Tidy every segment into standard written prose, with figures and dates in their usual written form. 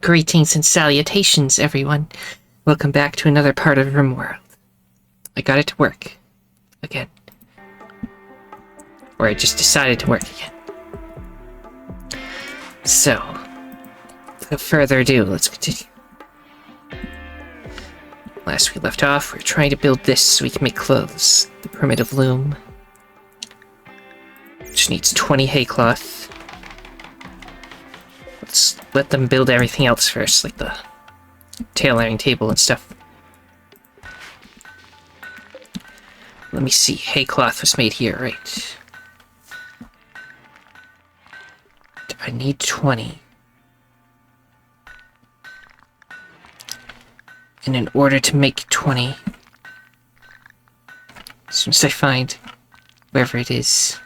Greetings and salutations, everyone. Welcome back to another part of Rimworld. I got it to work. Again. Or I just decided to work again. So, without further ado, let's continue. Last we left off, we were trying to build this so we can make clothes. The primitive loom. Which needs 20 hay cloth. Let's let them build everything else first, like the tailoring table and stuff. Let me see, hay cloth was made here, right? I need 20. And in order to make 20, as soon as I find wherever it is,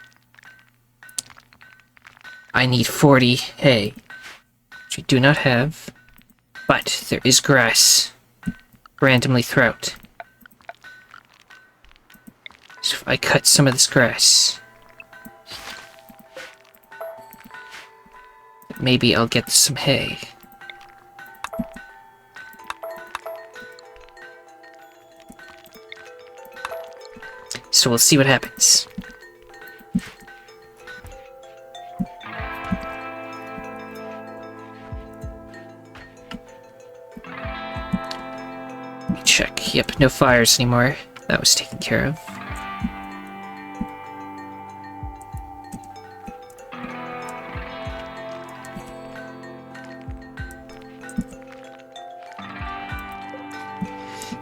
I need 40 hay, which we do not have, but there is grass randomly throughout. So if I cut some of this grass, maybe I'll get some hay. So we'll see what happens. Let me check. Yep, no fires anymore. That was taken care of.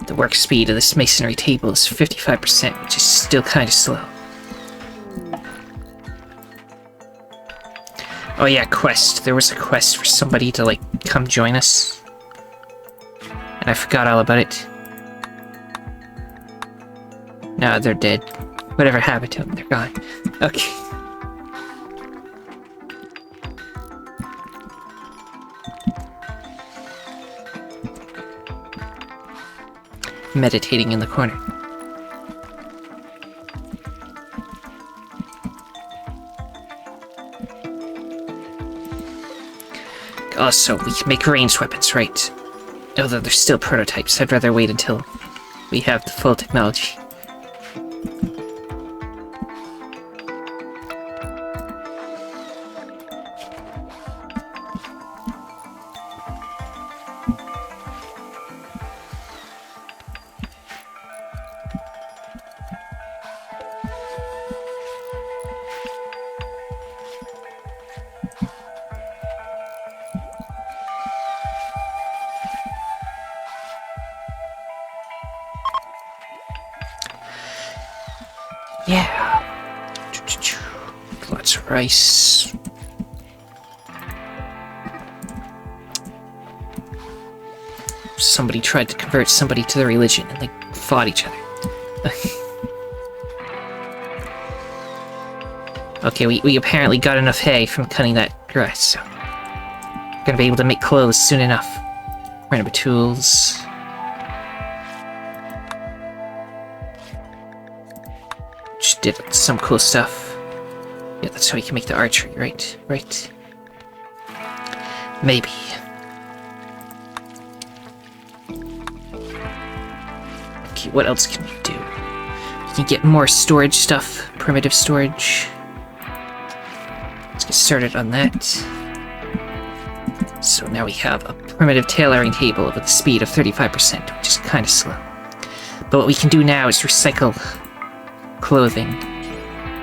The work speed of this masonry table is 55%, which is still kind of slow. Oh yeah, quest. There was a quest for somebody to, like, come join us. And I forgot all about it. No, they're dead. Whatever happened to them, they're gone. Okay. Meditating in the corner. Also, we can make ranged weapons, right? Although they're still prototypes, I'd rather wait until we have the full technology. Yeah. Lots of rice. Somebody tried to convert somebody to their religion and they fought each other. Okay, we apparently got enough hay from cutting that grass, so we're gonna be able to make clothes soon enough. Random tools. Just did some cool stuff. Yeah, that's how you can make the archery, right? Right. Maybe. Okay, what else can we do? You can get more storage stuff, primitive storage. Let's get started on that. So now we have a primitive tailoring table with a speed of 35%, which is kind of slow. But what we can do now is recycle clothing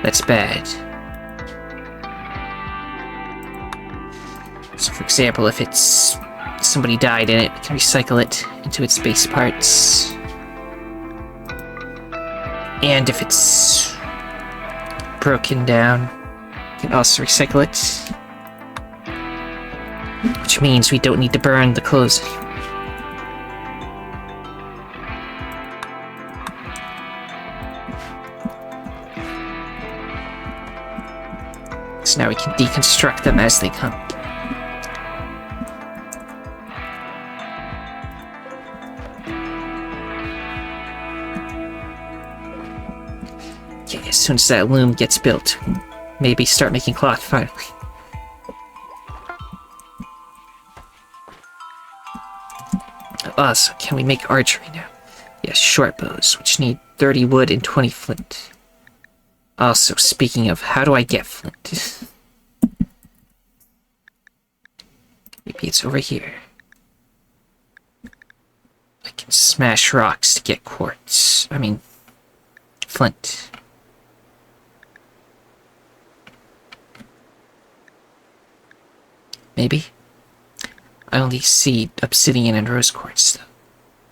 that's bad. So for example, if it's somebody died in it, we can recycle it into its base parts. And if it's broken down, we can also recycle it. Which means we don't need to burn the clothes. So now we can deconstruct them as they come. Okay, as soon as that loom gets built, maybe start making cloth finally. Also, can we make archery now? Yes, short bows, which need 30 wood and 20 flint. Also, speaking of, how do I get flint? Maybe it's over here. I can smash rocks to get quartz. I mean, flint. Maybe? I only see obsidian and rose quartz, though.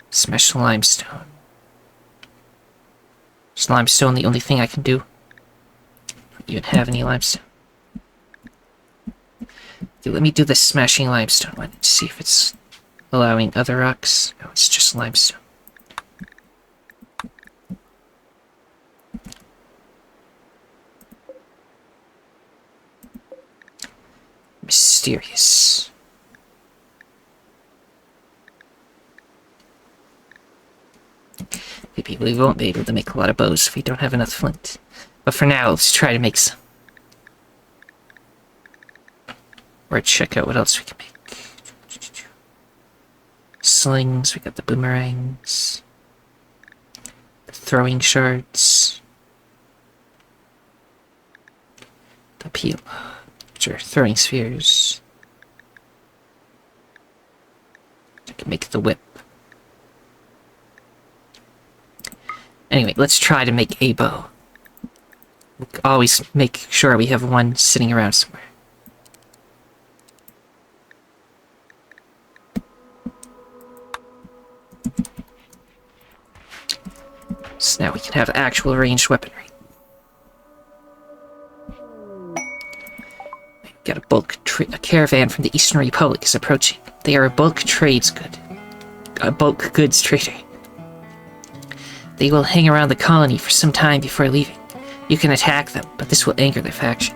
Smash limestone. Is limestone the only thing I can do? Don't even have any limestone. Okay, let me do the smashing limestone one and see if it's allowing other rocks. No, it's just limestone. Mysterious. Maybe we won't be able to make a lot of bows if we don't have enough flint. But for now, let's try to make some. Or check out what else we can make. Slings, we got the boomerangs. The throwing shards. The peel, which are throwing spheres. I can make the whip. Anyway, let's try to make a bow. We'll always make sure we have one sitting around somewhere. So now we can have actual ranged weaponry. We've got a caravan from the Eastern Republic is approaching. They are a bulk goods trader. They will hang around the colony for some time before leaving. You can attack them, but this will anger their faction.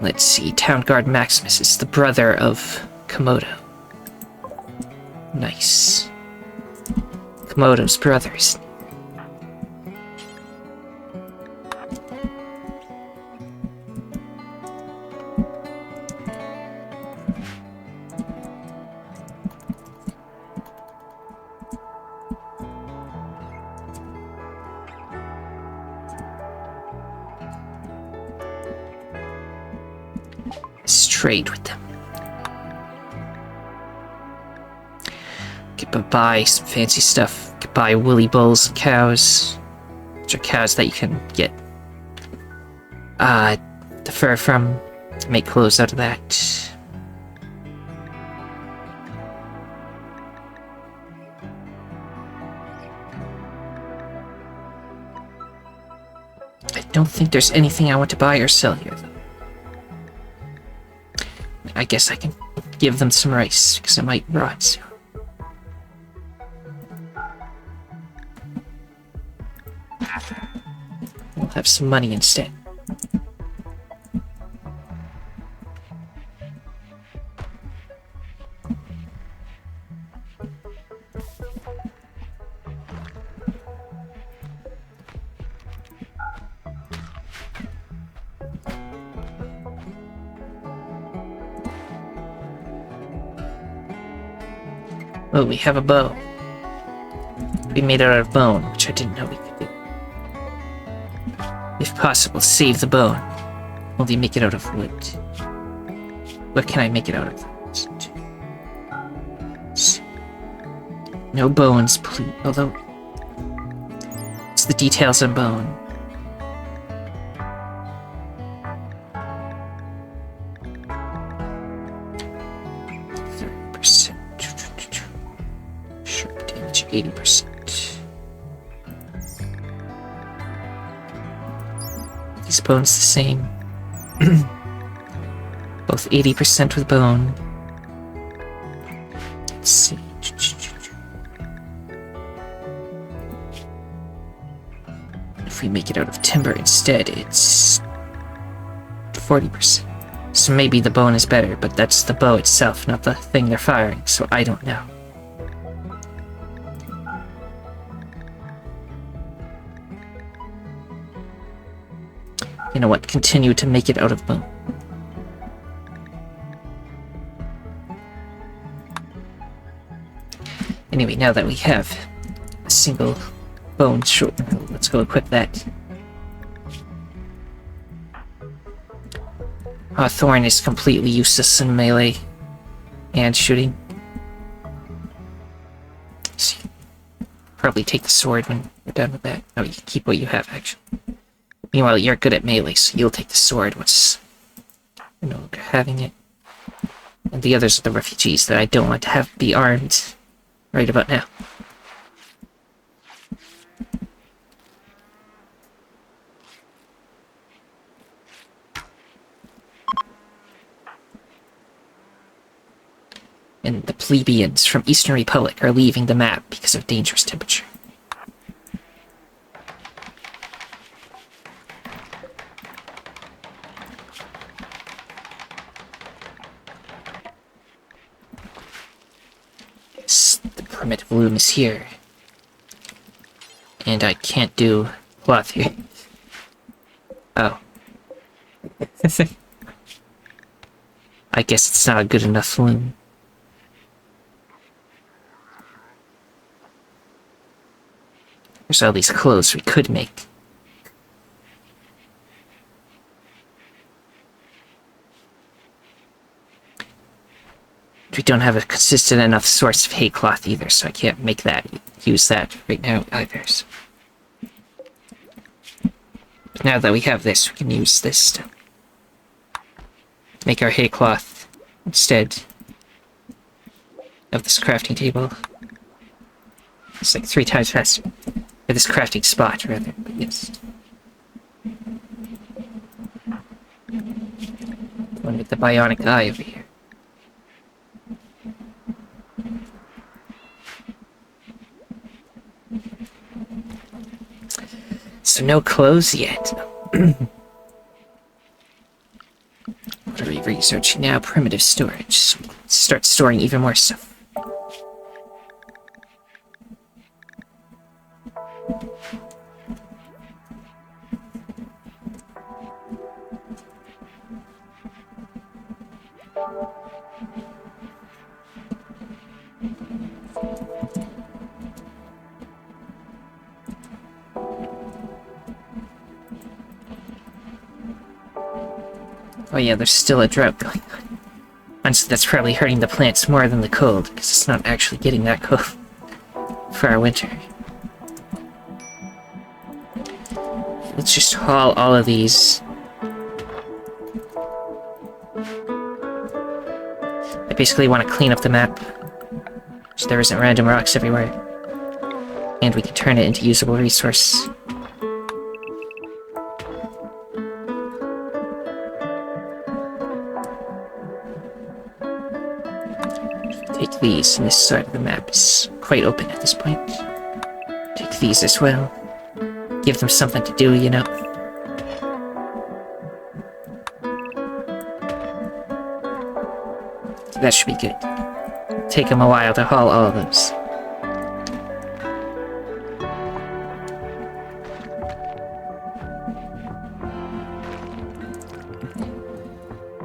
Let's see, Town Guard Maximus is the brother of Komodo. Nice. Komodo's brothers. Trade with them. Could buy some fancy stuff. Could buy woolly bulls and cows, which are cows that you can get the fur from. Make clothes out of that. I don't think there's anything I want to buy or sell here, though. I guess I can give them some rice, because it might rot soon. We'll have some money instead. Oh, we have a bow. We made it out of bone, which I didn't know we could do. If possible, save the bone. Only make it out of wood. What can I make it out of? No bones, please. Although, it's the details on bone. Sharp damage, 80%. These bones the same. Both 80% with bone. Let's see. If we make it out of timber instead, it's 40%. So maybe the bone is better, but that's the bow itself, not the thing they're firing, so I don't know. You know what? Continue to make it out of bone. Anyway, now that we have a single bone short, let's go equip that. Thorn is completely useless in melee and shooting. So probably take the sword when we're done with that. Oh, you can keep what you have, actually. Meanwhile, you're good at melee, so you'll take the sword once you're no longer having it. And the others are the refugees that I don't want to have be armed right about now. And the plebeians from Eastern Republic are leaving the map because of dangerous temperature. Yes, the primitive loom is here. And I can't do cloth here. Oh. I guess it's not a good enough loom. There's all these clothes we could make. We don't have a consistent enough source of hay cloth either, so I can't make that, use that right now either. So. But now that we have this, we can use this to make our hay cloth instead of this crafting table. It's like 3 times faster. Or this crafting spot, rather, but yes. The one with the bionic eye over here. So no clothes yet. What are we researching now? Primitive storage. So start storing even more stuff. Oh yeah, there's still a drought going on. Honestly, that's probably hurting the plants more than the cold, because it's not actually getting that cold for our winter. Let's just haul all of these. I basically want to clean up the map, so there isn't random rocks everywhere. And we can turn it into usable resource. Take these, and this side of the map is quite open at this point. Take these as well. Give them something to do, you know. That should be good. Take them a while to haul all of those.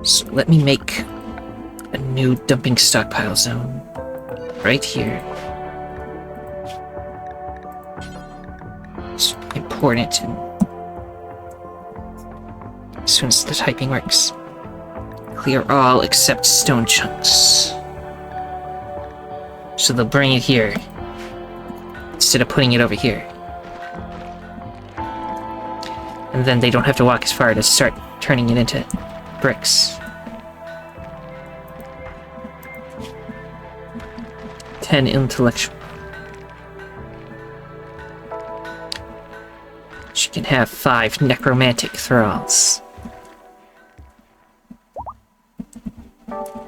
So let me make a new dumping stockpile zone right here. It's important, and as soon as the typing works, clear all except stone chunks. So they'll bring it here instead of putting it over here. And then they don't have to walk as far to start turning it into bricks. 10 intellectual. She can have 5 necromantic thralls.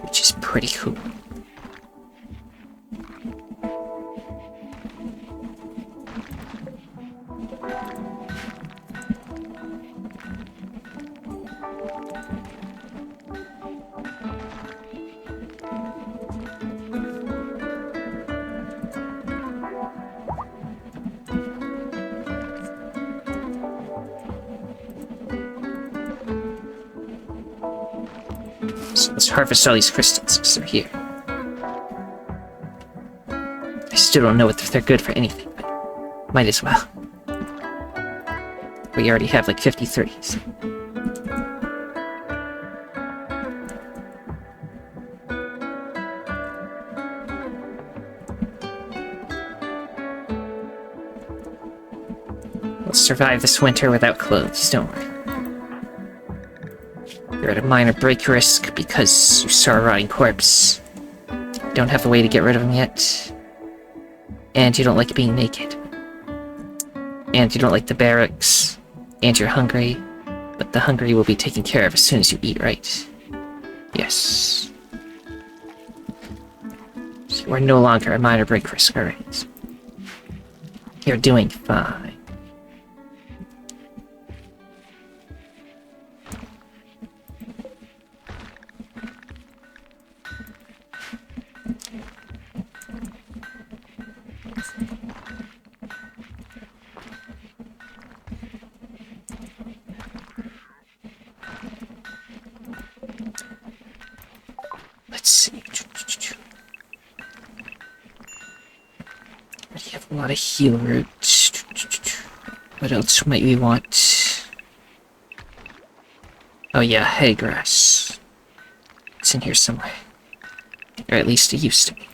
Which is pretty cool. So let's harvest all these crystals, because they're here. I still don't know if they're good for anything, but might as well. We already have like 50-30, so. We'll survive this winter without clothes, don't worry. You're at a minor break risk because you saw a rotting corpse. You don't have a way to get rid of him yet. And you don't like being naked. And you don't like the barracks. And you're hungry. But the hungry will be taken care of as soon as you eat right. Yes. So you are no longer a minor break risk, alright. You're doing fine. Let's see. We have a lot of heal roots. What else might we want? Oh yeah, hay grass. It's in here somewhere. Or at least it used to be.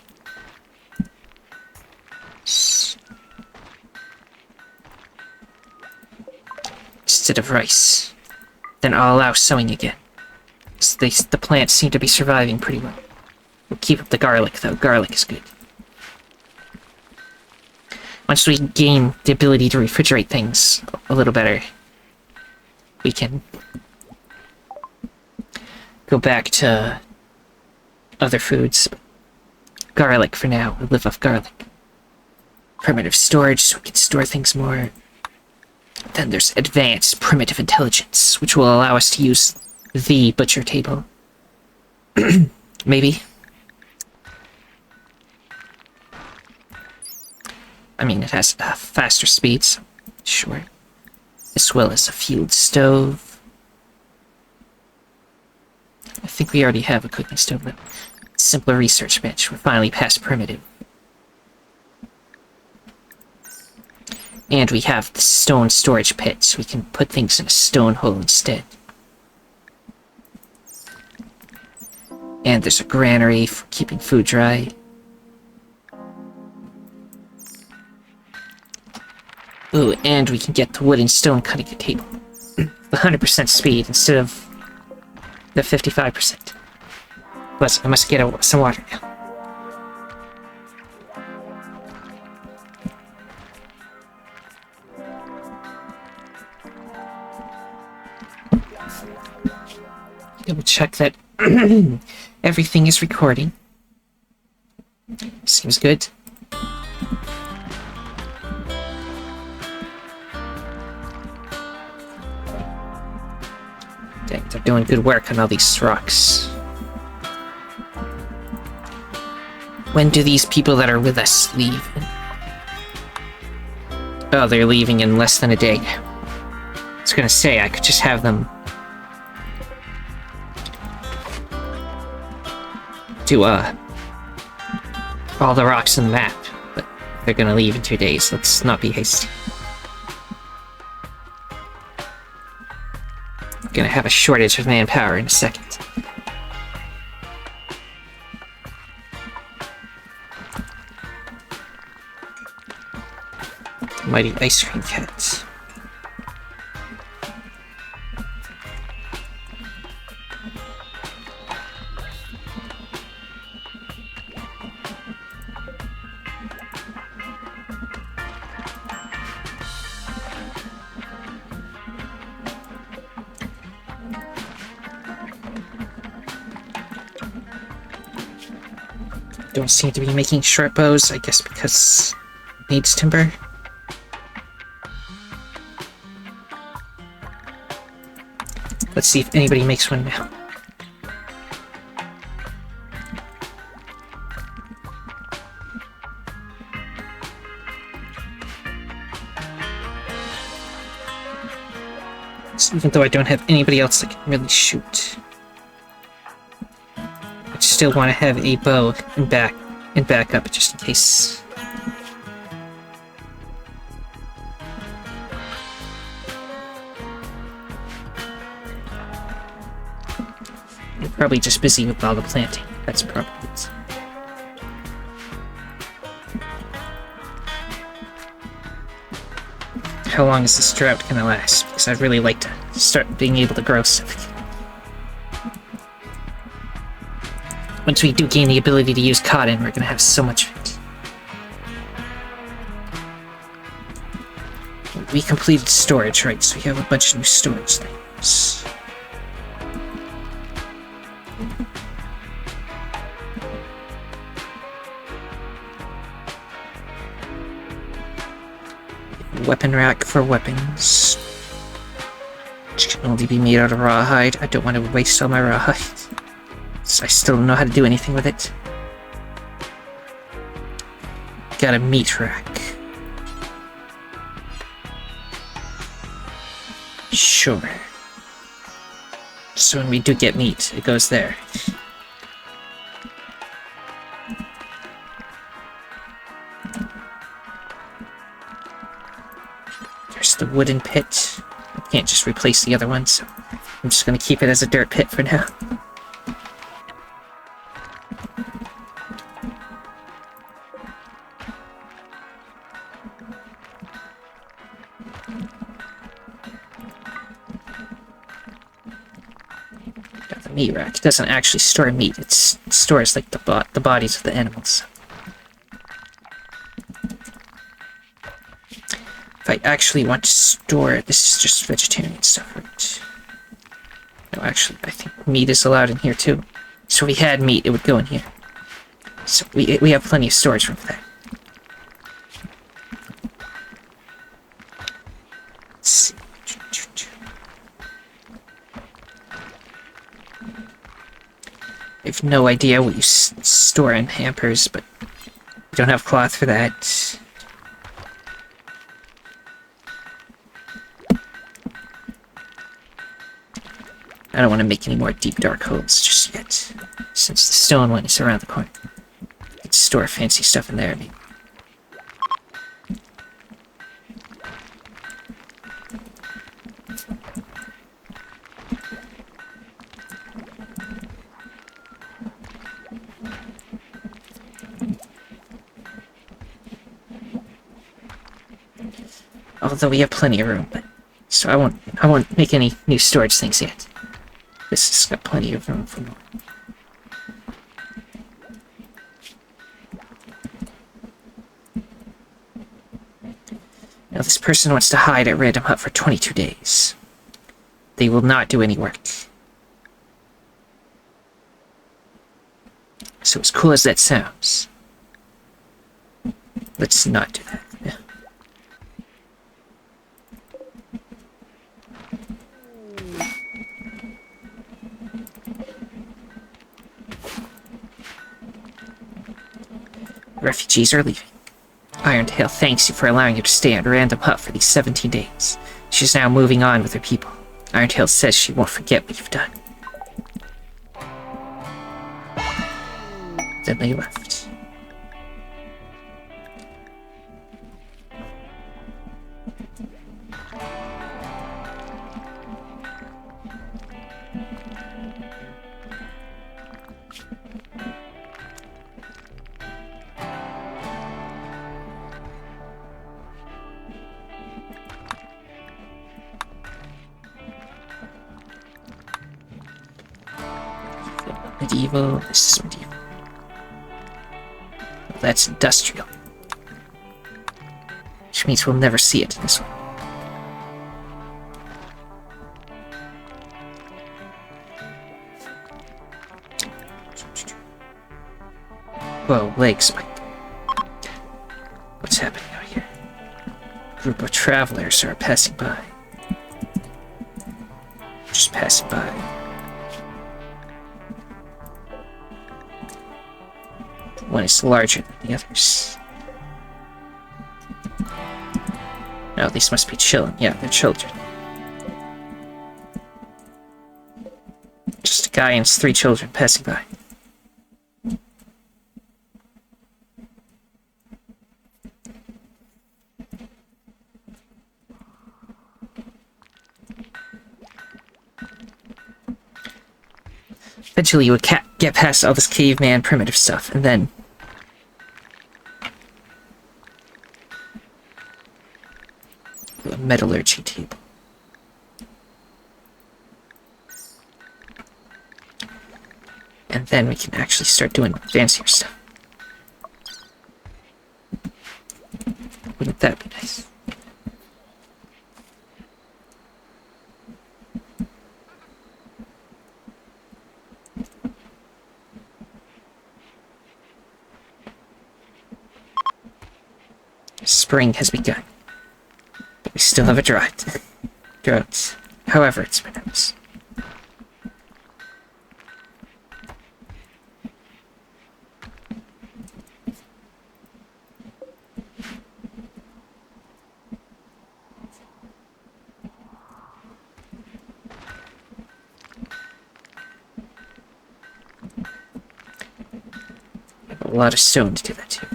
Instead of rice. Then I'll allow sowing again. The plants seem to be surviving pretty well. We'll keep up the garlic, though. Garlic is good. Once we gain the ability to refrigerate things a little better, we can go back to other foods. Garlic for now. We'll live off garlic. Primitive storage, so we can store things more. Then there's advanced primitive intelligence, which will allow us to use the butcher table. Maybe. I mean, it has faster speeds, sure. As well as a fueled stove. I think we already have a cooking stove, but simpler research bench. We're finally past primitive. And we have the stone storage pit, so we can put things in a stone hole instead. And there's a granary for keeping food dry. Ooh, and we can get the wood and stone cutting table. The 100% speed instead of the 55%. Plus, I must get some water now. Double check that everything is recording. Seems good. Dang, they're doing good work on all these rocks. When do these people that are with us leave? Oh, they're leaving in less than a day. I was gonna say, I could just have them do, all the rocks in the map, but they're gonna leave in 2 days. Let's not be hasty. Gonna have a shortage of manpower in a second. Mighty ice cream cat. Don't seem to be making short bows, I guess because it needs timber. Let's see if anybody makes one now. So even though I don't have anybody else that can really shoot, I still want to have a bow and backup just in case probably just busy with all the planting. That's probably it. How long is this drought gonna last? Because I'd really like to start being able to grow stuff. Once we do gain the ability to use cotton, we're gonna have so much of it. We completed storage, right? So we have a bunch of new storage things. Weapon rack for weapons. Which can only be made out of rawhide. I don't want to waste all my rawhide. So I still don't know how to do anything with it. Got a meat rack. Sure. So when we do get meat, it goes there. There's the wooden pit. I can't just replace the other one, so I'm just gonna keep it as a dirt pit for now. Meat rack. It doesn't actually store meat. It stores like the bodies of the animals. If I actually want to store it, this is just vegetarian stuff, right? No, actually, I think meat is allowed in here too. So if we had meat, it would go in here. So we have plenty of storage room for that. Let's see. I have no idea what you store in hampers, but we don't have cloth for that. I don't want to make any more deep dark holes just yet, since the stone one is around the corner. I could store fancy stuff in there, maybe. Although we have plenty of room, but so I won't make any new storage things yet. This has got plenty of room for more. Now this person wants to hide at Random Hut for 22 days. They will not do any work. So as cool as that sounds, let's not do that. Yeah. Refugees are leaving. Irontail thanks you for allowing her to stay at Random Hut for these 17 days. She's now moving on with her people. Irontail says she won't forget what you've done. Then they left. Medieval, this is medieval. Well, that's industrial. Which means we'll never see it in this one. Whoa, leg spike. What's happening out here? A group of travelers are passing by. Just passing by. One is larger than the others. No, these must be children. Yeah, they're children. Just a guy and his 3 children passing by. Eventually you would get past all this caveman primitive stuff, and then... a metallurgy table. And then we can actually start doing fancier stuff. Wouldn't that be nice? Spring has begun. But we still have a drought. However, it's been nice. A lot of stone to do that too.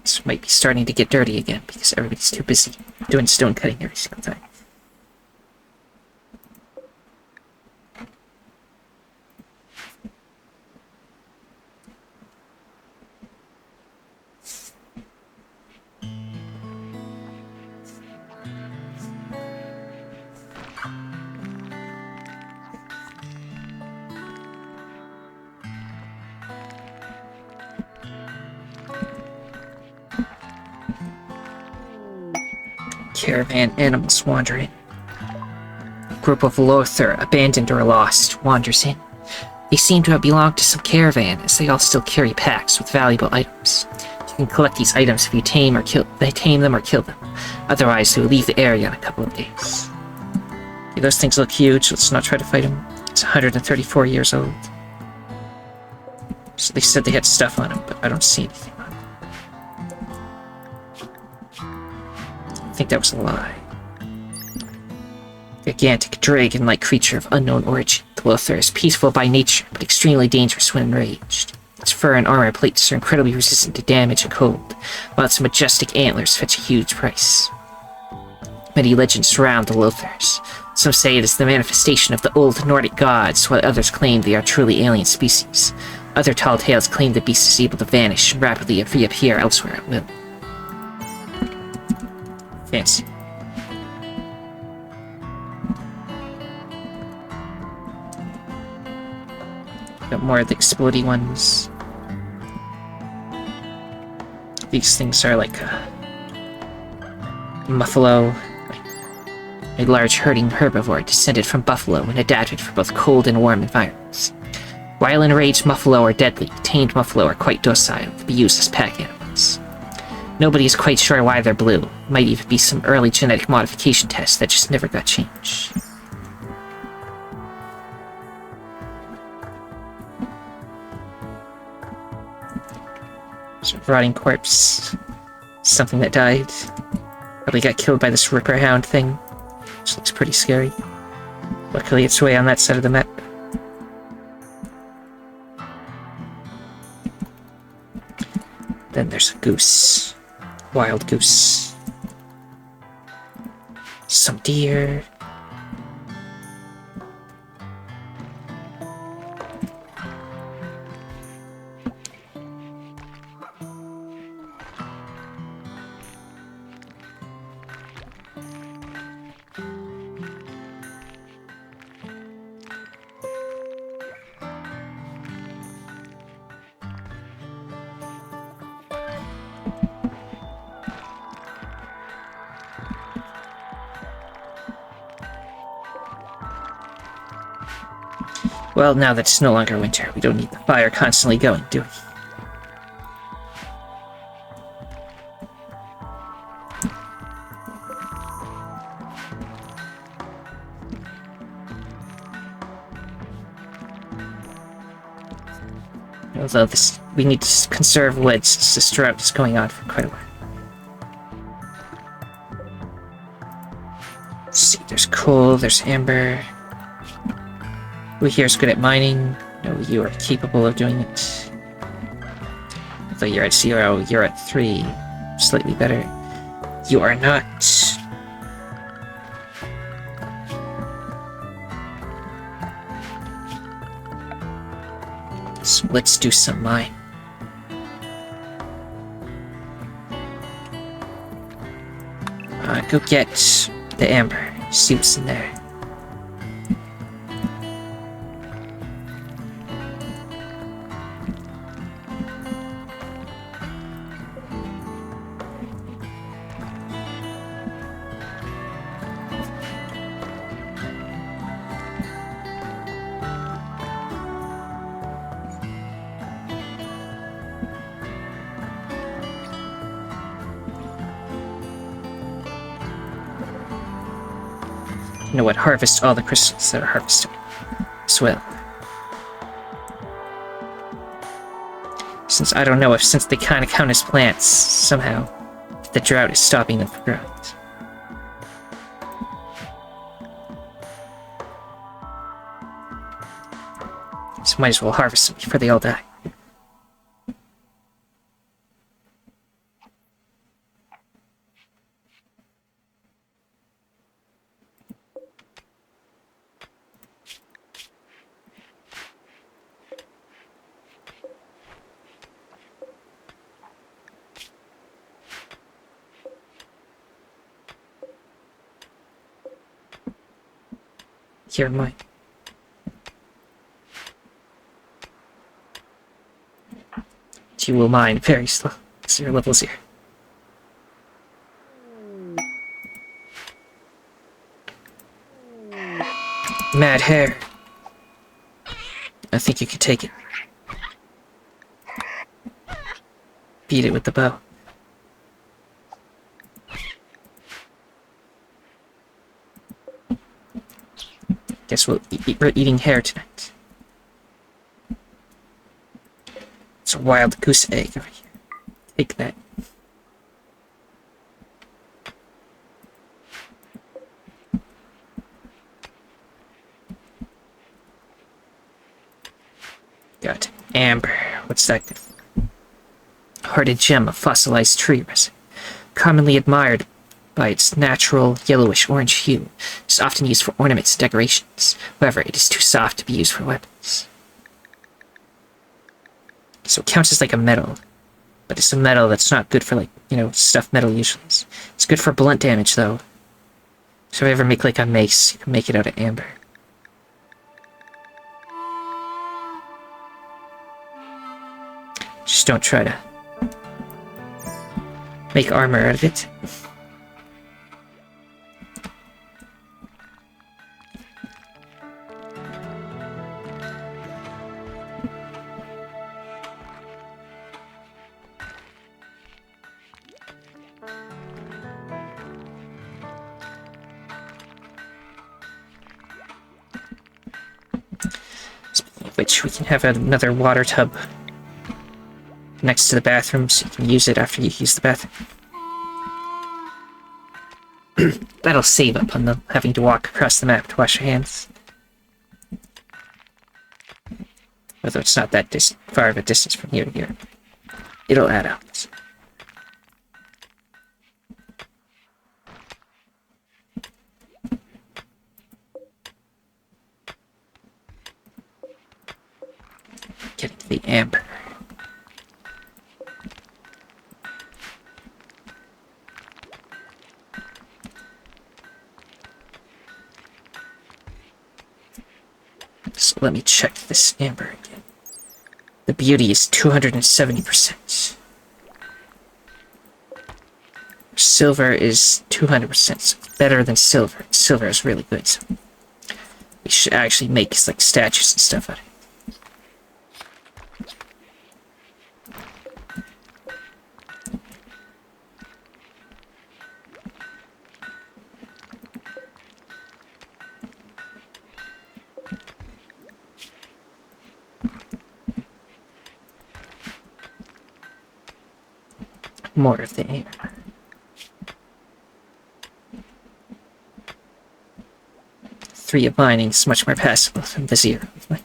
This might be starting to get dirty again because everybody's too busy doing stone cutting every single time. Caravan animals wandering. A group of Lothar, abandoned or lost, wanders in. They seem to have belonged to some caravan, as they all still carry packs with valuable items. You can collect these items if you tame them or kill them. Otherwise, they will leave the area in a couple of days. Okay, those things look huge. Let's not try to fight them. It's 134 years old. So they said they had stuff on them, but I don't see anything on them. I think that was a lie. Gigantic, dragon-like creature of unknown origin, the Lothar is peaceful by nature, but extremely dangerous when enraged. Its fur and armor plates are incredibly resistant to damage and cold, while its majestic antlers fetch a huge price. Many legends surround the Lothars. Some say it is the manifestation of the old Nordic gods, while others claim they are truly alien species. Other tall tales claim the beast is able to vanish and rapidly reappear elsewhere at will. Fancy. Got more of the explodey ones. These things are like a buffalo, a large herding herbivore descended from buffalo and adapted for both cold and warm environments. While enraged, buffalo are deadly. Tamed buffalo are quite docile, to be used as pack animals. Nobody is quite sure why they're blue. Might even be some early genetic modification test that just never got changed. So, rotting corpse. Something that died. Probably got killed by this Ripper Hound thing. Which looks pretty scary. Luckily it's way on that side of the map. Then there's a goose. Wild goose. Some deer. Well, now that it's no longer winter, we don't need the fire constantly going, do we? Although we need to conserve wood since this drought is going on for quite a while. Let's see, there's coal, there's amber. Who here's good at mining? No, you are capable of doing it. Although you're at 0, you're at 3. Slightly better. You are not. So let's do some mine. Go get the amber. See what's in there. You know what? Harvest all the crystals that are harvested as well. Since I don't know if, since they kind of count as plants, somehow the drought is stopping them from growing. So might as well harvest them before they all die. Here, mine. You will mine very slow, so your level's here. Mad hair. I think you could take it. Beat it with the bow. Guess we're eating hair tonight. It's a wild goose egg over here. Take that. Got amber. What's that good for? Hearted gem of fossilized tree resin. Commonly admired by its natural yellowish-orange hue. It is often used for ornaments and decorations. However, it is too soft to be used for weapons. So it counts as like a metal. But it's a metal that's not good for, like, you know, stuff metal usually is. It's good for blunt damage, though. So if I ever make, like, a mace, you can make it out of amber. Just don't try to make armor out of it. Speaking of which, we can have another water tub next to the bathroom so you can use it after you use the bathroom. That'll save up on the having to walk across the map to wash your hands. Although it's not that far of a distance from here to here. It'll add up. Getting to the amber. So let me check this amber again. The beauty is 270%. Silver is 200%, so better than silver. Silver is really good, so we should actually make like statues and stuff out of it. More of the amber. Three of mining is much more passable than the 0 of mining.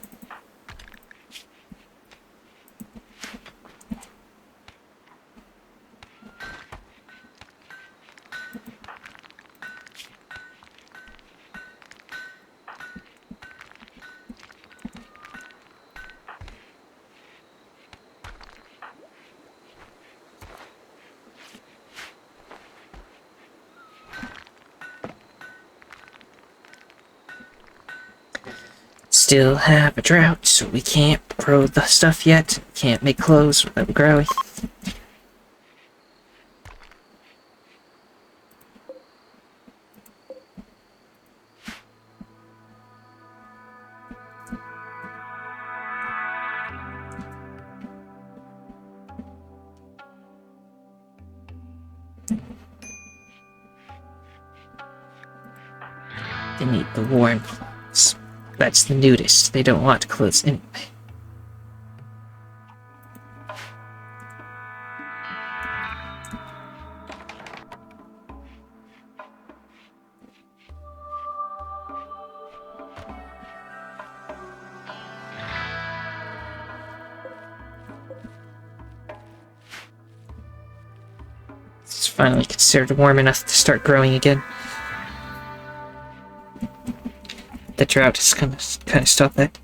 still have a drought, so we can't grow the stuff yet. Can't make clothes without growing. They need the warm clothes. That's the nudist. They don't want clothes anyway. It's finally considered warm enough to start growing again. The drought has kind of stopped that.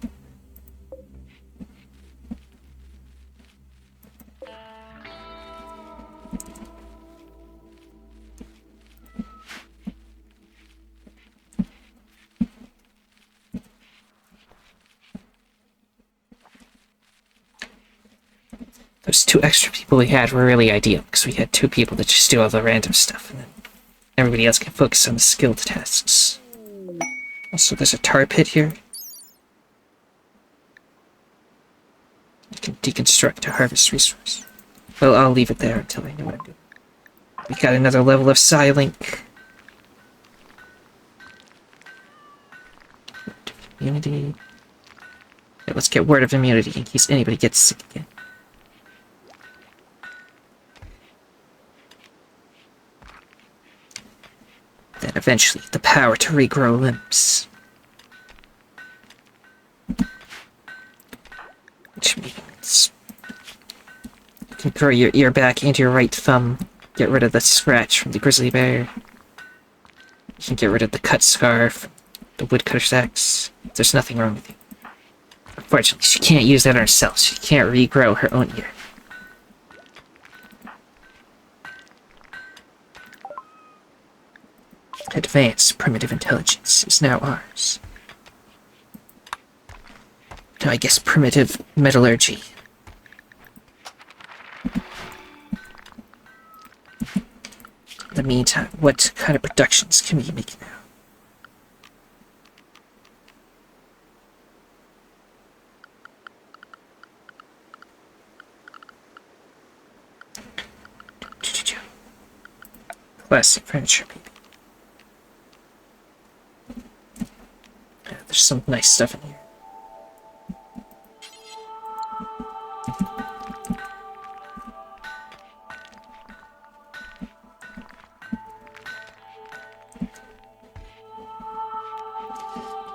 Those 2 extra people we had were really ideal, because we had 2 people that just do all the random stuff, and then everybody else can focus on the skilled tasks. Also, there's a tar pit here. You can deconstruct to harvest resource. Well, I'll leave it there until I know what I'm doing. We got another level of Psylink. Immunity. Yeah, let's get word of immunity in case anybody gets sick again. Then eventually, the power to regrow limbs. Which means you can grow your ear back and your right thumb, get rid of the scratch from the grizzly bear. You can get rid of the cut scar from the woodcutter's axe. There's nothing wrong with you. Unfortunately, she can't use that on herself. She can't regrow her own ear. Advanced primitive intelligence is now ours. Now I guess primitive metallurgy. In the meantime, what kind of productions can we make now? Classic furniture, maybe. There's some nice stuff in here.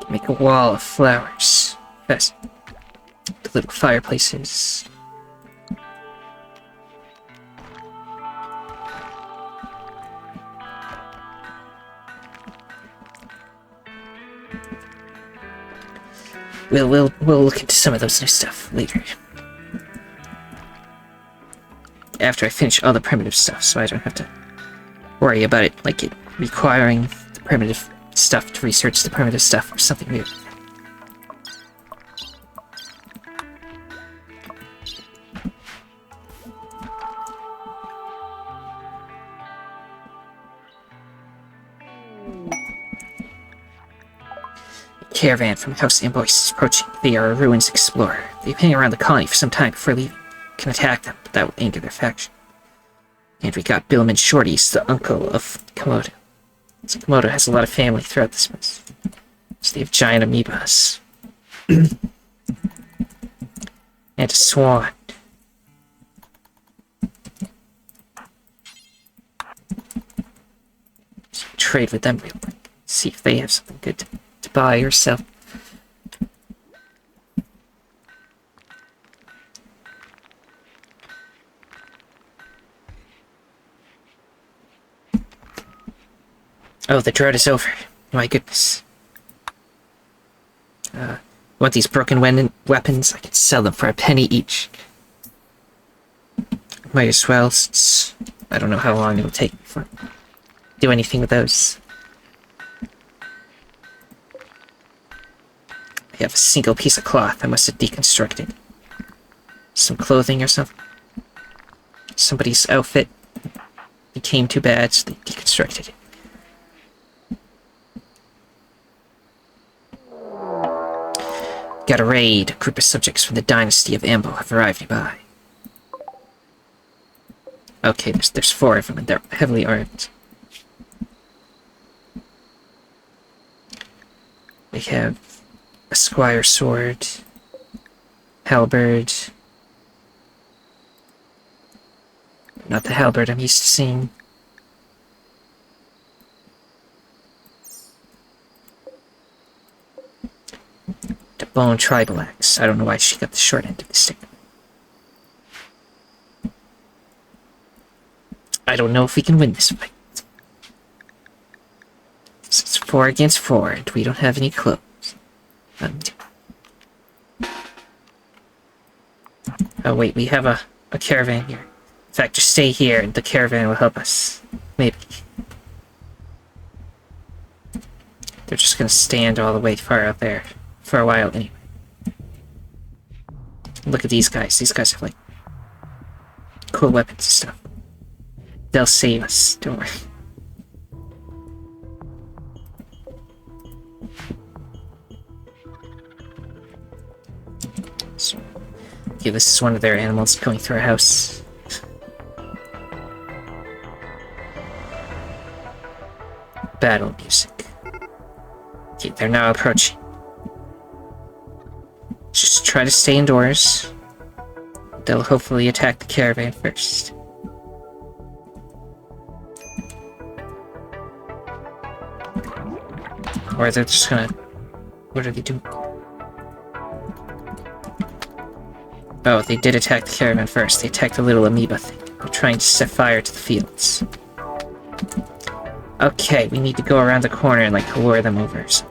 Make a wall of flowers. Yes. The little fireplaces. We'll look into some of those new stuff later. After I finish all the primitive stuff, so I don't have to worry about it, like it requiring the primitive stuff to research the primitive stuff or something weird. Caravan from House Amboise is approaching. They are a ruins explorer. They've been hanging around the colony for some time before leaving. Can attack them, but that will anger their faction. And we got Billman Shorties, the uncle of Komodo. So Komodo has a lot of family throughout this place. So they have giant amoebas. And a swan. So trade with them real quick. See if they have something good to buy or sell. Oh, the drought is over. My goodness. Want these broken weapons? I could sell them for a penny each. Might as well, since I don't know how long it'll take before I do anything with those. I have a single piece of cloth I must have deconstructed. Some clothing or something. Somebody's outfit became too bad, so they deconstructed it. Got a raid. A group of subjects from the dynasty of Ambo have arrived nearby. Okay, there's 4 of them, and they're heavily armed. They have a squire sword, halberd. Not the halberd I'm used to seeing. The bone tribal axe. I don't know why she got the short end of the stick. I don't know if we can win this fight. It's 4 against 4, and we don't have any clothes. Oh wait, we have a caravan here. In fact, just stay here, and the caravan will help us. Maybe. They're just gonna stand all the way far out there for a while anyway. Look at these guys. These guys have, like, cool weapons and stuff. They'll save us, don't worry. So, okay, this is one of their animals going through our house. Battle music. Okay, they're now approaching. Just try to stay indoors. They'll hopefully attack the caravan first. Or they're just gonna... What are they doing? Oh, they did attack the caravan first. They attacked the little amoeba thing. They're trying to set fire to the fields. Okay, we need to go around the corner and, like, lure them over. So.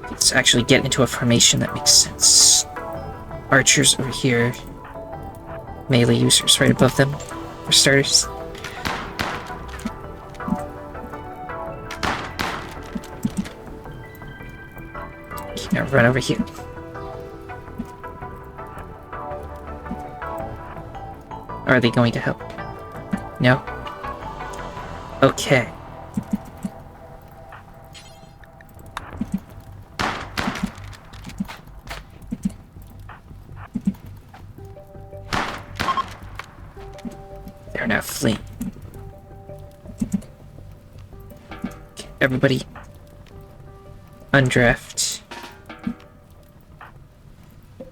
Let's actually get into a formation that makes sense. Archers over here. Melee users right above them, for starters. Now run over here. Are they going to help? No? Okay. They're now fleeing. Okay, everybody undraft.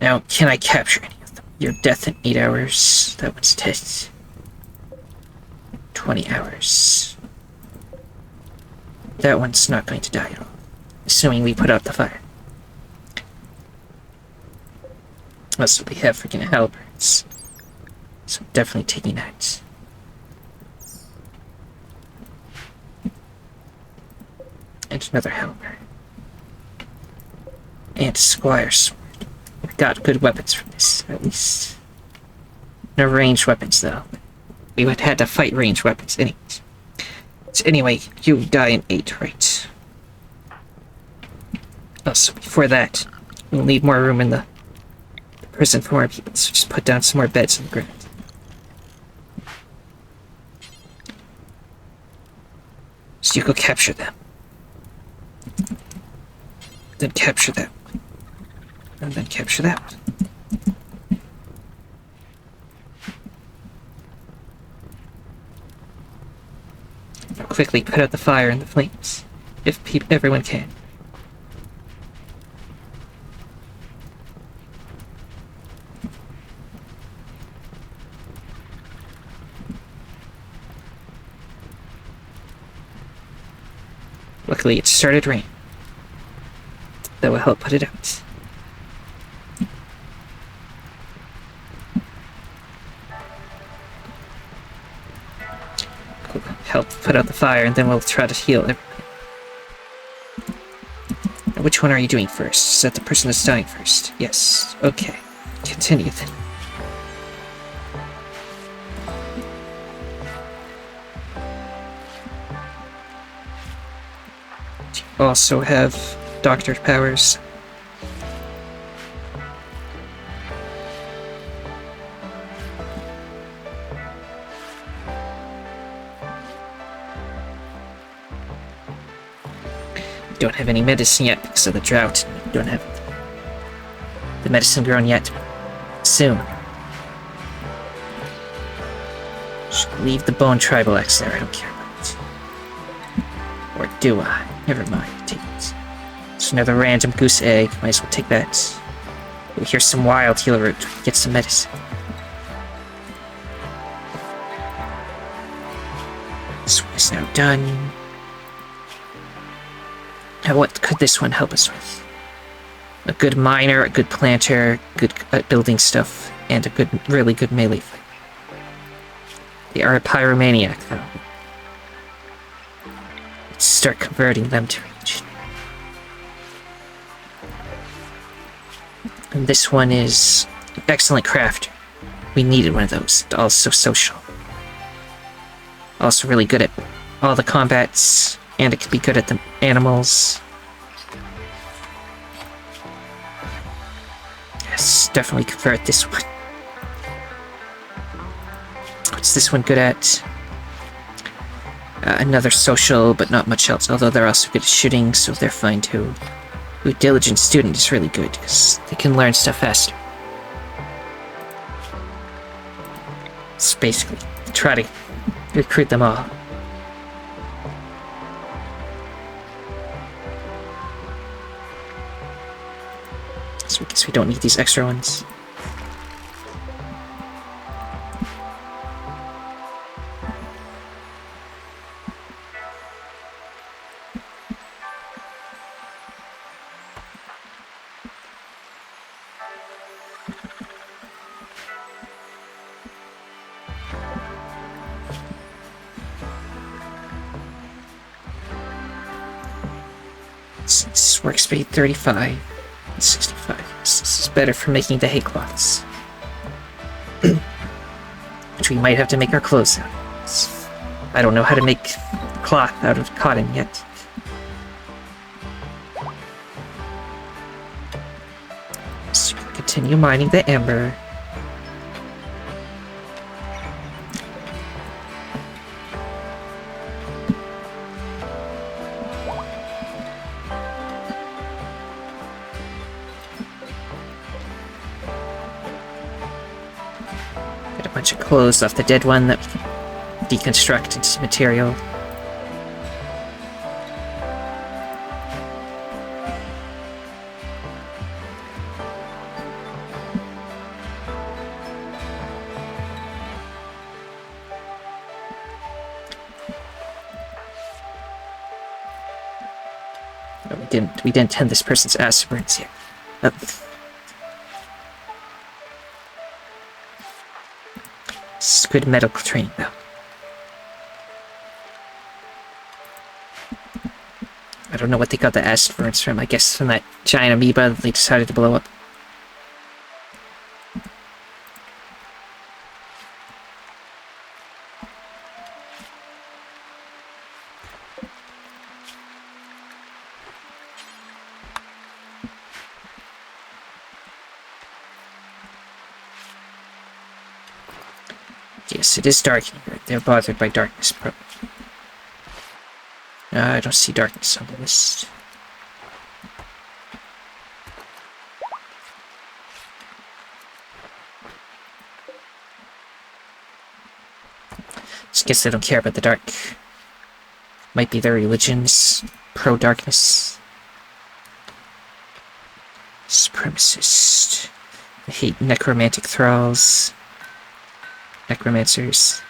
Now, can I capture any of them? Your death in 8 hours. That one's dead. 20 hours. That one's not going to die at all. Assuming we put out the fire. Also, we have freaking halberds. So I'm definitely taking that. And another halberd. And squire sword. We got good weapons from this, at least. No ranged weapons, though. We would had to fight ranged weapons anyways. So anyway, you die in 8, right? Also, before that, we'll need more room in the prison for more people, so just put down some more beds on the ground. So you go capture them. Then capture that one. And then capture that one. Now quickly put out the fire and the flames, if everyone can. Luckily, it started raining. That will help put it out. Cool. Help put out the fire, and then we'll try to heal everybody. Now, which one are you doing first? Is that the person that's dying first? Yes. Okay. Continue then. also have doctor powers. Don't have any medicine yet because of the drought. Don't have the medicine grown yet. Soon. Should leave the bone tribal X there. I don't care about it. Or do I? Never mind. Take it. It's another random goose egg. Might as well take that. Here's some wild healer root. Get some medicine. This one is now done. Now what could this one help us with? A good miner, a good planter, good at building stuff, and a really good melee fighter. They are a pyromaniac, though. Let's start converting them to rage. And this one is an excellent crafter. We needed one of those. Also social. Also really good at all the combats, and it could be good at the animals. Yes, definitely convert this one. What's this one good at? Another social, but not much else, although they're also good at shooting, so they're fine too. Ooh, diligent student is really good, because they can learn stuff faster. It's basically try to recruit them all. So I guess we don't need these extra ones. This work speed 35 and 65. This is better for making the hay cloths. Which we might have to make our clothes out of. I don't know how to make cloth out of cotton yet. So continue mining the amber. Bunch of clothes off the dead one that we can deconstruct into material. No, we didn't tend this person's acid burns yet. It's good medical training, though. I don't know what they got the acid burns from. I guess from that giant amoeba that they decided to blow up. Yes, it is dark in here. They're bothered by darkness, probably. I don't see darkness on the list. Just guess they don't care about the dark. Might be their religion's pro-darkness. Supremacist. I hate necromantic thralls. Necromancers.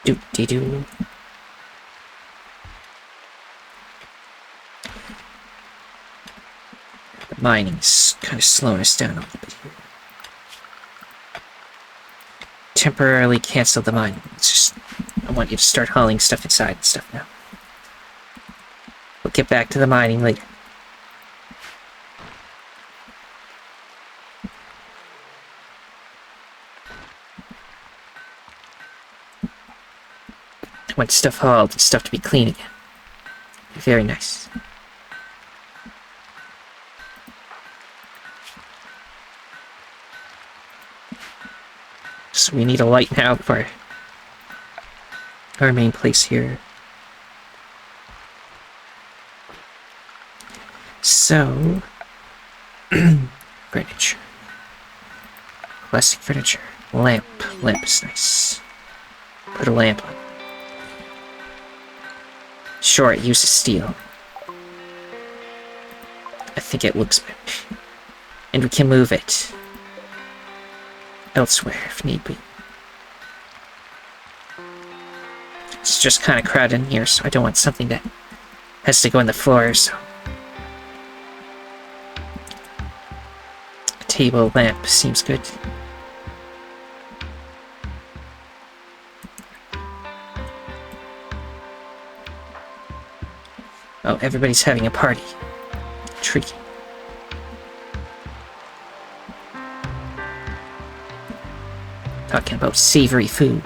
Doop-de-doo. The mining's kind of slowing us down a little bit here. Temporarily cancel the mining. It's just, I want you to start hauling stuff inside and stuff now. We'll get back to the mining later. I want stuff hauled and stuff to be clean again. Very nice. So we need a light now for our main place here. So, furniture. Classic furniture. Lamp. Lamp is nice. Put a lamp on. Sure, it uses steel. I think it looks better. And we can move it elsewhere if need be. It's just kind of crowded in here, so I don't want something that has to go on the floor, so... A table lamp seems good. Oh, everybody's having a party. Tricky. Talking about savory food.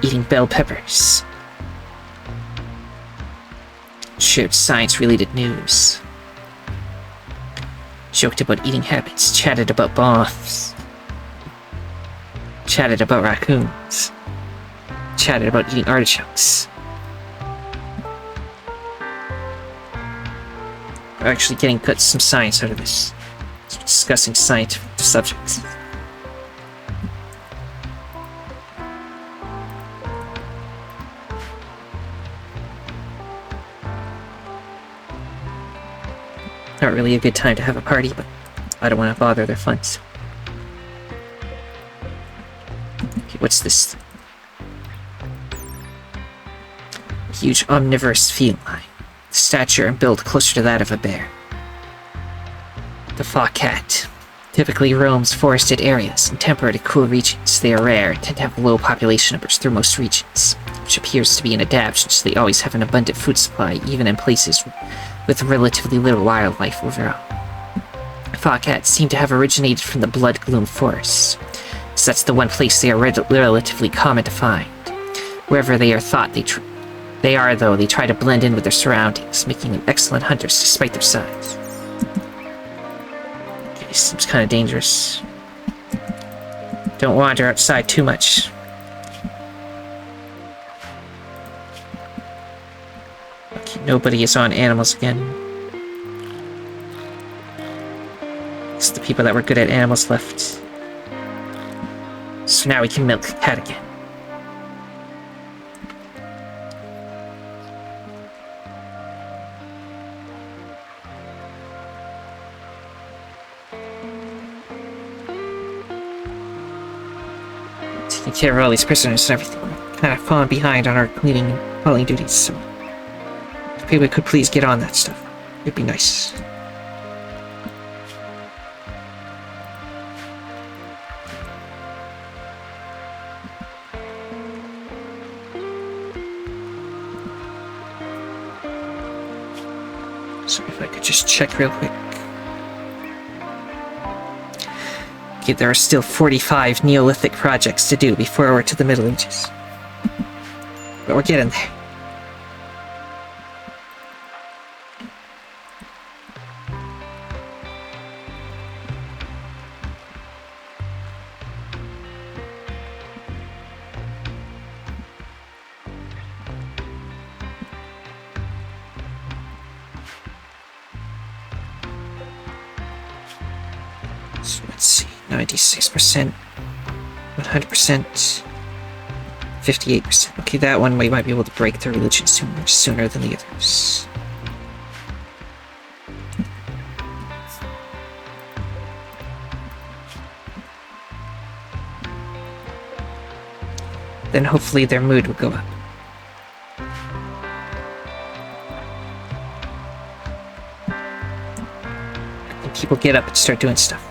Eating bell peppers. Shared science-related news. Joked about eating habits. Chatted about bombs. Chatted about raccoons. Chatted about eating artichokes. We're actually getting some science out of this. It's discussing scientific subjects. Not really a good time to have a party, but I don't want to bother their fun, so. Okay, what's this? A huge omnivorous feline. Stature and build closer to that of a bear. The fawcat typically roams forested areas and temperate and cool regions. They are rare and tend to have low population numbers through most regions, which appears to be an adaptation, so they always have an abundant food supply, even in places with relatively little wildlife overall. Fawcats seem to have originated from the Blood Gloom Forest, so that's the one place they are relatively common to find. Wherever they are thought they try to blend in with their surroundings, making them excellent hunters despite their size. Okay, seems kind of dangerous. Don't wander outside too much. Okay, nobody is on animals again. It's the people that were good at animals left. So now we can milk the cat again. Taking care of all these prisoners and everything. We're kind of falling behind on our cleaning and hauling duties, so if people could please get on that stuff, it'd be nice. So if I could just check real quick. Okay, there are still 45 Neolithic projects to do before we're to the Middle Ages. But we're getting there. So let's see, 96%, 100%, 58%. Okay, that one we might be able to break the religion sooner than the others. Then hopefully their mood will go up. And people get up and start doing stuff.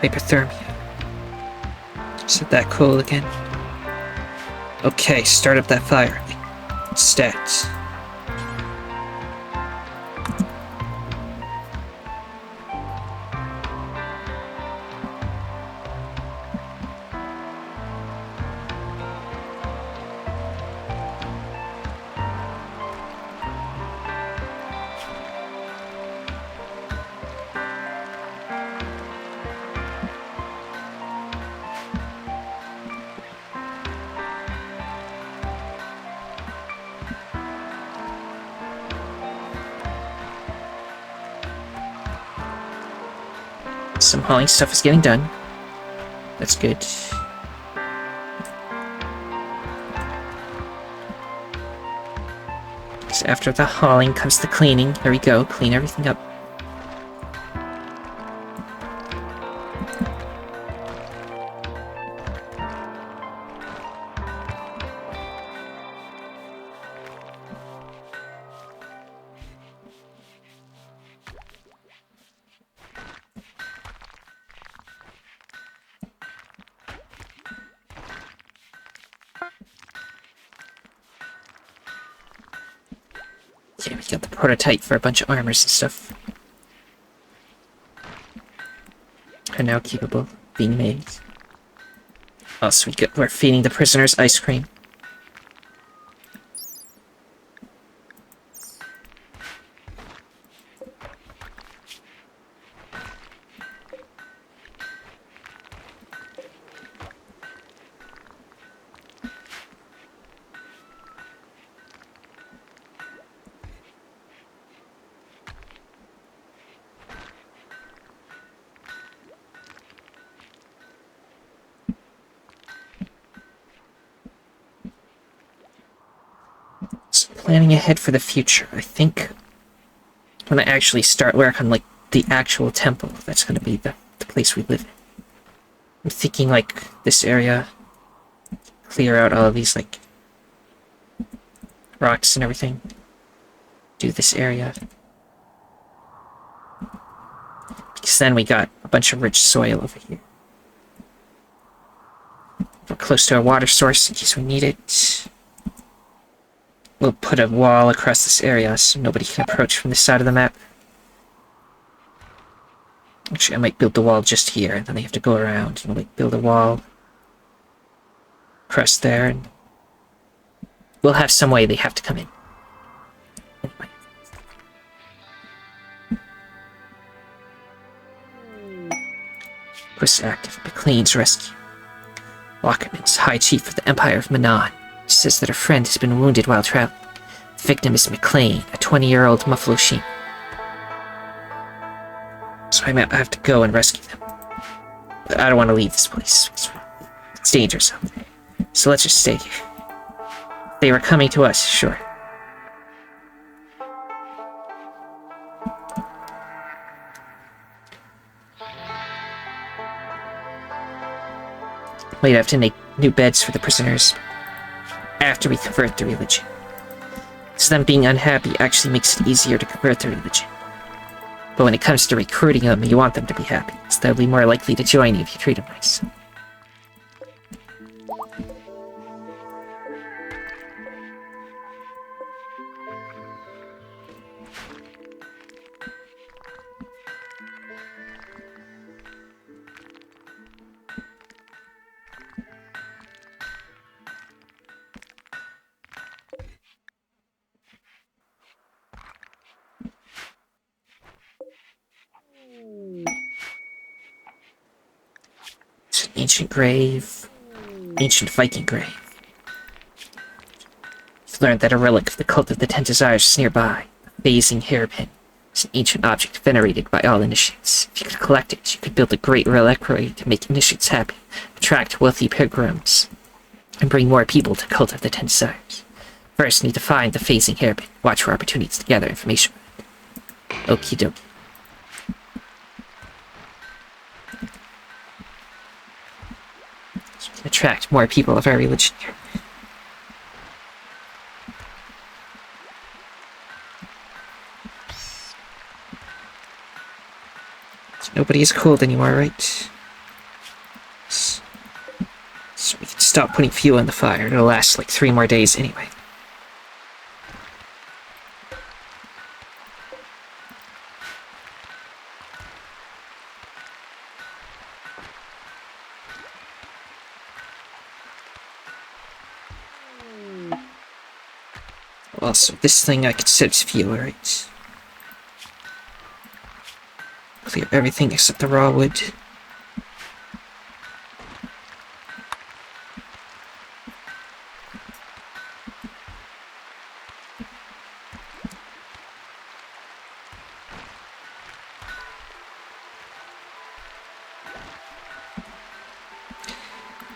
Hypothermia. Set that coal again. Okay, start up that fire. Stats. Some hauling stuff is getting done. That's good. So after the hauling comes the cleaning. There we go. Clean everything up. Okay, we got the prototype for a bunch of armors and stuff. Are now capable of being made. Also, we're feeding the prisoners ice cream. So planning ahead for the future, I think when I actually start work on, like, the actual temple, that's going to be the place we live in. I'm thinking, like, this area, clear out all of these, like, rocks and everything. Do this area. Because then we got a bunch of rich soil over here. We're close to a water source in case we need it. We'll put a wall across this area so nobody can approach from this side of the map. Actually, I might build the wall just here, and then they have to go around and, like, build a wall across there, and we'll have some way they have to come in. Anyway. Quest active. McLean's rescue. Lockerman's High Chief of the Empire of Manon says that a friend has been wounded while traveling. The victim is McLean, a 20-year-old Muffalo sheep. So I might have to go and rescue them. But I don't want to leave this place. It's dangerous out there. So let's just stay here. They were coming to us, sure. Might have to make new beds for the prisoners after we convert the religion. So them being unhappy actually makes it easier to convert the religion. But when it comes to recruiting them, you want them to be happy, so they'll be more likely to join you if you treat them nice. It's an ancient grave. Ancient Viking grave. You've learned that a relic of the cult of the Ten Desires is nearby. The phasing hairpin is an ancient object venerated by all initiates. If you could collect it, you could build a great reliquary to make initiates happy, attract wealthy pilgrims, and bring more people to cult of the Ten Desires. First, you need to find the phasing hairpin. Watch for opportunities to gather information. Okie dokie. So we can attract more people of our religion here. So nobody is cold anymore, right? stop putting fuel in the fire. It'll last like 3 more days anyway. Also, this thing I could set as fuel, right? Clear everything except the raw wood.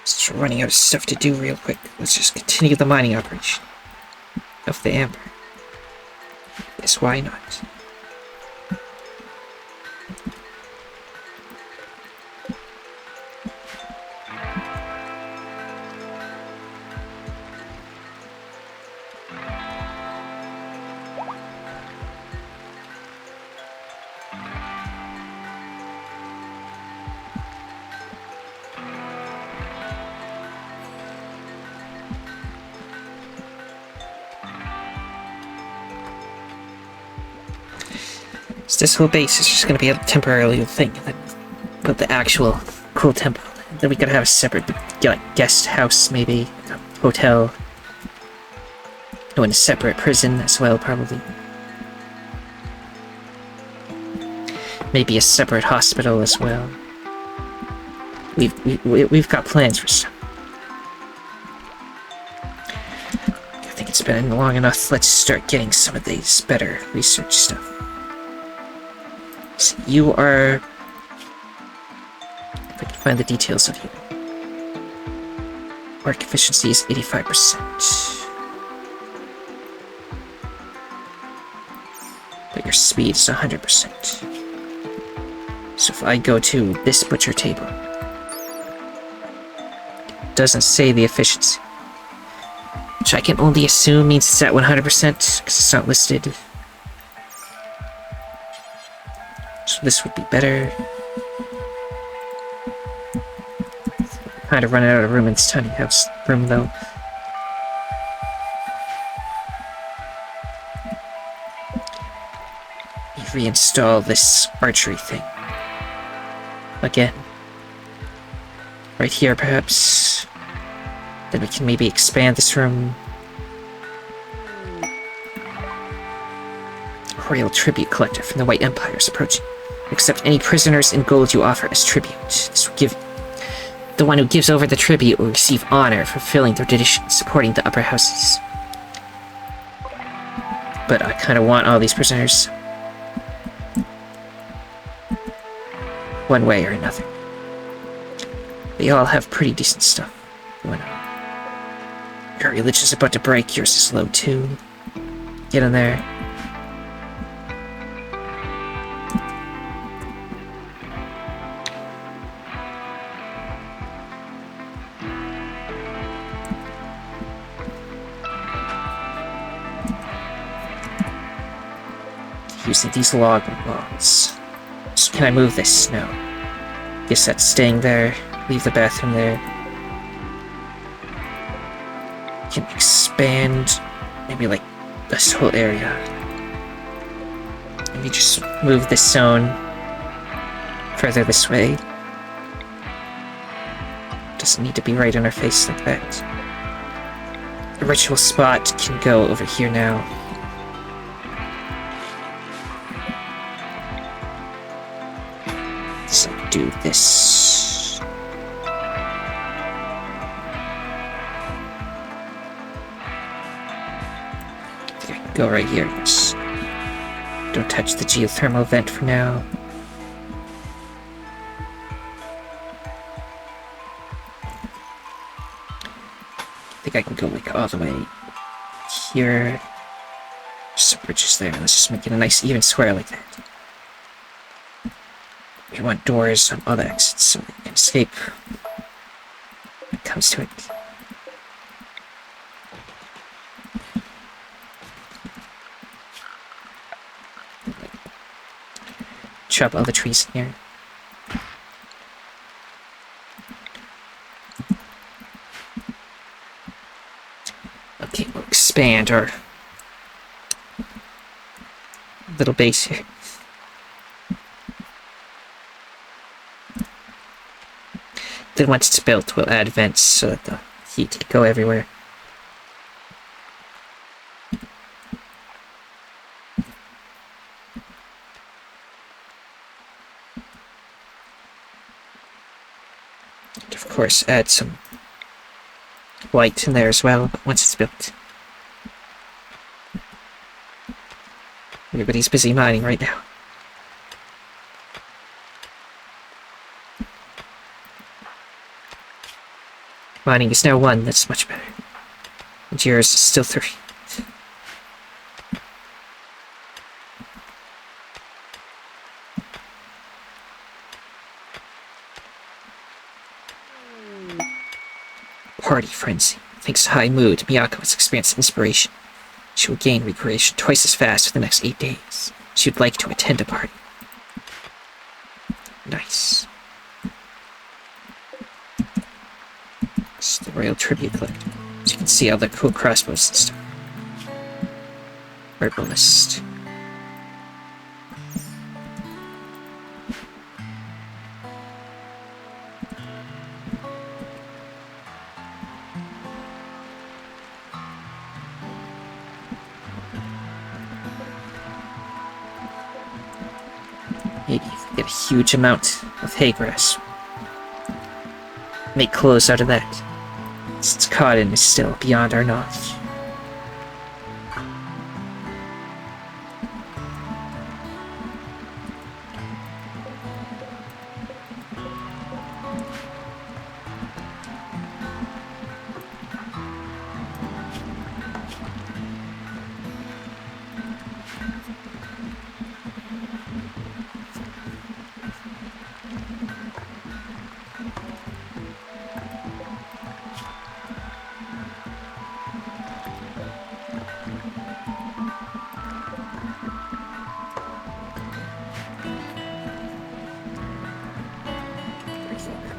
Since we're running out of stuff to do real quick, let's just continue the mining operation of the amber. Yes, why not? So this whole base is just going to be a temporary thing, but the actual cool temple. Then we gotta have a separate, like, guest house, maybe, a hotel. Oh, and a separate prison as well, probably. Maybe a separate hospital as well. We've got plans for stuff. I think it's been long enough. Let's start getting some of these better research stuff. So you are... If I can find the details of you. Work efficiency is 85%. But your speed is 100%. So if I go to this butcher table, it doesn't say the efficiency. Which I can only assume means it's at 100% because it's not listed. So this would be better. Kind of running out of room in this tiny house room though. Reinstall this archery thing. Again. Right here, perhaps. Then we can maybe expand this room. Royal tribute collector from the White Empire is approaching. Accept any prisoners and gold you offer as tribute. This will give... The one who gives over the tribute will receive honor for fulfilling their tradition, supporting the upper houses. But I kind of want all these prisoners. One way or another. They all have pretty decent stuff going on. Your religion's about to break, yours is low too. Get in there. Using these log walls. So can I move this? No. Guess that's staying there. Leave the bathroom there. Can expand maybe like this whole area. Maybe just move this zone further this way. Doesn't need to be right on our face like that. The ritual spot can go over here now. So do this. I think I can go right here. Yes. Don't touch the geothermal vent for now. I think I can go like all the way here. There's some bridges there. Let's just make it a nice even square like that. We want doors on all the exits so they can escape when it comes to it. Chop all the trees in here. expand our little base here. Then once it's built, we'll add vents so that the heat can go everywhere. And of course, add some light in there as well once it's built. Everybody's busy mining right now. Mining is now 1, that's much better. And yours is still 3. Party frenzy. Thanks to high mood, Miyako has experienced inspiration. She will gain recreation twice as fast for the next 8 days. She would like to attend a party. Nice. This is the Royal Tribute Collector. So you can see all the cool crossbows and stuff. Herbalist. Maybe if we get a huge amount of hay grass. Make clothes out of that. Since cotton is still beyond our knowledge.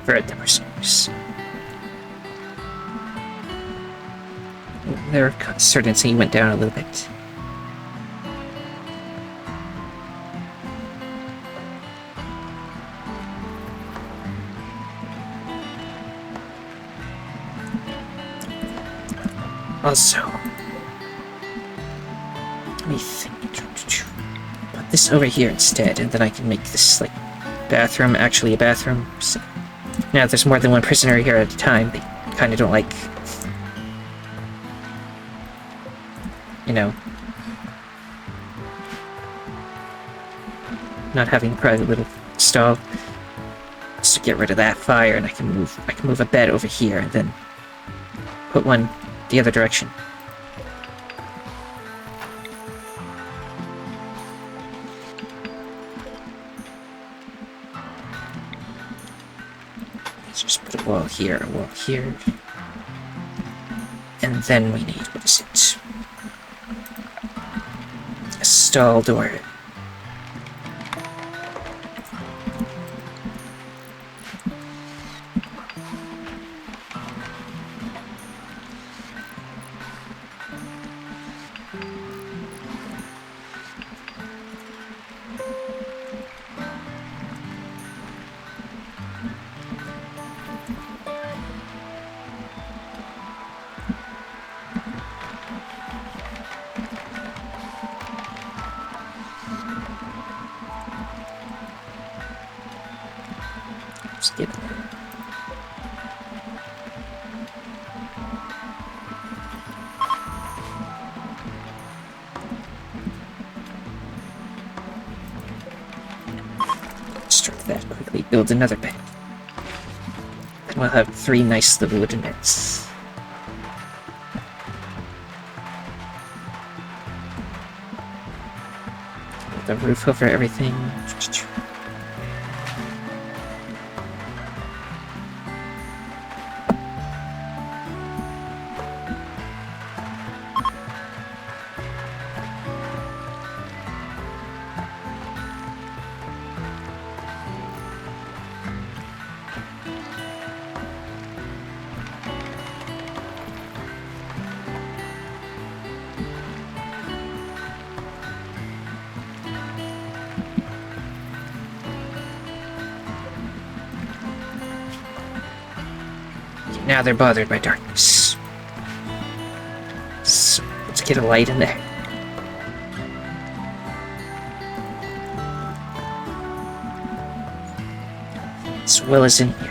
Convert the mercenaries. Their certainty went down a little bit. Also, let me think. Put this over here instead, and then I can make this like bathroom actually a bathroom. So now, if there's more than one prisoner here at a time, they kind of don't like, you know, not having a private little stall. Just to get rid of that fire, and I can move a bed over here, and then put one the other direction. Just put a wall here, a wall here. And then we need, what is it? A stall door. Skip. Construct that quickly. Build another bed. Then we'll have 3 nice little wooden beds. Put the roof over everything. Now they're bothered by darkness. So let's get a light in there. As well as in here.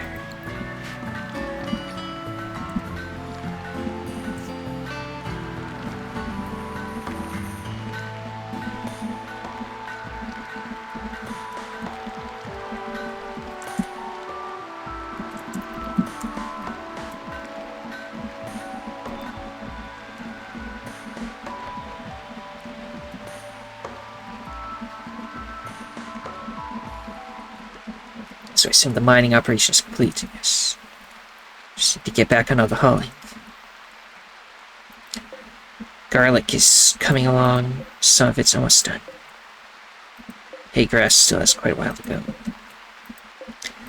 So I assume the mining operation is complete, yes. Just need to get back on all the hauling. Garlic is coming along, some of it's almost done. Hay grass still has quite a while to go.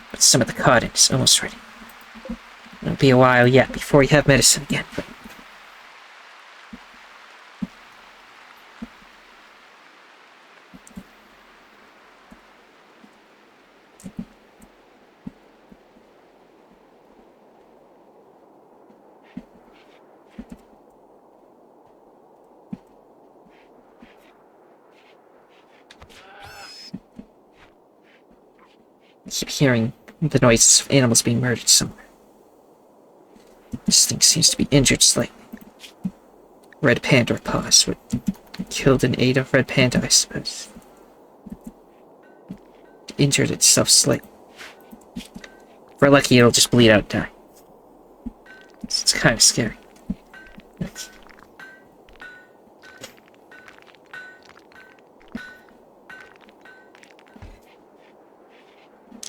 But some of the cotton is almost ready. It'll be a while yet before we have medicine again, but I keep hearing the noises of animals being murdered somewhere. This thing seems to be injured slightly. Red panda or paws. What killed and ate a red panda, I suppose. It injured itself slightly. If we're lucky, it'll just bleed out and die. It's kind of scary.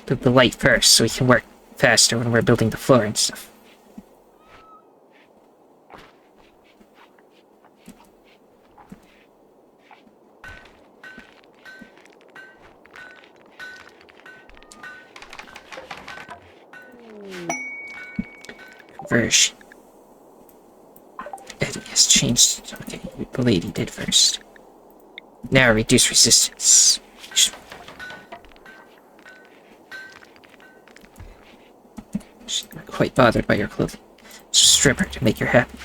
Build the light first so we can work faster when we're building the floor and stuff. Conversion. Eddie has changed. Okay, the lady did first. Now reduce resistance. She's not quite bothered by your clothing. Just strip her to make her happy.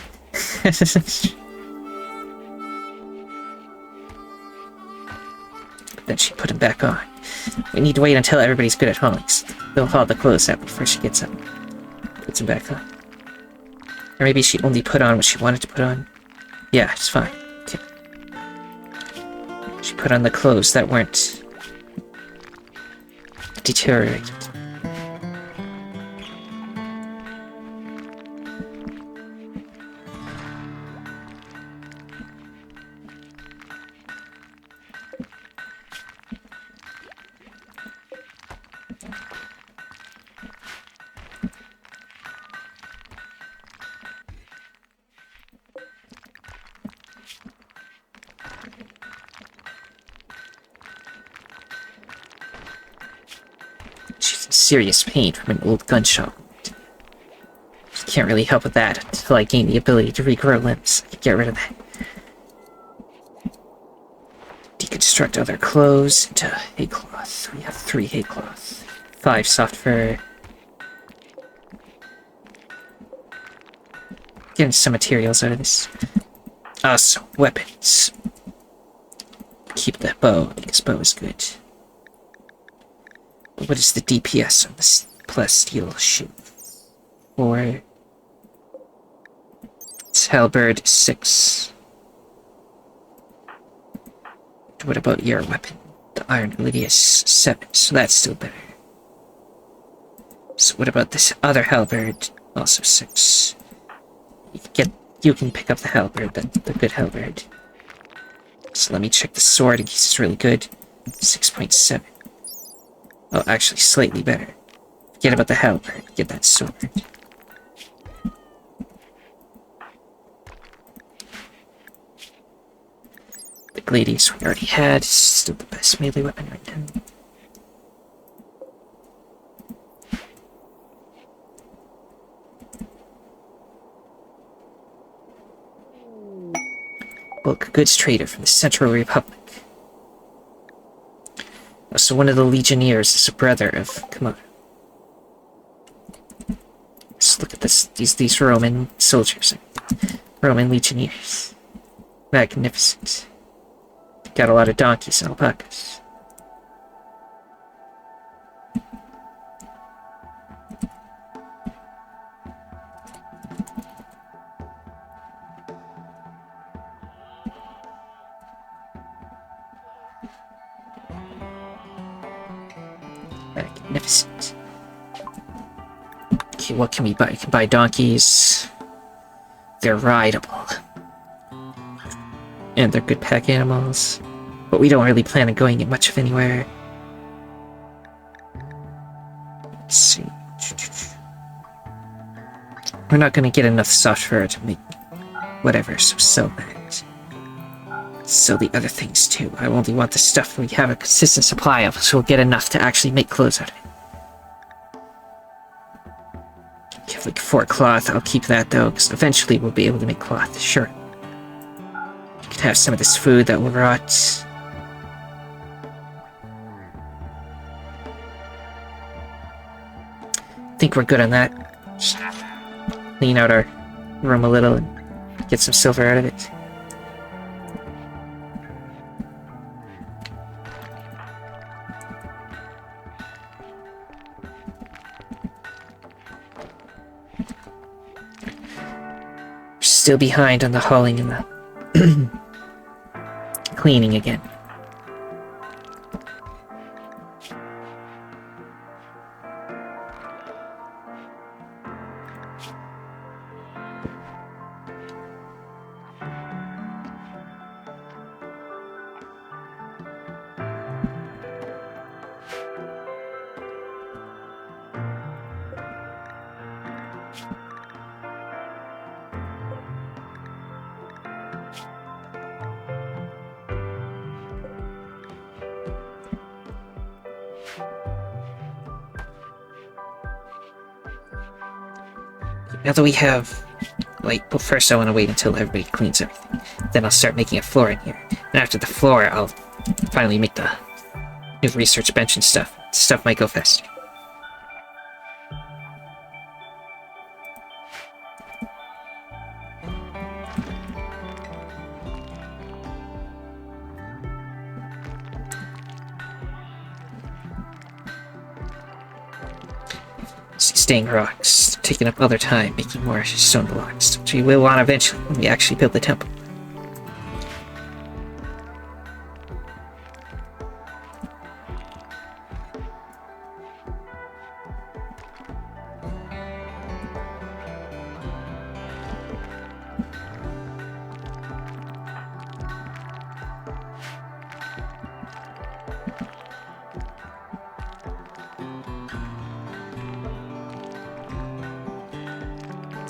But then she put him back on. We need to wait until everybody's good at hauling. They'll haul the clothes out before she gets up. Puts him back on. Or maybe she only put on what she wanted to put on. Yeah, it's fine. Okay. She put on the clothes that weren't deteriorated. She's in serious pain from an old gunshot wound. She can't really help with that until I gain the ability to regrow limbs. I can get rid of that. Deconstruct other clothes into hay cloth. We have 3 hay cloth. 5 soft fur. Getting some materials out of this. Also, weapons. Keep the bow, because bow is good. But what is the DPS on this plasteel shoe? 4. It's halberd 6. What about your weapon? The iron ability is 7, so that's still better. So what about this other halberd? Also 6. You can pick up the halberd, the good halberd. So let me check the sword in case it's really good. 6.7. Oh, actually, slightly better. Forget about the halberd. Get that sword. The gladius we already had is still the best melee weapon right now. Bulk goods trader from the Central Republic. So one of the legionnaires is a brother of Komodo. Just look at this. These Roman soldiers, Roman legionnaires, magnificent. Got a lot of donkeys and alpacas. Magnificent. Okay, what can we buy? We can buy donkeys. They're rideable. And they're good pack animals. But we don't really plan on going in much of anywhere. Let's see. We're not going to get enough soft fur to make whatever, so sell that. Sell the other things too. I only want the stuff we have a consistent supply of, so we'll get enough to actually make clothes out of it. We have like 4 cloth. I'll keep that though, because eventually we'll be able to make cloth. Sure. You can have some of this food that will rot. I think we're good on that. Just clean out our room a little and get some silver out of it. We're still behind on the hauling and the cleaning again. Now that we have, like, well, first I want to wait until everybody cleans everything. Then I'll start making a floor in here. And after the floor, I'll finally make the new research bench and stuff. Stuff might go faster. Staying rocks, taking up other time, making more stone blocks, which we will want eventually when we actually build the temple.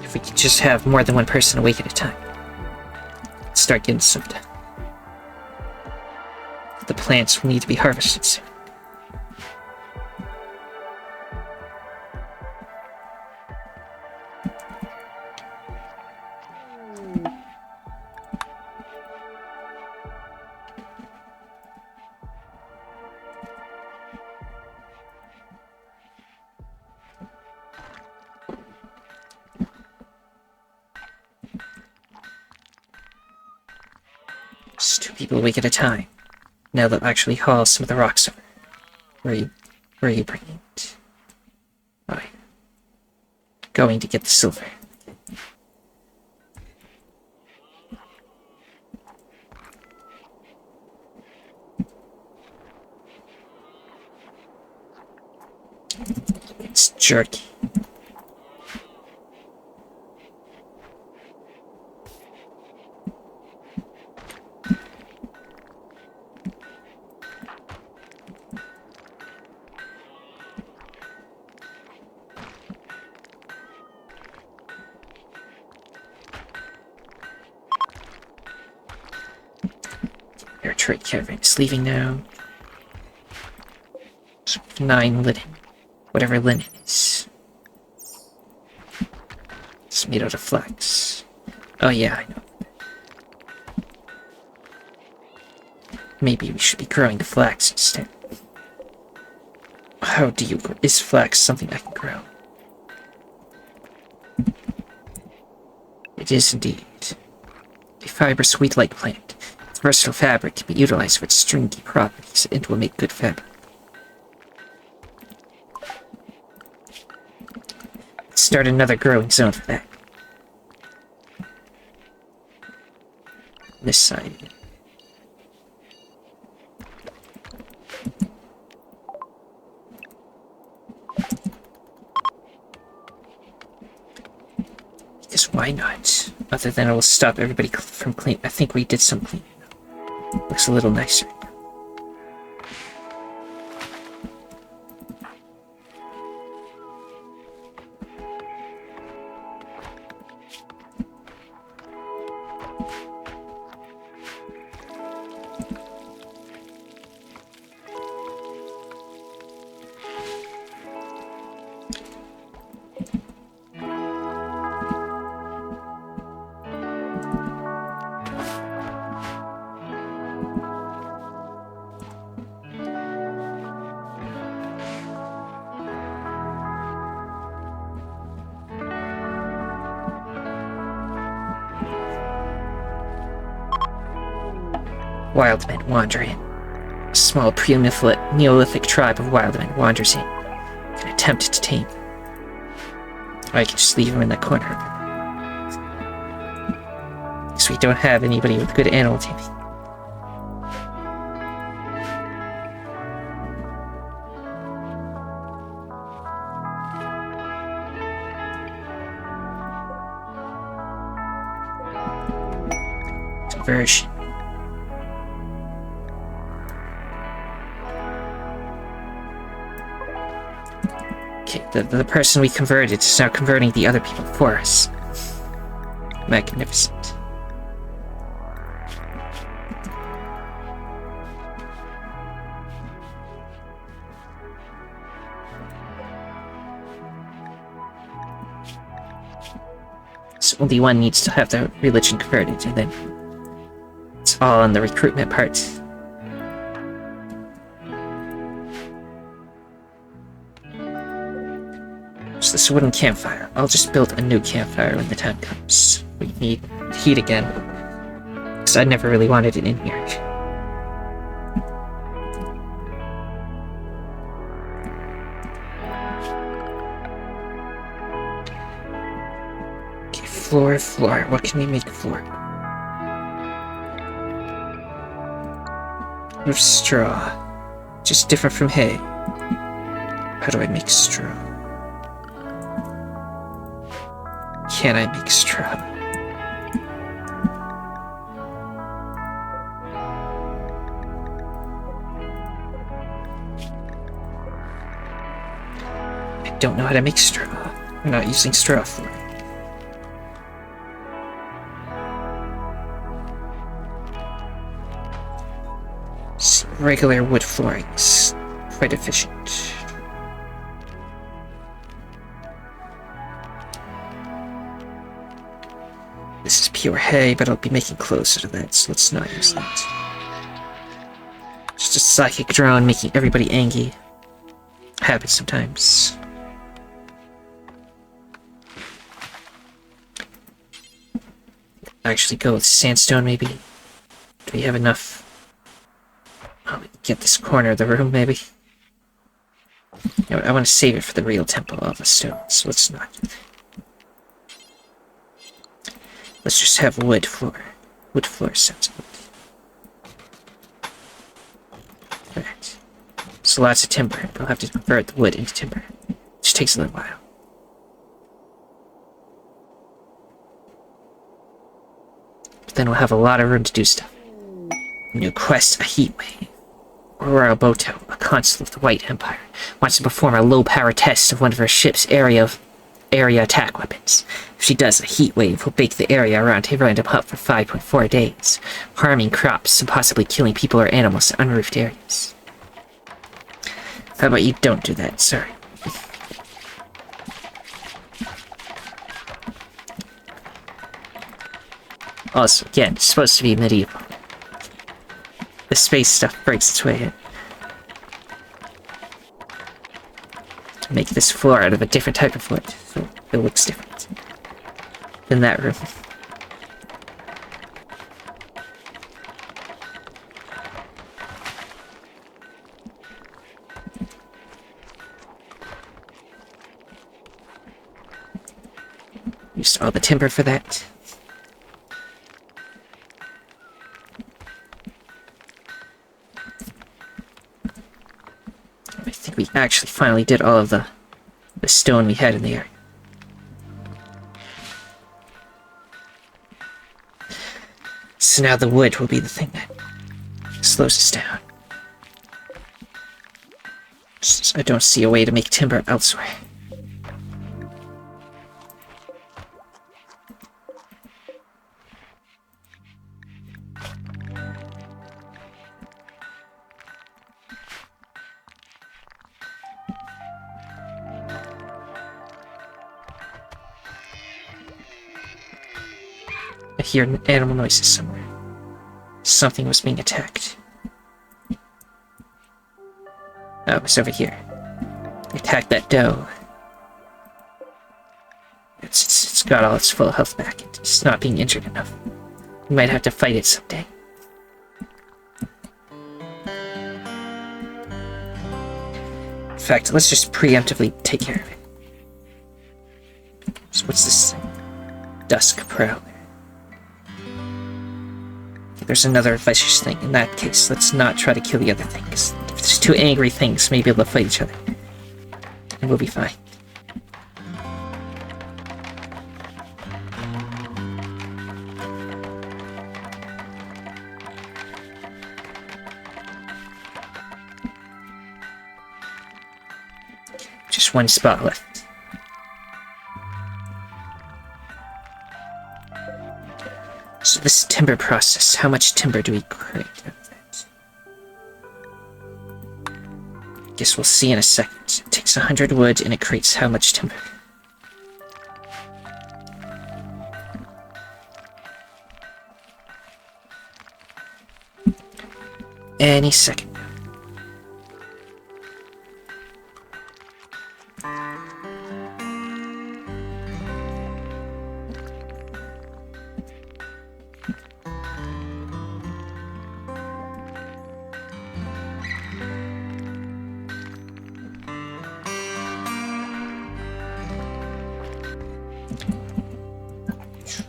If we could just have more than one person awake at a time. Start getting some done. The plants will need to be harvested soon. Just 2 people awake at a time. Now they'll actually haul some of the rocks over. Where are you bringing it? Oh, going to get the silver. It's jerky. Our trade caravan is leaving now. 9 linen. Whatever linen is. It's made out of flax. Oh yeah, I know. Maybe we should be growing the flax instead. How do you grow? Is flax something I can grow? It is indeed. A fibrous wheat-like plant. Its versatile fabric can be utilized for its stringy properties and will make good fabric. Let's start another growing zone for that. This side. Because why not? Other than it will stop everybody from cleaning. I think we did some cleaning. Looks a little nicer. Wild men wander in. A small Neolithic tribe of wild men wanders in. Can attempt to tame them. Or I can just leave them in that corner. Because we don't have anybody with good animal taming. Diversion. Okay, the person we converted is now converting the other people for us. Magnificent. So only one needs to have the religion converted, and then it's all on the recruitment part. So this wooden campfire. I'll just build a new campfire when the time comes. We need heat again. Because I never really wanted it in here. Okay, floor. What can we make floor? Of straw. Just different from hay. How do I make straw? Can I make straw? I don't know how to make straw. We're not using straw for it. So regular wood flooring is quite efficient. This is pure hay, but I'll be making clothes out of that, so let's not use that. Just a psychic drone making everybody angry. Happens sometimes. Actually go with sandstone, maybe? Do we have enough? Oh, we can get this corner of the room, maybe? You know what, I want to save it for the real temple of the stone, so let's not. Let's just have wood floor. Wood floor sounds good. Alright. So lots of timber. We'll have to convert the wood into timber. Which takes a little while. But then we'll have a lot of room to do stuff. New quest, a heat wave. Aurora Boto, a consul of the White Empire, wants to perform a low-power test of one of her ship's area attack weapons. If she does, a heat wave will bake the area around a random hub for 5.4 days, harming crops and possibly killing people or animals in unroofed areas. How about you don't do that, sorry. Also, again, it's supposed to be medieval. The space stuff breaks its way in. To make this floor out of a different type of wood, so it looks different than that room. Used all the timber for that. I think we actually finally did all of the stone we had in the area. So now the wood will be the thing that slows us down. Just, I don't see a way to make timber elsewhere. I hear animal noises somewhere. Something was being attacked. Oh, it's over here. They attacked that doe. It's got all its full health back. It's not being injured enough. We might have to fight it someday. In fact, let's just preemptively take care of it. So what's this thing? Dusk Prowler. There's another vicious thing. In that case, let's not try to kill the other things. If there's two angry things, maybe they'll fight each other. And we'll be fine. Just one spot left. So this timber process, how much timber do we create out of that? Guess we'll see in a second. It takes 100 wood and it creates how much timber? Any second.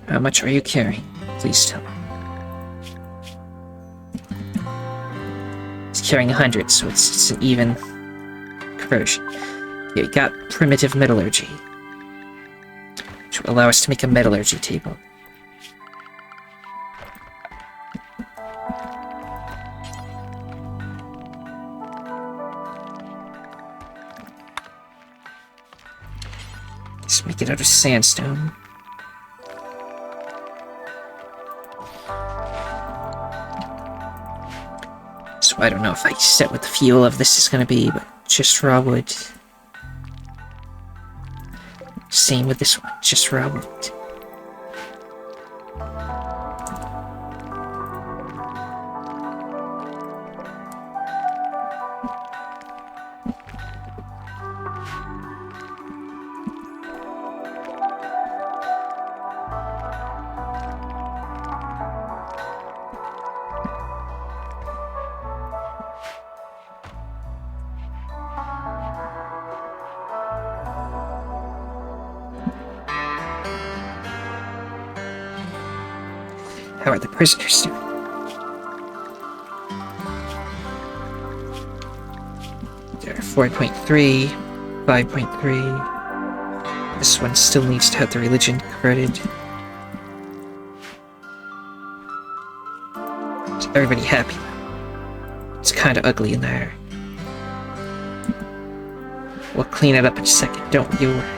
How much are you carrying? Please tell me. He's carrying 100, so it's an even conversion. Yeah, we got primitive metallurgy, which will allow us to make a metallurgy table. Let's make it out of sandstone. So I don't know if I set what the fuel of this is going to be, but just raw wood. Same with this one, just raw wood. How are the prisoners doing? They're 4.3, 5.3. This one still needs to have the religion converted. Is everybody happy? It's kind of ugly in there. We'll clean it up in a second, don't you worry.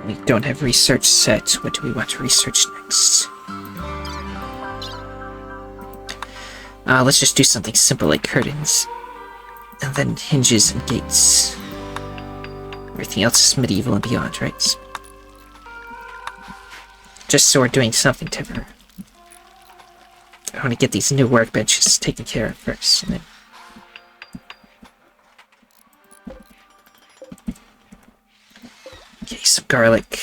We don't have research set. What do we want to research next? Let's just do something simple like curtains. And then hinges and gates. Everything else is medieval and beyond, right? Just so we're doing something temporary. I want to get these new workbenches taken care of first, and then... Okay, some garlic.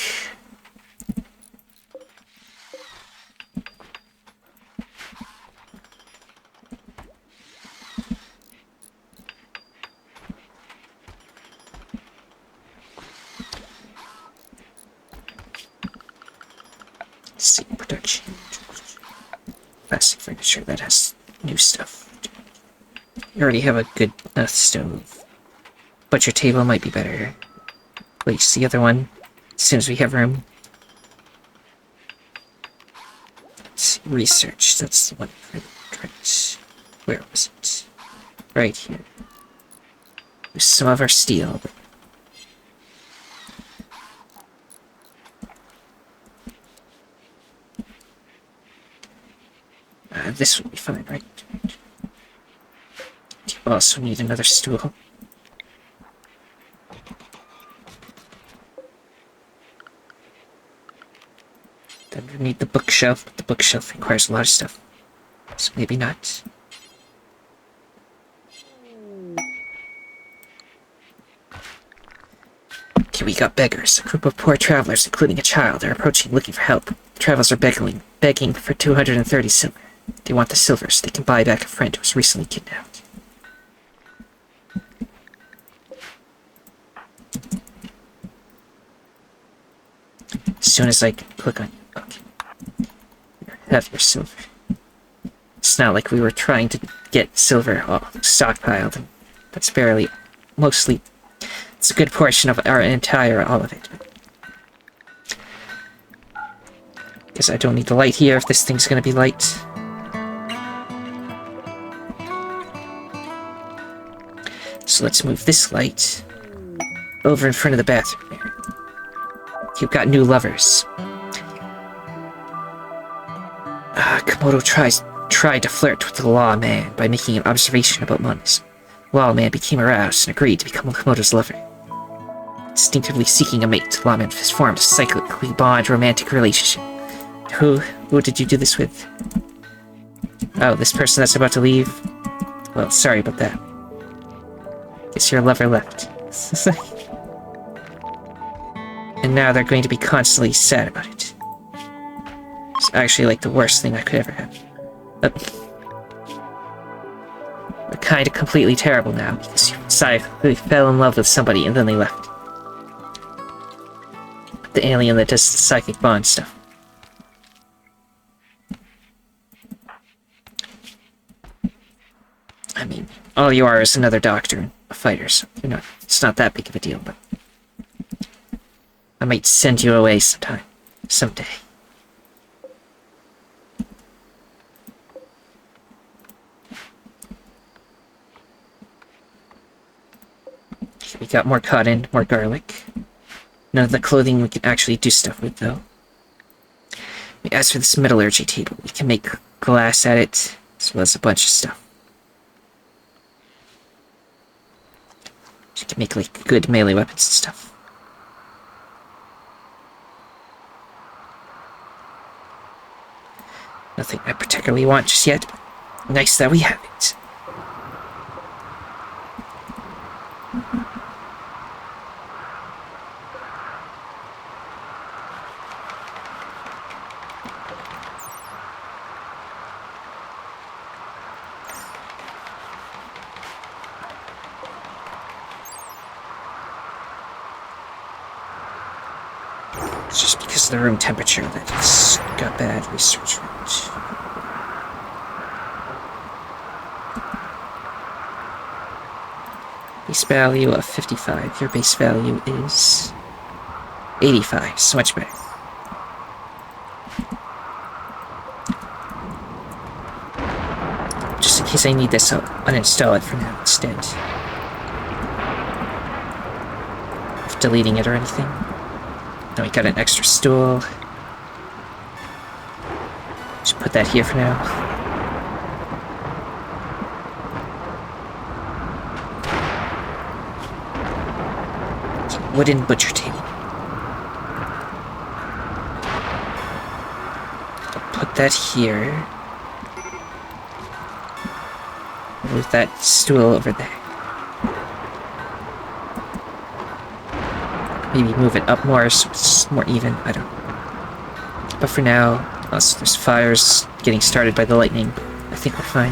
See, production. Plastic furniture, that has new stuff. You already have a good enough stove. Butcher table might be better. Place the other one as soon as we have room. Let's see, research, that's the one for the credits. Where was it? Right here. There's some of our steel, but this would be fine, right? You also need another stool. Then we need the bookshelf, but the bookshelf requires a lot of stuff. So maybe not. Okay, we got beggars. A group of poor travelers, including a child, are approaching looking for help. The travelers are begging for 230 silver. They want the silver so they can buy back a friend who was recently kidnapped. As soon as I can click on you, okay. Have your silver. It's not like we were trying to get silver all stockpiled. And that's barely, mostly, it's a good portion of our entire, all of it. Guess I don't need the light here if this thing's gonna be light. So let's move this light over in front of the bathroom here. You've got new lovers. Komodo tried to flirt with the lawman by making an observation about monism. Lawman became aroused and agreed to become Komodo's lover. Instinctively seeking a mate, Lawman has formed a cyclically bond romantic relationship. Who did you do this with? Oh, this person that's about to leave? Well, sorry about that. Guess your lover left. And now they're going to be constantly sad about it. It's actually like the worst thing that could ever happen. But they're kind of completely terrible now because you decided they fell in love with somebody and then they left. The alien that does the psychic bond stuff. I mean, all you are is another doctor and a fighter, so it's not that big of a deal, but I might send you away someday. We got more cotton, more garlic. None of the clothing we can actually do stuff with, though. As for this metallurgy table, we can make glass at it, as well as a bunch of stuff. You can make, like, good melee weapons and stuff. Nothing I particularly want just yet, but nice that we have it. It's just because of the room temperature that it's got bad research rate. Base value of 55. Your base value is 85. So much better. Just in case I need this, I'll uninstall it for now instead. Of deleting it or anything. Now we got an extra stool. Just put that here for now. Wooden butcher table. that here. Move that stool over there. Maybe move it up more so it's more even. I don't know. But for now, unless there's fires getting started by the lightning, I think we're fine.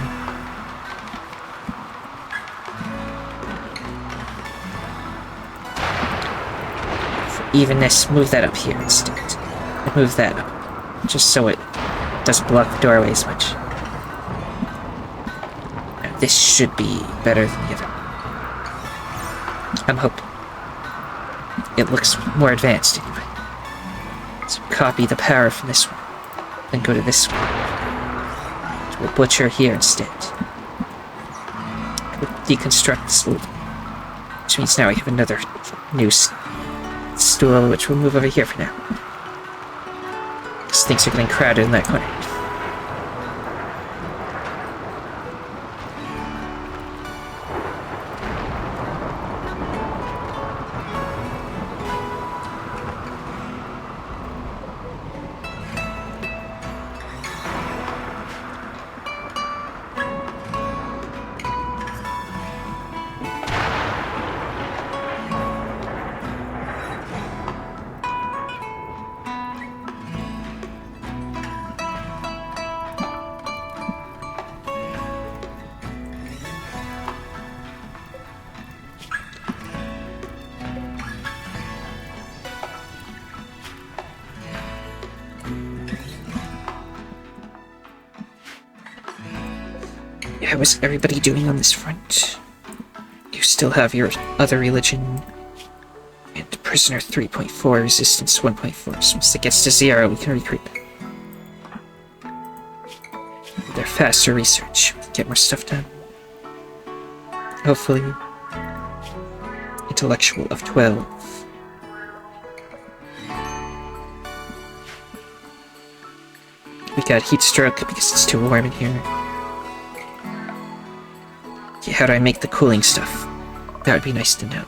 For evenness, move that up here instead. And move that up, just so it doesn't block the doorway as much. Now, this should be better than the other. I'm hoping. It looks more advanced anyway. So copy the power from this one, then go to this one. To a butcher here instead. We'll deconstruct this loop, which means now we have another new stool, which we'll move over here for now. Because things are getting crowded in that corner. How is everybody doing on this front? You still have your other religion and prisoner 3.4, resistance 1.4. So once it gets to 0, we can recruit. With their faster research, we can get more stuff done. Hopefully, intellectual of 12. We got heat stroke because it's too warm in here. Okay, how do I make the cooling stuff? That would be nice to know.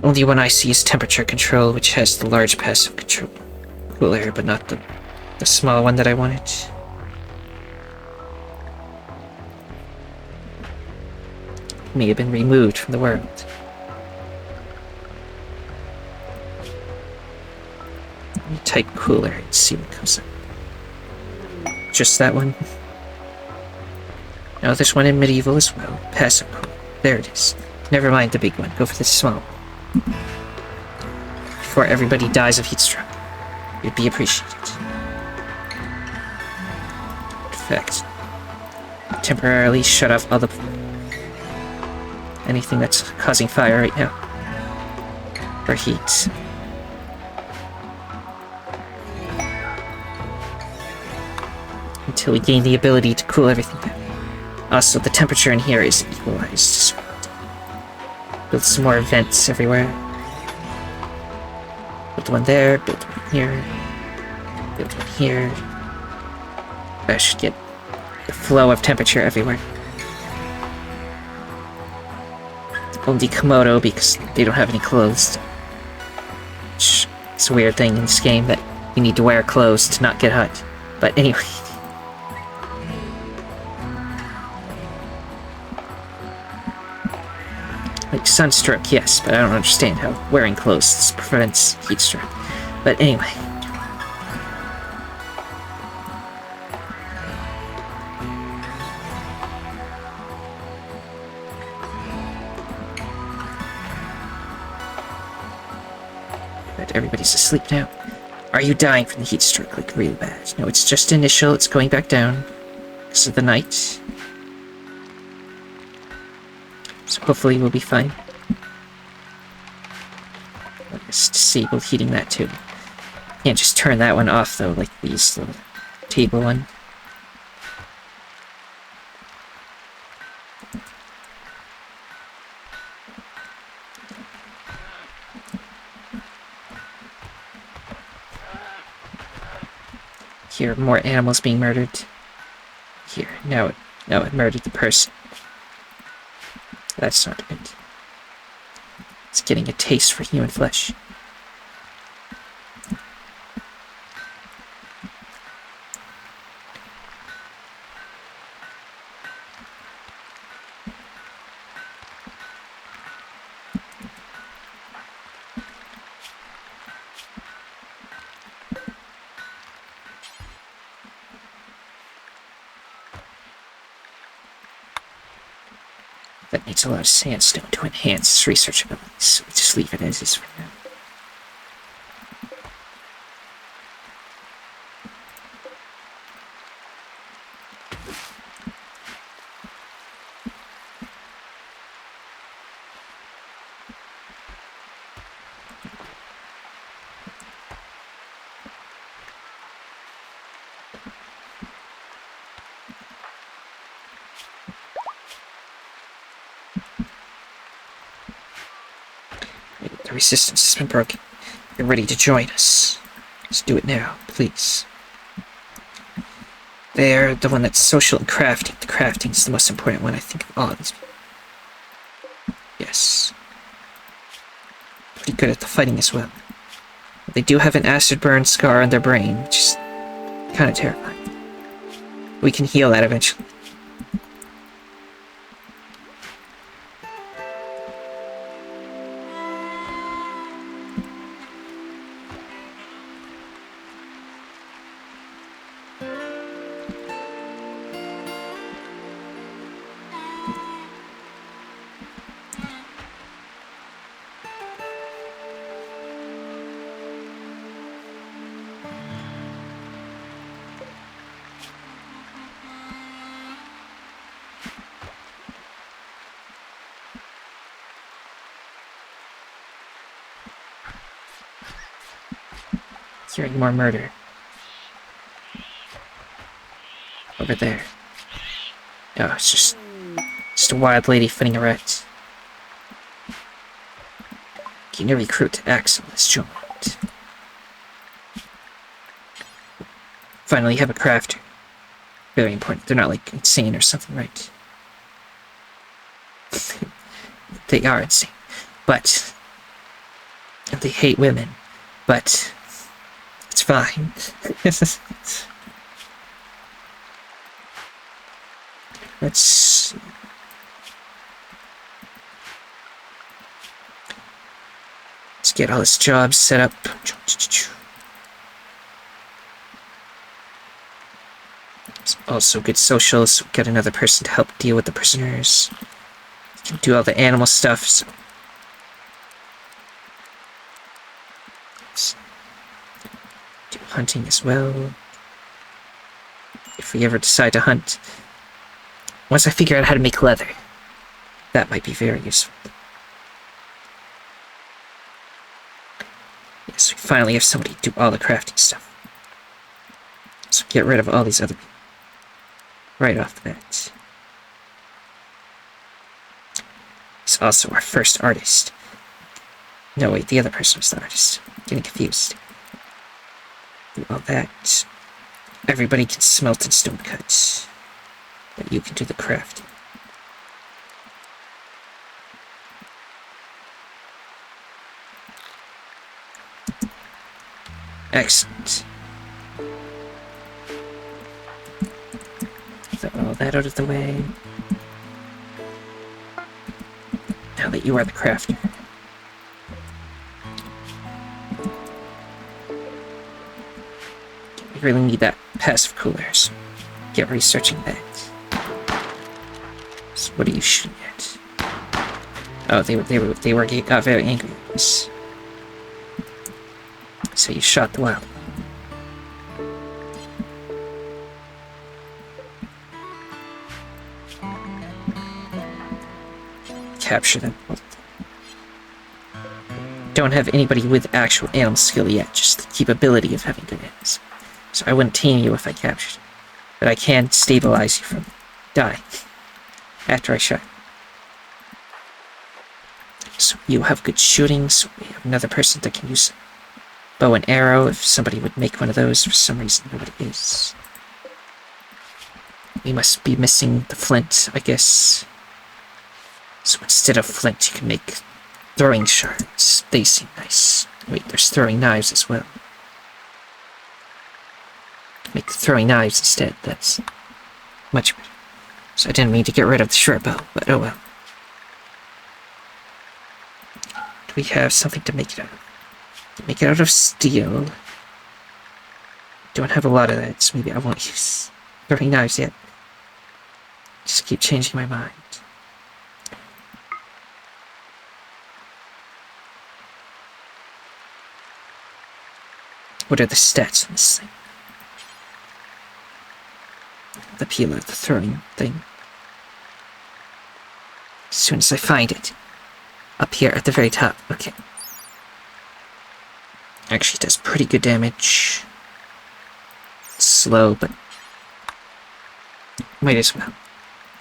Only one I see is temperature control, which has the large passive control. Cool air, but not the small one that I wanted. May have been removed from the world. Let me type cooler and see what comes up. Just that one. No, there's one in medieval as well. Passive cool. There it is. Never mind the big one. Go for the small one. Before everybody dies of heat stroke. You'd be appreciated. Perfect. Temporarily shut off all the anything that's causing fire right now. Or heat. Until we gain the ability to cool everything down. Also, the temperature in here is equalized, so build some more vents everywhere. Build one there, build one here, build one here. I should get the flow of temperature everywhere. Only Komodo because they don't have any clothes. Which is a weird thing in this game that you need to wear clothes to not get hot. But anyway. Like sunstroke, yes, but I don't understand how wearing clothes prevents heat stroke. But anyway. But everybody's asleep now. Are you dying from the heat stroke, like really bad? No, it's just initial, it's going back down. Because of the night. So hopefully we'll be fine. Let's disable heating that too. Can't just turn that one off though, like these little table one. Here, more animals being murdered. Here, now it murdered the person. That's not good. It's getting a taste for human flesh. That needs a lot of sandstone to enhance its research abilities, so we just leave it as is for now. The resistance has been broken. You're ready to join us. Let's do it now, please. They're the one that's social and crafting. The crafting is the most important one, I think, of all of these people. Yes. Pretty good at the fighting as well. They do have an acid burn scar on their brain, which is kind of terrifying. We can heal that eventually. Hearing more murder. Over there. Oh, it's just a wild lady fighting a rat. Can you recruit Axel as joined? Finally, you have a crafter. Very important. They're not, like, insane or something, right? They are insane. But... and they hate women. But... it's fine. Let's get all this job set up. It's also good social, so we got another person to help deal with the prisoners. We can do all the animal stuff, so let's do hunting as well. If we ever decide to hunt. Once I figure out how to make leather, that might be very useful. Yes, we finally have somebody to do all the crafting stuff. So get rid of all these other people. Right off the bat. He's also our first artist. No, wait, the other person was the artist. Getting confused. Do all that. Everybody can smelt and stone cut. But you can do the craft. Excellent. Throw all that out of the way. Now that you are the crafter. We really need that passive cooler, so get researching that. So what are you shooting at? Oh, they got very angry at this. So you shot the wild. Capture them. Don't have anybody with actual animal skill yet, just the capability of having good animals. So I wouldn't tame you if I captured you. But I can stabilize you from dying. After I shot. So you have good shooting, so we have another person that can use it. bow and arrow, if somebody would make one of those. For some reason, nobody is. We must be missing the flint, I guess. So instead of flint, you can make throwing shards. They seem nice. Wait, there's throwing knives as well. Make throwing knives instead. That's much better. So I didn't mean to get rid of the short bow, but oh well. Do we have something to make it out of? Make it out of steel. Don't have a lot of that, so maybe I won't use throwing knives yet. Just keep changing my mind. What are the stats on this thing? The peeler, the throwing thing. As soon as I find it. Up here at the very top. Okay. Actually does pretty good damage. It's slow, but might as well.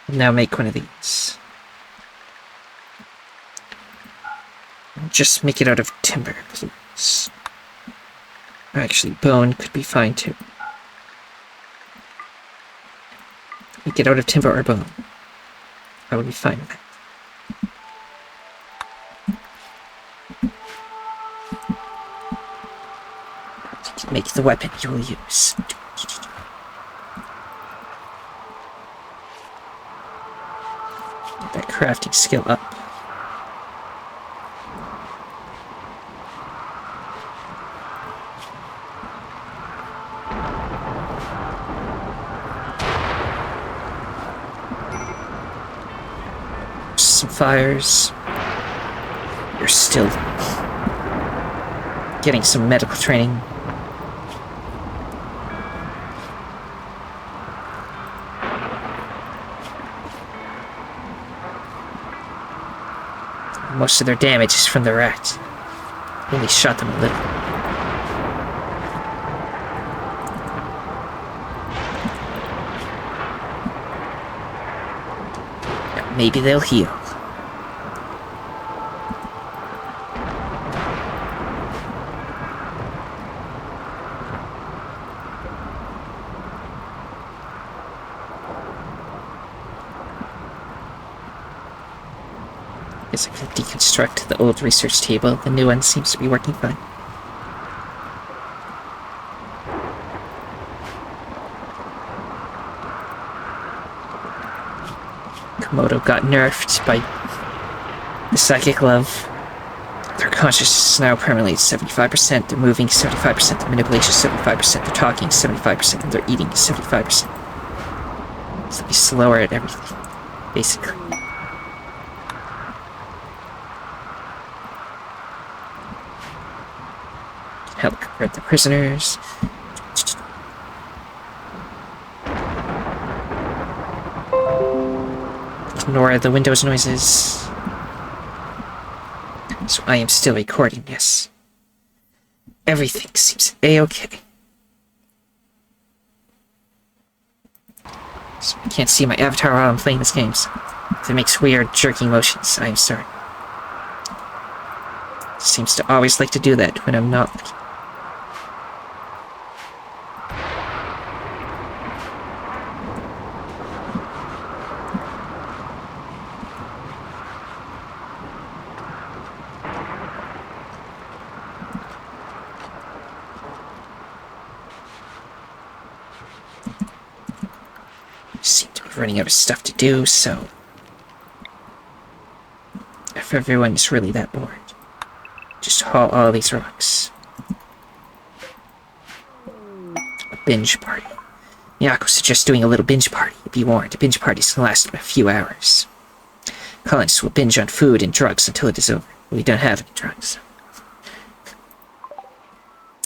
Now make one of these. Just make it out of timber, please. Actually, bone could be fine too. Make it out of timber or bone. I would be fine with that. Make the weapon you will use. Get that crafting skill up. Some fires. You're still getting some medical training. Most of their damage is from the rat. Only shot them a little. Now maybe they'll heal. Guess I can deconstruct the old research table. The new one seems to be working fine. Komodo got nerfed by the psychic glove. Their consciousness is now permanently at 75%. They're moving 75%. Their manipulation is 75%. They're talking 75%. And their eating is 75%. So they'll be slower at everything, basically. Help convert the prisoners. Ignore the Windows noises. So I am still recording, yes. Everything seems a-okay. So I can't see my avatar while I'm playing this game, so if it makes weird jerking motions, I am sorry. It seems to always like to do that when I'm not looking. Seem to be running out of stuff to do, so if everyone's really that bored, just haul all these rocks. A binge party. Miyako suggests doing a little binge party. Be warned, binge parties can last a few hours. Colonists will binge on food and drugs until it is over. We don't have any drugs.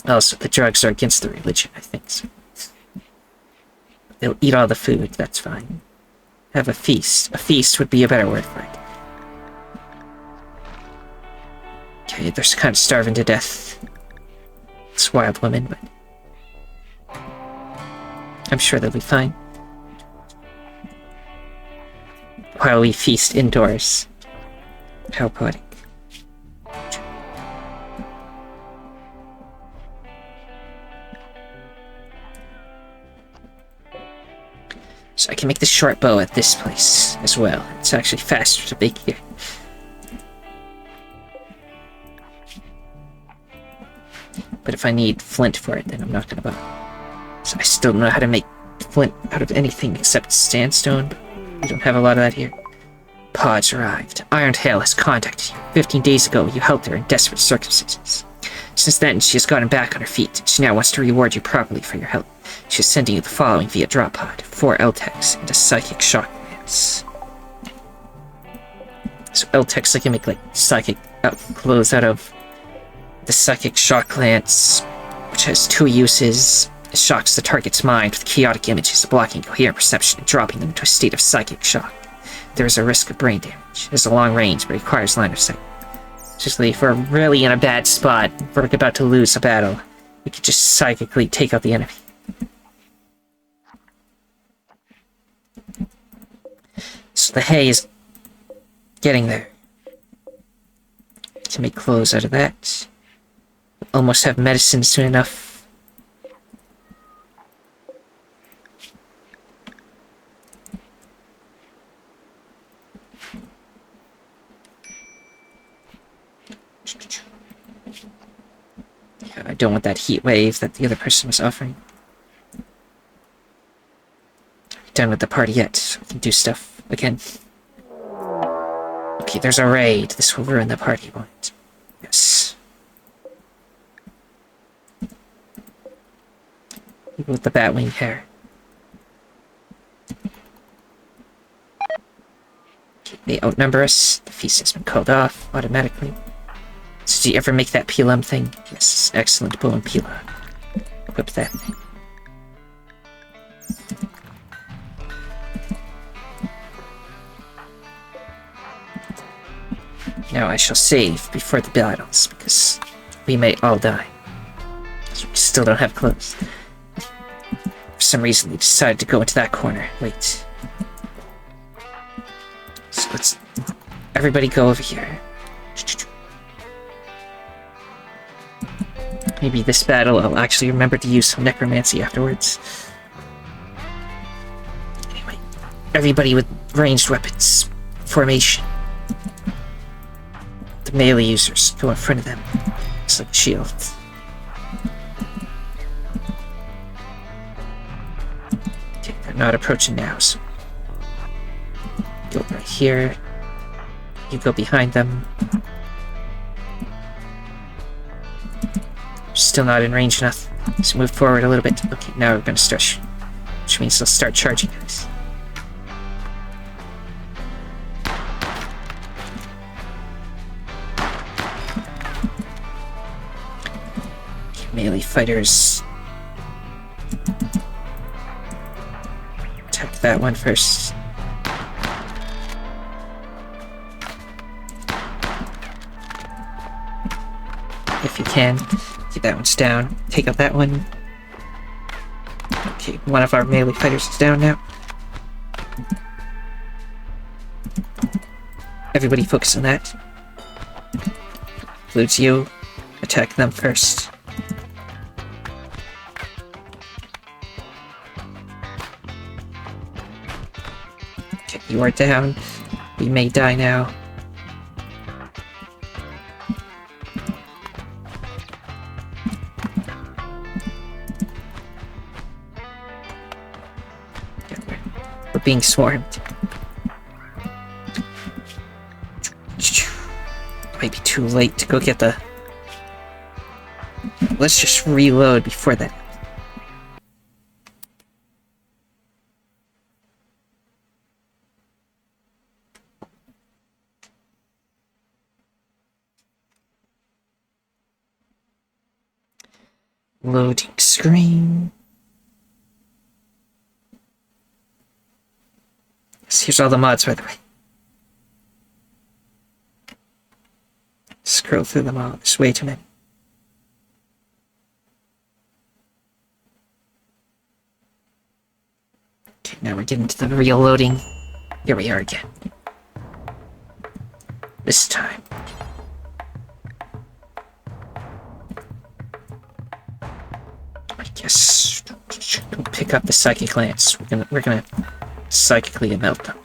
Also, the drugs are against the religion, I think so. They'll eat all the food, that's fine. Have a feast. A feast would be a better word for it. Okay, they're kind of starving to death. It's wild women, but I'm sure they'll be fine. While we feast indoors. How poetic. So I can make the short bow at this place as well. It's actually faster to make here. But if I need flint for it, then I'm not gonna bother. So I still don't know how to make flint out of anything except sandstone, but we don't have a lot of that here. Pod's arrived. Irontail has contacted you. 15 days ago, you helped her in desperate circumstances. Since then, she has gotten back on her feet. She now wants to reward you properly for your help. She is sending you the following via drop pod: 4 L-Techs and a psychic shock lance. So L-Techs, I can make like psychic clothes out of. The psychic shock lance, which has 2 uses. It shocks the target's mind with chaotic images, blocking coherent perception and dropping them into a state of psychic shock. There is a risk of brain damage. It has a long range, but requires line of sight. Especially if we're really in a bad spot, if we're about to lose a battle, we could just psychically take out the enemy. So the hay is getting there. To make clothes out of that. Almost have medicine soon enough. Yeah, I don't want that heat wave that the other person was offering. Done with the party yet, so we can do stuff again. Okay, there's a raid. This will ruin the party, won't it? Yes. People with the batwing hair. Okay, they outnumber us. The feast has been called off automatically. So did you ever make that PLM thing? Yes, excellent bow and PLM. Equip that thing. Now I shall save before the battles, because we may all die. So we still don't have clothes. For some reason, they decided to go into that corner. Wait. So let's... everybody go over here. Maybe this battle I'll actually remember to use some necromancy afterwards. Anyway, everybody with ranged weapons. Formation. The melee users go in front of them. It's like a shield. Okay, they're not approaching now, so... go right here. You go behind them. Still not in range enough. So move forward a little bit. Okay, now we're gonna start, which means they'll start charging us. Okay, melee fighters. Attack that one first. If you can. Keep that one's down. Take out that one. Okay, one of our melee fighters is down now. Everybody focus on that. Includes you. Attack them first. Okay, you are down. We may die now. Being swarmed. Might be too late to go get the... Let's just reload before that. Loading screen. Here's all the mods, by the way. Scroll through them all. There's way too many. Okay, now we're getting to the real loading. Here we are again. This time. I guess don't pick up the psychic lance. We're gonna psychically melt them.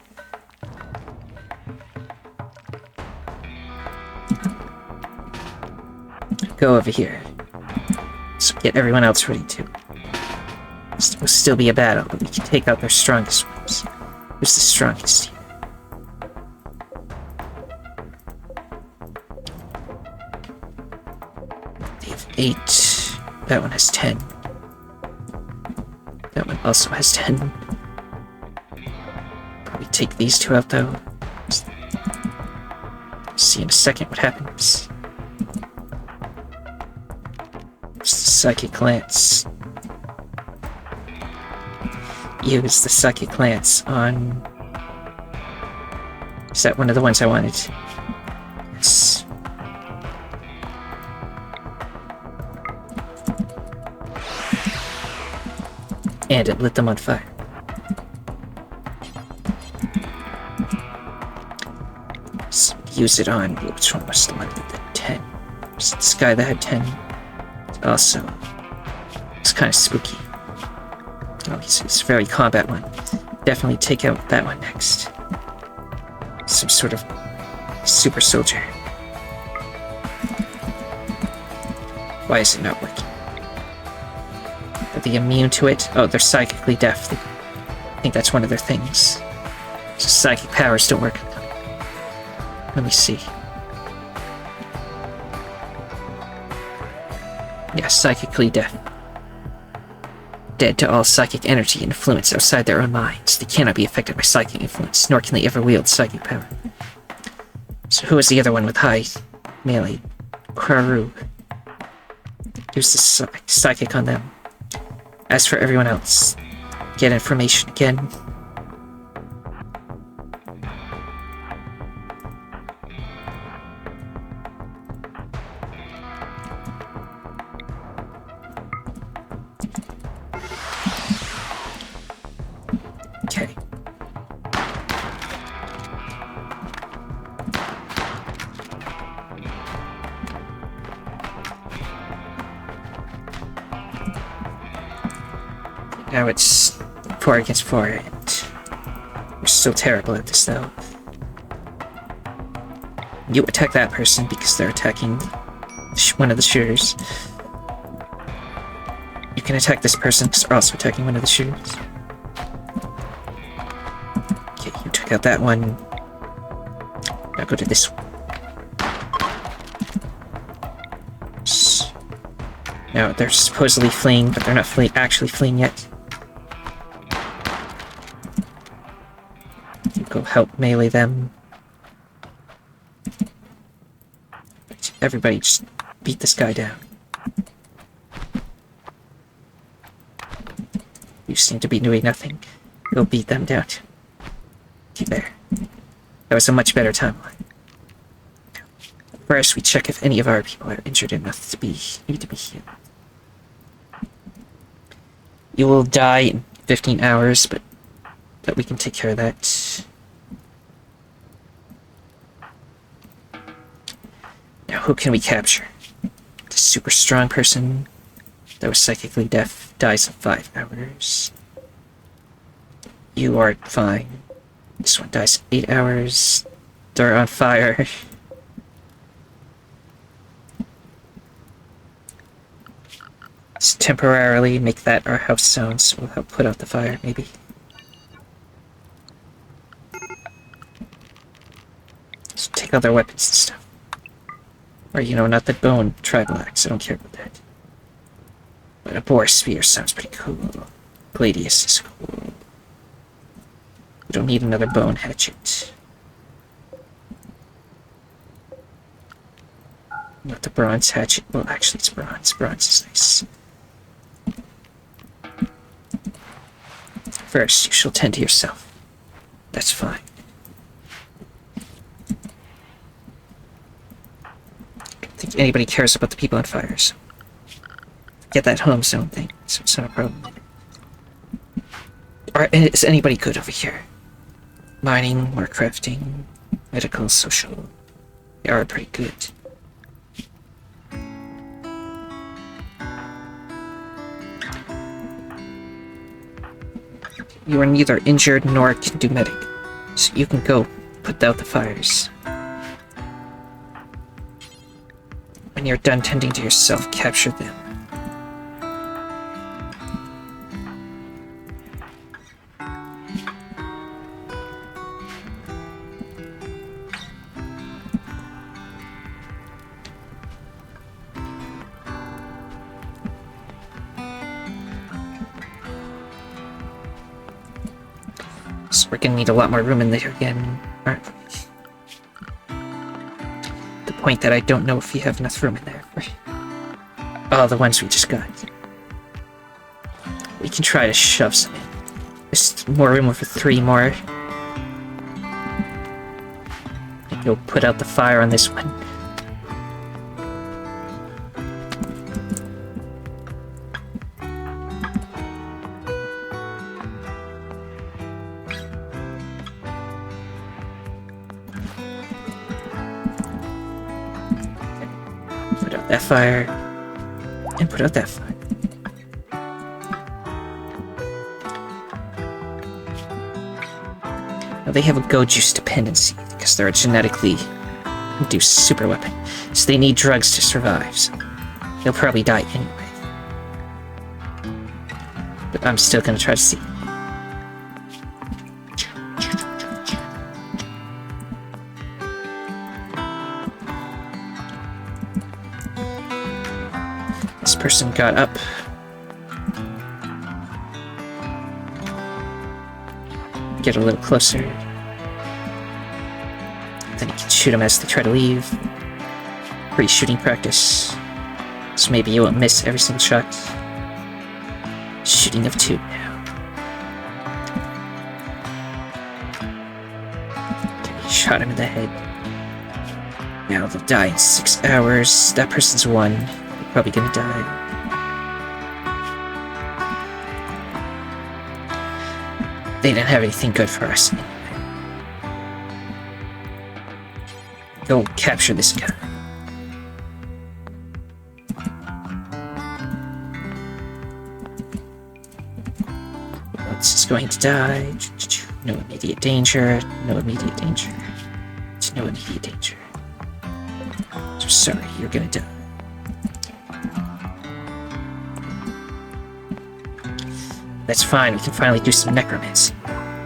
Go over here. So get everyone else ready too. It will still be a battle, but we can take out their strongest ones. Who's the strongest here? They have 8. That one has 10. That one also has 10. Probably take these 2 out though. See in a second what happens. Just a psychic lance. Use the psychic lance on... Is that one of the ones I wanted? Yes. And it lit them on fire. So use it on... Which one was the one with the 10? Was it this guy that had 10? Also, it's kind of spooky. Oh, he's a very combat one. Definitely take out that one next. Some sort of super soldier. Why is it not working? Are they immune to it? Oh, they're psychically deaf. I think that's one of their things. So psychic powers don't work. Let me see. Yeah, psychically deaf. Dead to all psychic energy and influence outside their own minds. They cannot be affected by psychic influence, nor can they ever wield psychic power. So who is the other one with high melee? Kraru. Use the psychic on them. As for everyone else, get information again. Okay. Now it's 4 against 4, and we're so terrible at this, though. You attack that person because they're attacking one of the shooters. You can attack this person because they're also attacking one of the shooters. Okay, you took out that one. Now go to this one. Now they're supposedly fleeing, but they're not actually fleeing yet. You go help melee them. Everybody just beat this guy down. You seem to be doing nothing. Go beat them down. Okay, there. That was a much better timeline. First, we check if any of our people are injured enough to need to be healed. You will die in 15 hours, but we can take care of that. Now, who can we capture? The super strong person that was psychically deaf dies in 5 hours. You are fine. This one dies in 8 hours. They're on fire. Let's temporarily make that our house zone, so we'll help put out the fire, maybe. Let's take all their weapons and stuff. Or, you know, not the bone tribal axe, I don't care about that. But a boar spear sounds pretty cool. Gladius is cool. We don't need another bone hatchet. Not the bronze hatchet. Well, actually, it's bronze. Bronze is nice. First, you shall tend to yourself. That's fine. I don't think anybody cares about the people on fire, so get that home zone thing, so it's not a problem. Alright, is anybody good over here? Mining, or crafting, medical, social. They are pretty good. You are neither injured nor can do medic, so you can go put out the fires. When you're done tending to yourself, capture them. So we're gonna need a lot more room in there again, aren't we? The point that I don't know if you have enough room in there. Oh, the ones we just got. We can try to shove some in. There's more room for 3 more. Go put out the fire on this one. Put out that fire. And put out that fire. Now they have a go juice dependency because they're a genetically induced super weapon. So they need drugs to survive, so they'll probably die anyway. But I'm still gonna try to see. This person got up. Get a little closer. Then you can shoot them as they try to leave. Free shooting practice. So maybe you won't miss every single shot. Shooting of 2 now. Okay, shot him in the head. Now they'll die in 6 hours. That person's 1. They're probably gonna die. They didn't have anything good for us anyway. Go capture this guy. This is going to die. No immediate danger. No immediate danger. It's no immediate danger. So sorry, you're gonna die. That's fine, we can finally do some necromancy.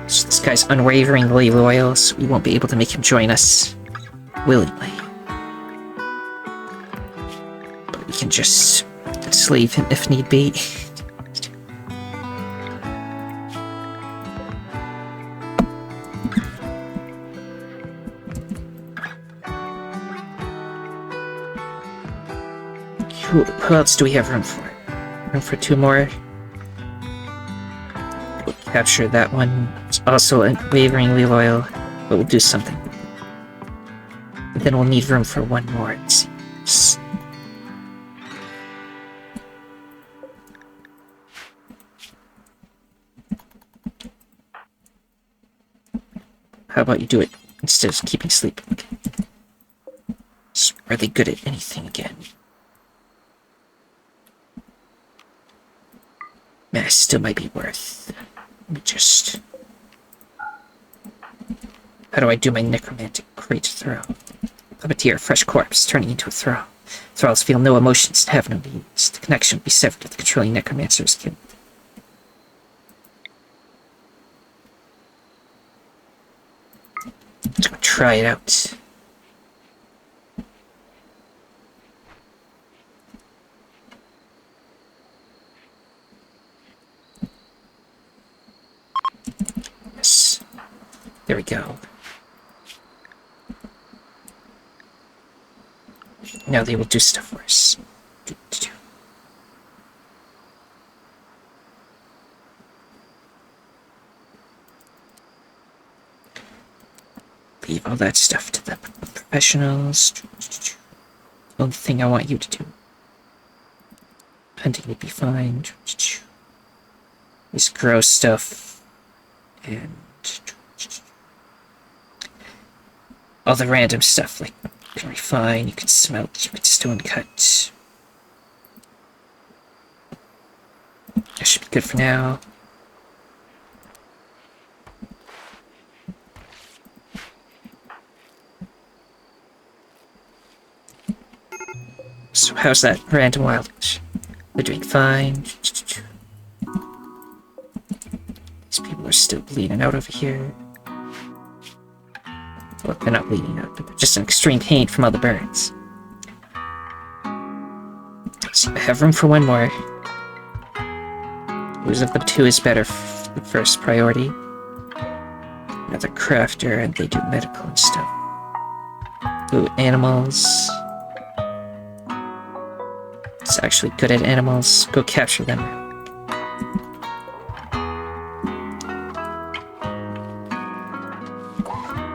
So this guy's unwaveringly loyal, so we won't be able to make him join us willingly. But we can just enslave him if need be. Who else do we have room for? Room for 2 more? We'll capture that one. It's also unwaveringly loyal, but we'll do something. And then we'll need room for 1 more, it seems. How about you do it instead of keeping sleep? Okay. So are they good at anything again? Man, it still might be worth. Let me just. How do I do my necromantic great throw? Puppeteer, fresh corpse, turning into a thrall. Thralls feel no emotions and have no needs. The connection will be severed if the controlling necromancer is killed. Let's go try it out. Yes. There we go. Now they will do stuff for us. Leave all that stuff to the professionals. Only thing I want you to do. Hunting would be fine. This gross stuff. And all the random stuff, like you can refine, you can smelt, you can stone cut. That should be good for now. how's that random wildlish? They're doing fine. These people are still bleeding out over here. Well, they're not bleeding out, but they're just in extreme pain from all the burns. Let's see, I have room for one more. Whose of the two is better first priority? Another crafter, and they do medical and stuff. Ooh, animals. It's actually good at animals. Go capture them.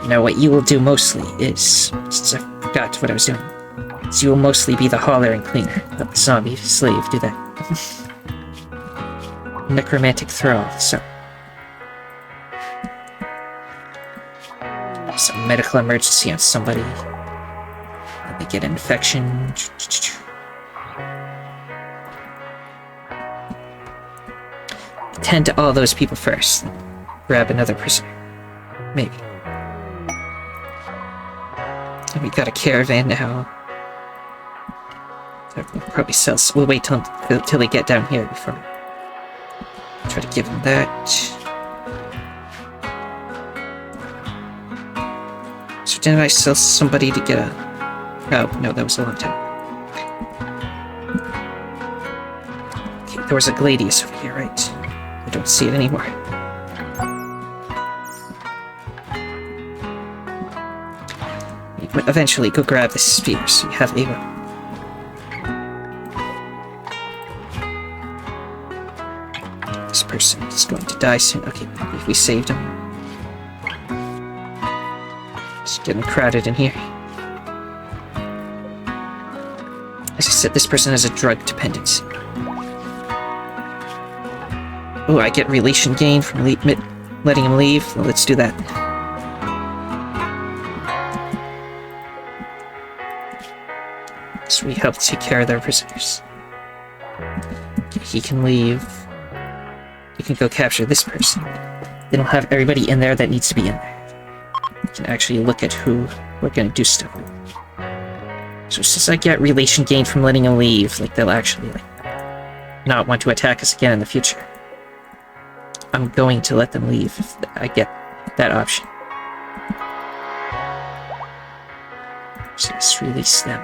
Now what you will do mostly is, since I forgot what I was doing, is you will mostly be the hauler and cleaner. Let the zombie slave do that. Necromantic thrall, so. Some medical emergency on somebody. Let me get an infection. Tend to all those people first. Grab another prisoner. Maybe. And we got a caravan now. We'll probably sell. We'll wait till they get down here before we try to give them that. So didn't I sell somebody to get a... Oh, no, that was a long time. Okay, there was a gladius over here, right? I don't see it anymore. Eventually, go grab the spear so you have a... This person is going to die soon. Okay, if we saved him. It's getting crowded in here. As I said, this person has a drug dependency. Oh, I get relation gain from letting him leave. Well, let's do that. So we help take care of their prisoners. Okay, he can leave. We can go capture this person. They don't have everybody in there that needs to be in there. We can actually look at who we're gonna do stuff with. So since I get relation gain from letting them leave, like they'll actually not want to attack us again in the future. I'm going to let them leave if I get that option. So let's release them.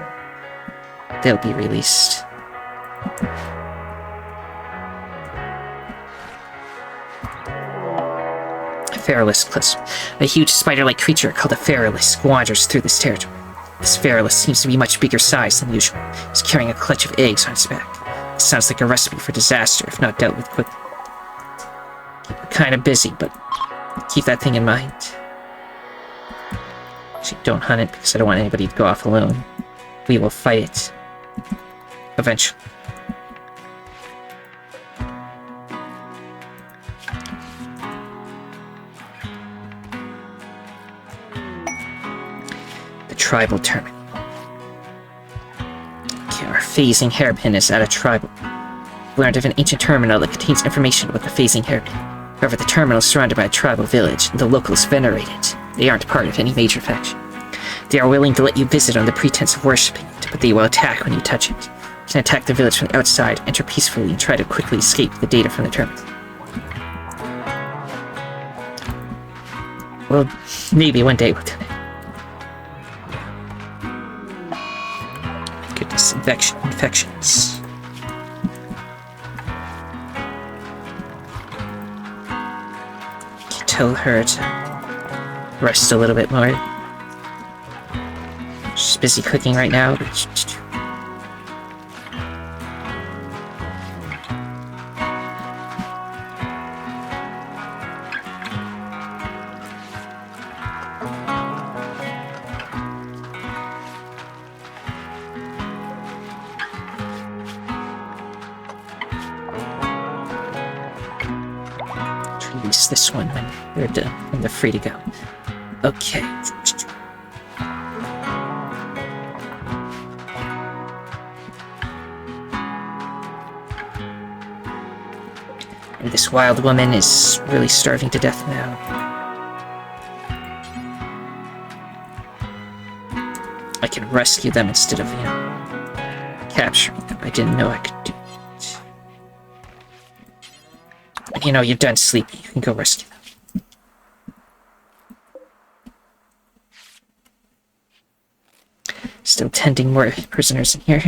They'll be released. Feralist Cliffs. A huge spider-like creature called a Feralist wanders through this territory. This Feralist seems to be much bigger size than usual. It's carrying a clutch of eggs on its back. It sounds like a recipe for disaster if not dealt with quickly. We're kind of busy, but keep that thing in mind. Actually, don't hunt it because I don't want anybody to go off alone. We will fight it. Eventually. Tribal terminal. Okay, our phasing hairpin is at a tribal. We learned of an ancient terminal that contains information about the phasing hairpin. However, the terminal is surrounded by a tribal village, and the locals venerate it. They aren't part of any major faction. They are willing to let you visit on the pretense of worshipping it, but they will attack when you touch it. You can attack the village from the outside, enter peacefully, and try to quickly escape the data from the terminal. Well, maybe one day we'll do it. Goodness, infections. Tell her to rest a little bit more. She's busy cooking right now. Release this one when they're done, when they're free to go. Okay. And this wild woman is really starving to death now. I can rescue them instead of, capturing them. I didn't know I could do it. But you know, you're done sleeping. You can go rescue them. Still tending more prisoners in here.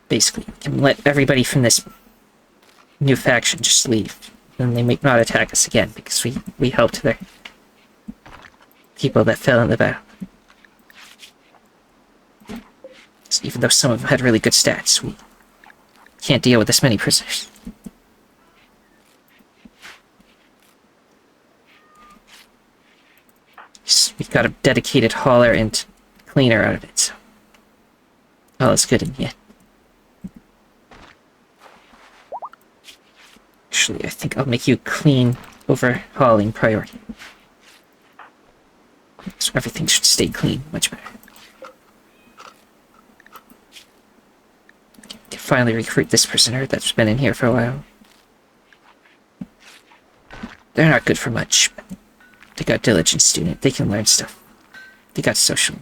Basically, we can let everybody from this new faction just leave. Then they may not attack us again, because we helped their people that fell in the battle. So even though some of them had really good stats, we can't deal with this many prisoners. We got a dedicated hauler and cleaner out of it, so all is good in the end. Actually, I think I'll make you clean over hauling priority. So everything should stay clean, much better. Okay, we can finally recruit this prisoner that's been in here for a while. They're not good for much, but they got diligent student. They can learn stuff. They got social.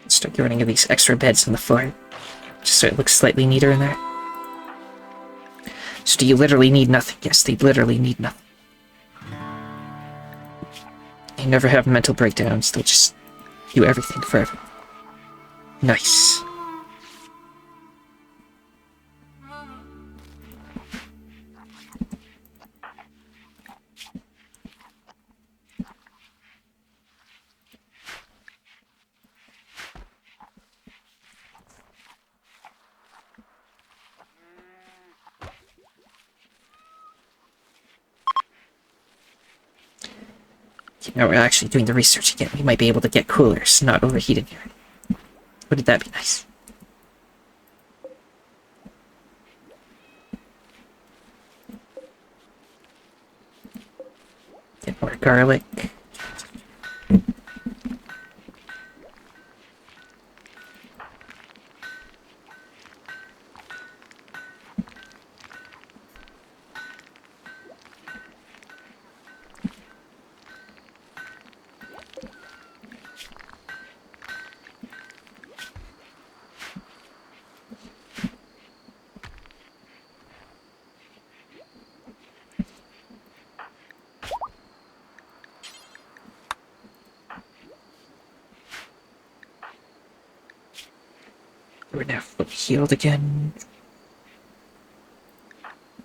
Start getting rid of these extra beds on the floor, just so it looks slightly neater in there. So do you literally need nothing? Yes, they literally need nothing. They never have mental breakdowns, they'll just do everything for everyone. Nice. Now we're actually doing the research again. We might be able to get coolers, not overheat in here. Wouldn't that be nice? Get more garlic. We're now fully healed again.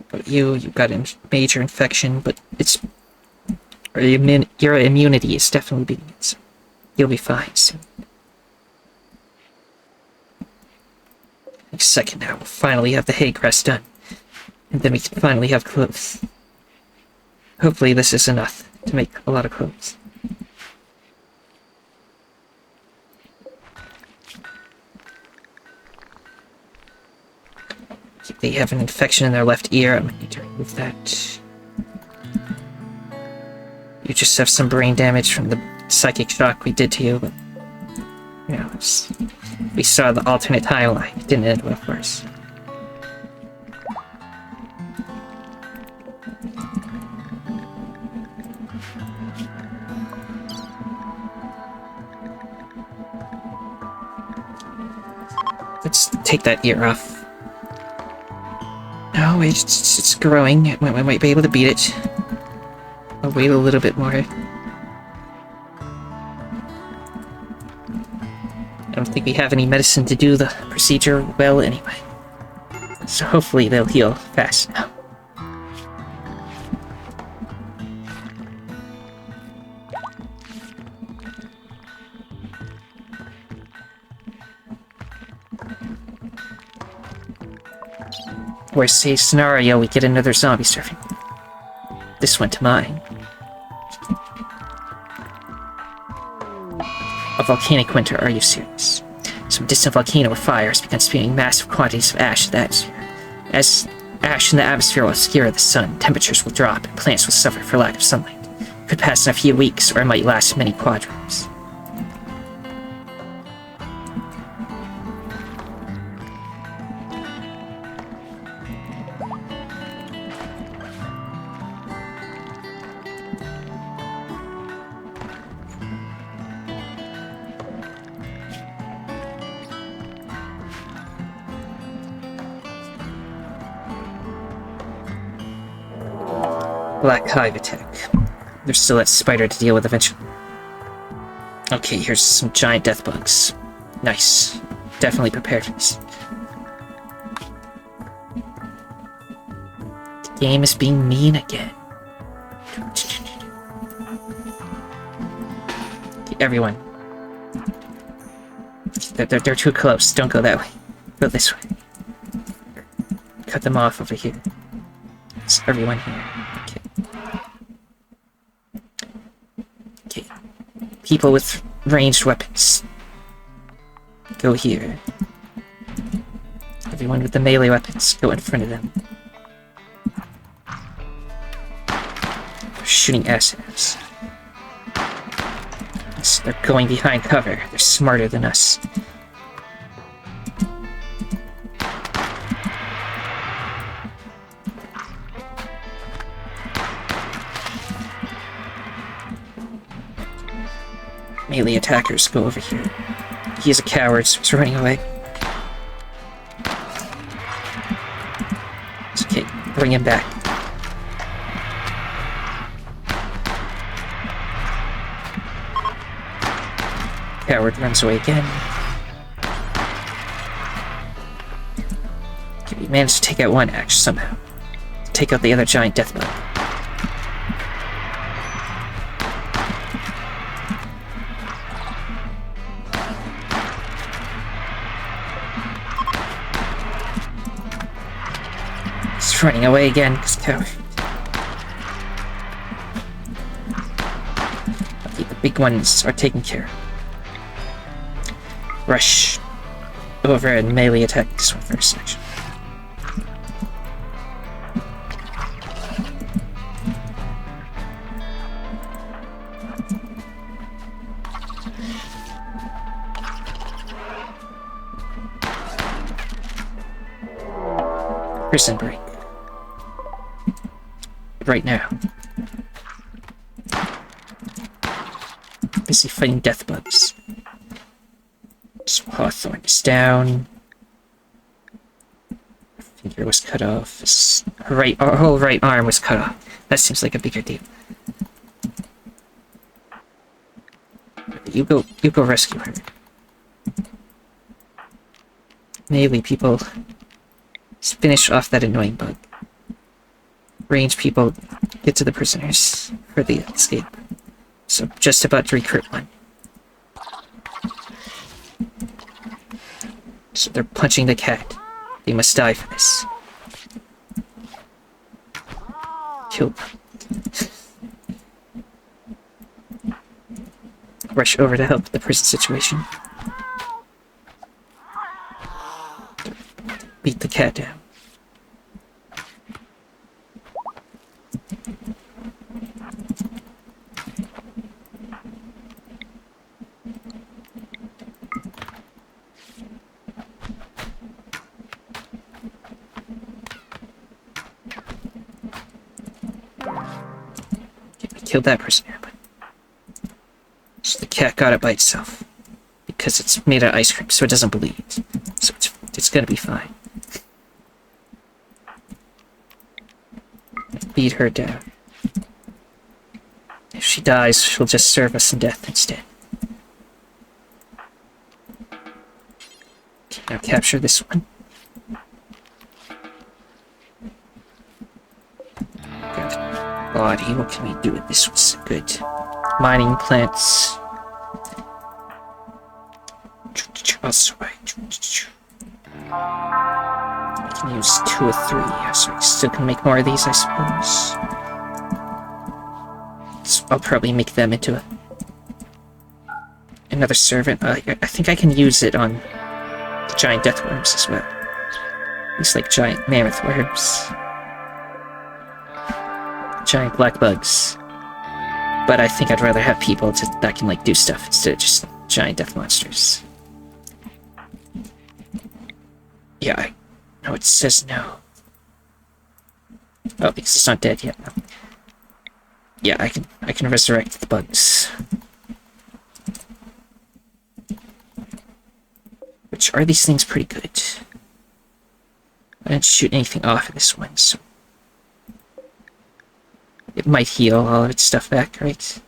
But you got a major infection, but it's... your immunity is definitely beating it, so you'll be fine soon. Next second now, we'll finally have the hay grass done. And then we can finally have clothes. Hopefully this is enough to make a lot of clothes. They have an infection in their left ear. I'm gonna need to remove that. You just have some brain damage from the psychic shock we did to you, but you know, we saw the alternate timeline. It didn't end well for us. Let's take that ear off. No, it's growing. We might be able to beat it. I'll wait a little bit more. I don't think we have any medicine to do the procedure well anyway. So hopefully they'll heal fast now. Worst case scenario, we get another zombie surfing. This went to mine. A volcanic winter, are you serious? Some distant volcano or fire has begun spewing massive quantities of ash in the atmosphere. As ash in the atmosphere will obscure the sun, temperatures will drop and plants will suffer for lack of sunlight. It could pass in a few weeks, or it might last many quadrants. Black Hive attack. There's still that spider to deal with eventually. Okay, here's some giant death bugs. Nice. Definitely prepared for this. The game is being mean again. Okay, everyone. They're too close. Don't go that way. Go this way. Cut them off over here. It's everyone here. People with ranged weapons. Go here. Everyone with the melee weapons, go in front of them. They're shooting assets. They're going behind cover. They're smarter than us. Melee attackers, go over here. He is a coward, so he's running away. It's okay, bring him back. Coward runs away again. Okay, we managed to take out one axe somehow. Take out the other giant death bug. Running away again, because coward. Okay, the big ones are taken care of. Rush over and melee attack this one first, actually. Prison break. Right now. Busy fighting death bugs. So Hawthorne is down. Finger was cut off. Her whole right arm was cut off. That seems like a bigger deal. You go rescue her. Melee people, just finish off that annoying bug. Range people, get to the prisoners for the escape. So just about to recruit one. So they're punching the cat. They must die for this. Kill them. Rush over to help the prison situation. Beat the cat down. Killed that prisoner, but so the cat got it by itself because it's made of ice cream, so it doesn't bleed. So it's gonna be fine. Beat her down. If she dies, she'll just serve us in death instead. Okay, now capture this one. Body, what can we do with this? What's good? Mining plants. Also, right. can use 2 or 3, so I still can make more of these, I suppose. So I'll probably make them into another servant. I think I can use it on the giant death worms as well. These like giant mammoth worms. Giant black bugs. But I think I'd rather have people that can like do stuff instead of just giant death monsters. Yeah, no, it says no. Oh, because it's not dead yet. Yeah, I can resurrect the bugs. Which are these things pretty good? I didn't shoot anything off of this one, so it might heal all of its stuff back, right?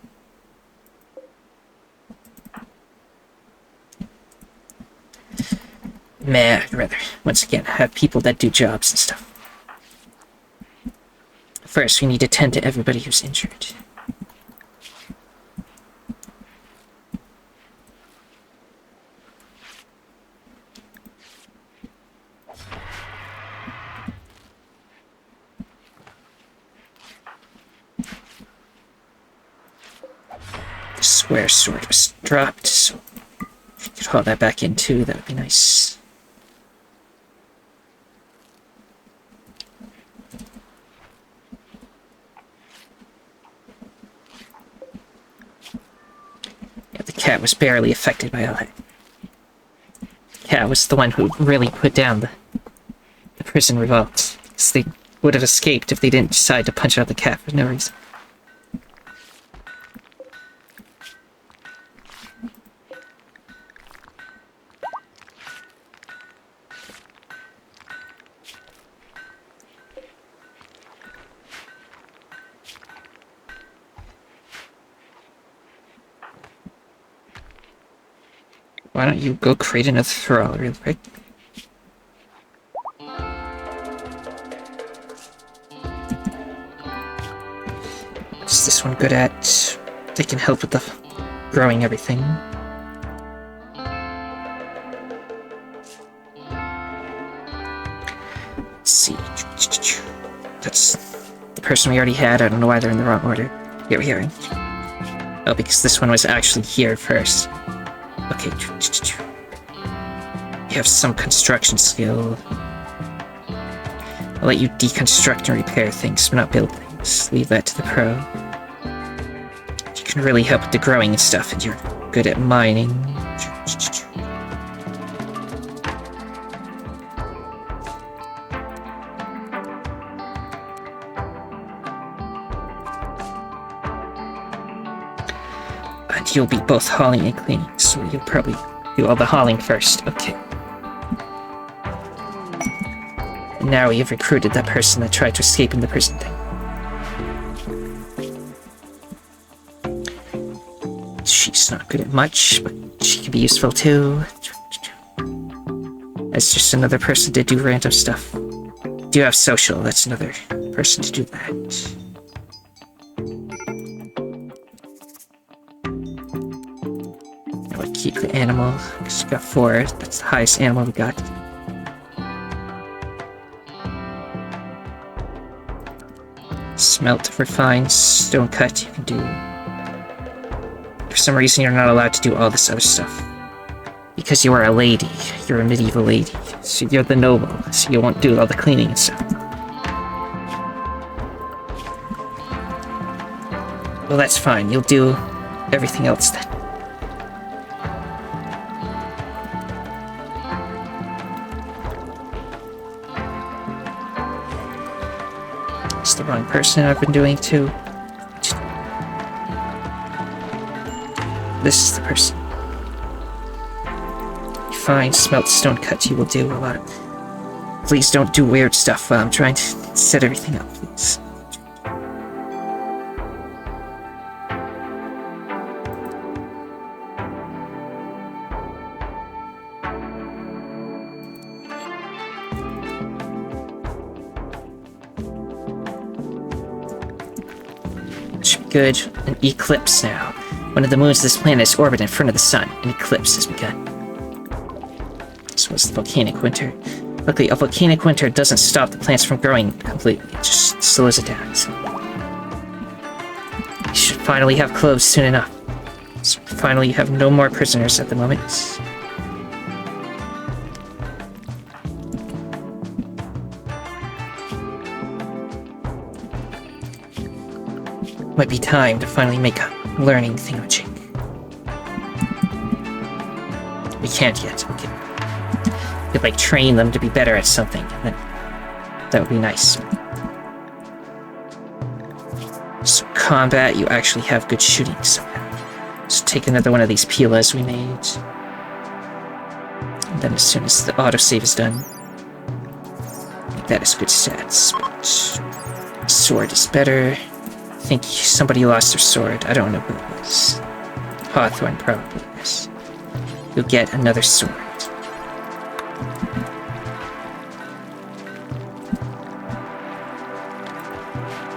Meh, I'd rather, once again, have people that do jobs and stuff. First, we need to tend to everybody who's injured. The square sword was dropped, so if you could haul that back in too, that would be nice. The cat was barely affected by all that. The cat was the one who really put down the prison revolt. Because they would have escaped if they didn't decide to punch out the cat for no reason. Why don't you go create another thrall real quick? What's this one good at? They can help with the growing everything. Let's see. That's the person we already had. I don't know why they're in the wrong order. Here we are. Oh, because this one was actually here first. Okay. You have some construction skill. I'll let you deconstruct and repair things, but not build things. Leave that to the pro. You can really help with the growing and stuff, and you're good at mining. And you'll be both hauling and cleaning, so you'll probably do all the hauling first. Okay. And now you've recruited that person that tried to escape in the prison thing. She's not good at much, but she can be useful too. As just another person to do random stuff. Do you have social? That's another person to do that. Keep the animal, because we got 4. That's the highest animal we got. Smelt, refine, stone cut, you can do. For some reason, you're not allowed to do all this other stuff. Because you are a lady. You're a medieval lady. So you're the noble, so you won't do all the cleaning and stuff. Well, that's fine. You'll do everything else then. It's the wrong person I've been doing too. This is the person. Fine, smelt, stone cut, you will do a lot. Please don't do weird stuff while I'm trying to set everything up, please. Good. An eclipse now. One of the moons of this planet is orbiting in front of the sun. An eclipse has begun. This was the volcanic winter. Luckily, a volcanic winter doesn't stop the plants from growing completely. It just slows it down. So we should finally have clothes soon enough. So finally, you have no more prisoners at the moment. Might be time to finally make a learning thingamajig. We can't yet. We could like train them to be better at something, and then that would be nice. So combat, you actually have good shooting somehow. Just take another one of these pilas we made. And then as soon as the autosave is done, that is good stats, but sword is better. I think somebody lost their sword. I don't know who it was. Hawthorne probably is. You'll get another sword.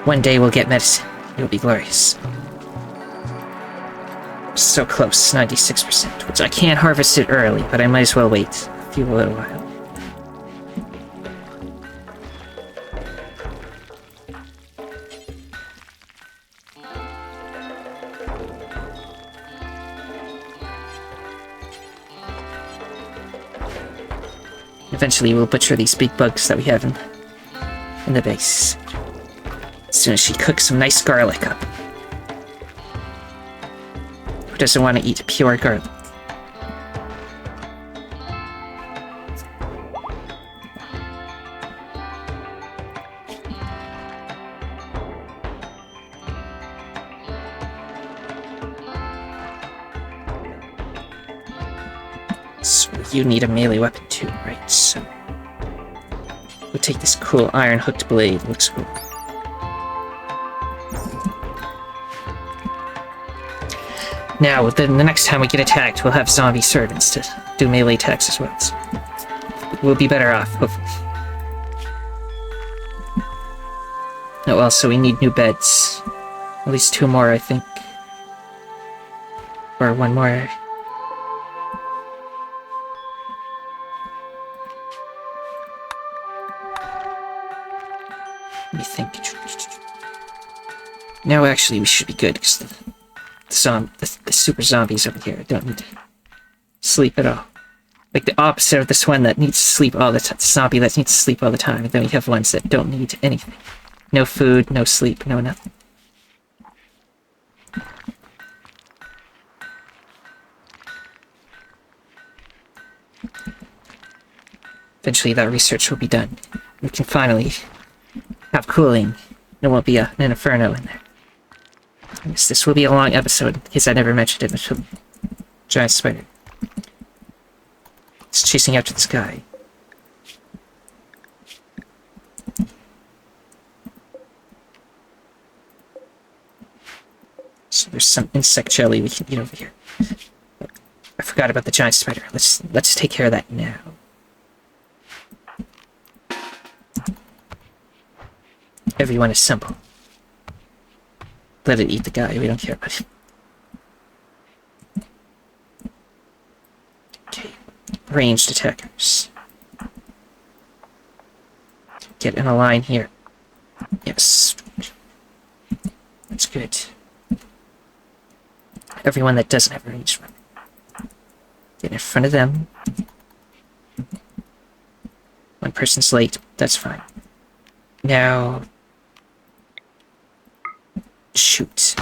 One day we'll get medicine. It'll be glorious. So close, 96%, which I can't harvest it early, but I might as well wait a little while. Eventually we'll butcher these big bugs that we have in the base. As soon as she cooks some nice garlic up. Who doesn't want to eat pure garlic? So you need a melee weapon too, right? So we'll take this cool iron hooked blade. Looks cool. Now, the next time we get attacked, we'll have zombie servants to do melee attacks as well. So we'll be better off, hopefully. Oh, also, we need new beds. At least 2 more, I think. Or 1 more. Let me think. No, actually, we should be good, because the super zombies over here don't need to sleep at all. Like the opposite of this one that needs to sleep all the time, the zombie that needs to sleep all the time, and then we have ones that don't need anything. No food, no sleep, no nothing. Eventually that research will be done. We can finally have cooling. There won't be an inferno in there. I guess this will be a long episode, because I never mentioned it until giant spider. It's chasing after this guy. So there's some insect jelly we can eat over here. I forgot about the giant spider. Let's take care of that now. Everyone assemble. Let it eat the guy, we don't care about him. Okay, ranged attackers. Get in a line here. Yes. That's good. Everyone that doesn't have a ranged weapon. Get in front of them. One person's late, that's fine. Now... shoot.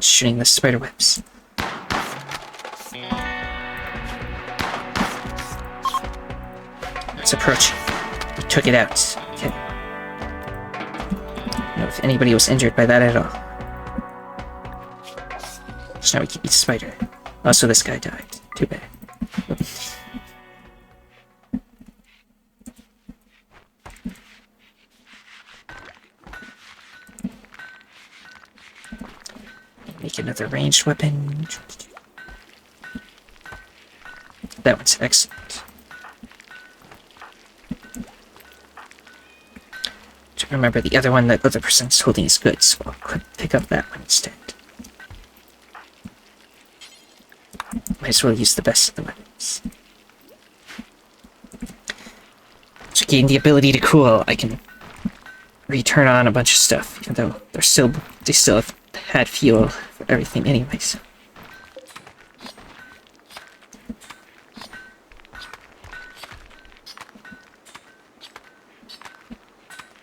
Shooting the spider webs. It's approaching. We took it out. Okay. I don't know if anybody was injured by that at all. So now we can eat spider. Also, this guy died. Too bad. Make another ranged weapon. That one's excellent. To remember the other one that the other person's holding is good, so I'll pick up that one instead. Might as well use the best of the weapons. To gain the ability to cool, I can return on a bunch of stuff, even though they still have had fuel for everything anyways.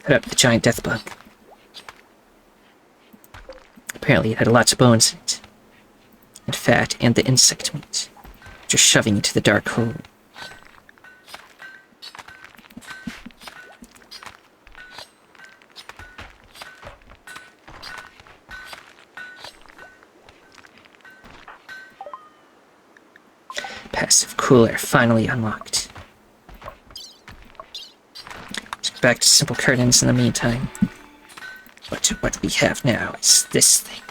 Put up the giant death bug. Apparently it had lots of bones in it, and fat, and the insect meat, just shoving into the dark hole. Passive cooler finally unlocked. Let's go back to simple curtains in the meantime. But what we have now is this thing.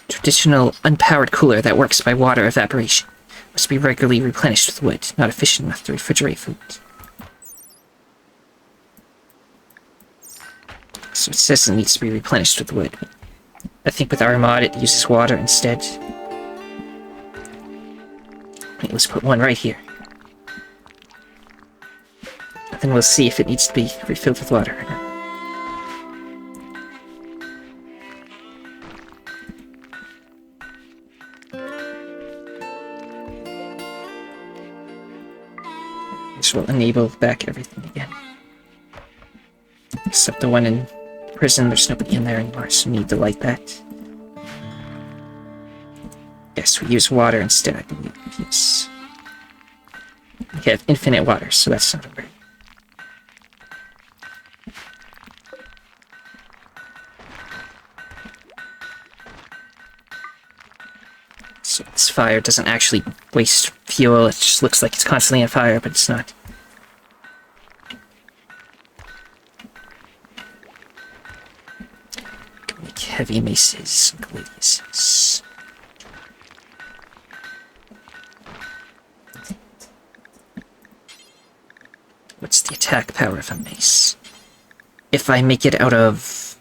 Traditional unpowered cooler that works by water evaporation. Must be regularly replenished with wood, not efficient enough to refrigerate food. So it says it needs to be replenished with wood. I think with our mod it uses water instead. Wait, let's put one right here. And then we'll see if it needs to be refilled with water or not. This will enable back everything again. Except the one in prison, there's nobody in there anymore, so we need to light that. Yes, we use water instead, I believe. Yes. We have infinite water, so that's not a worry. So this fire doesn't actually waste fuel, it just looks like it's constantly on fire, but it's not. Can make heavy maces and gladiuses. What's the attack power of a mace? If I make it out of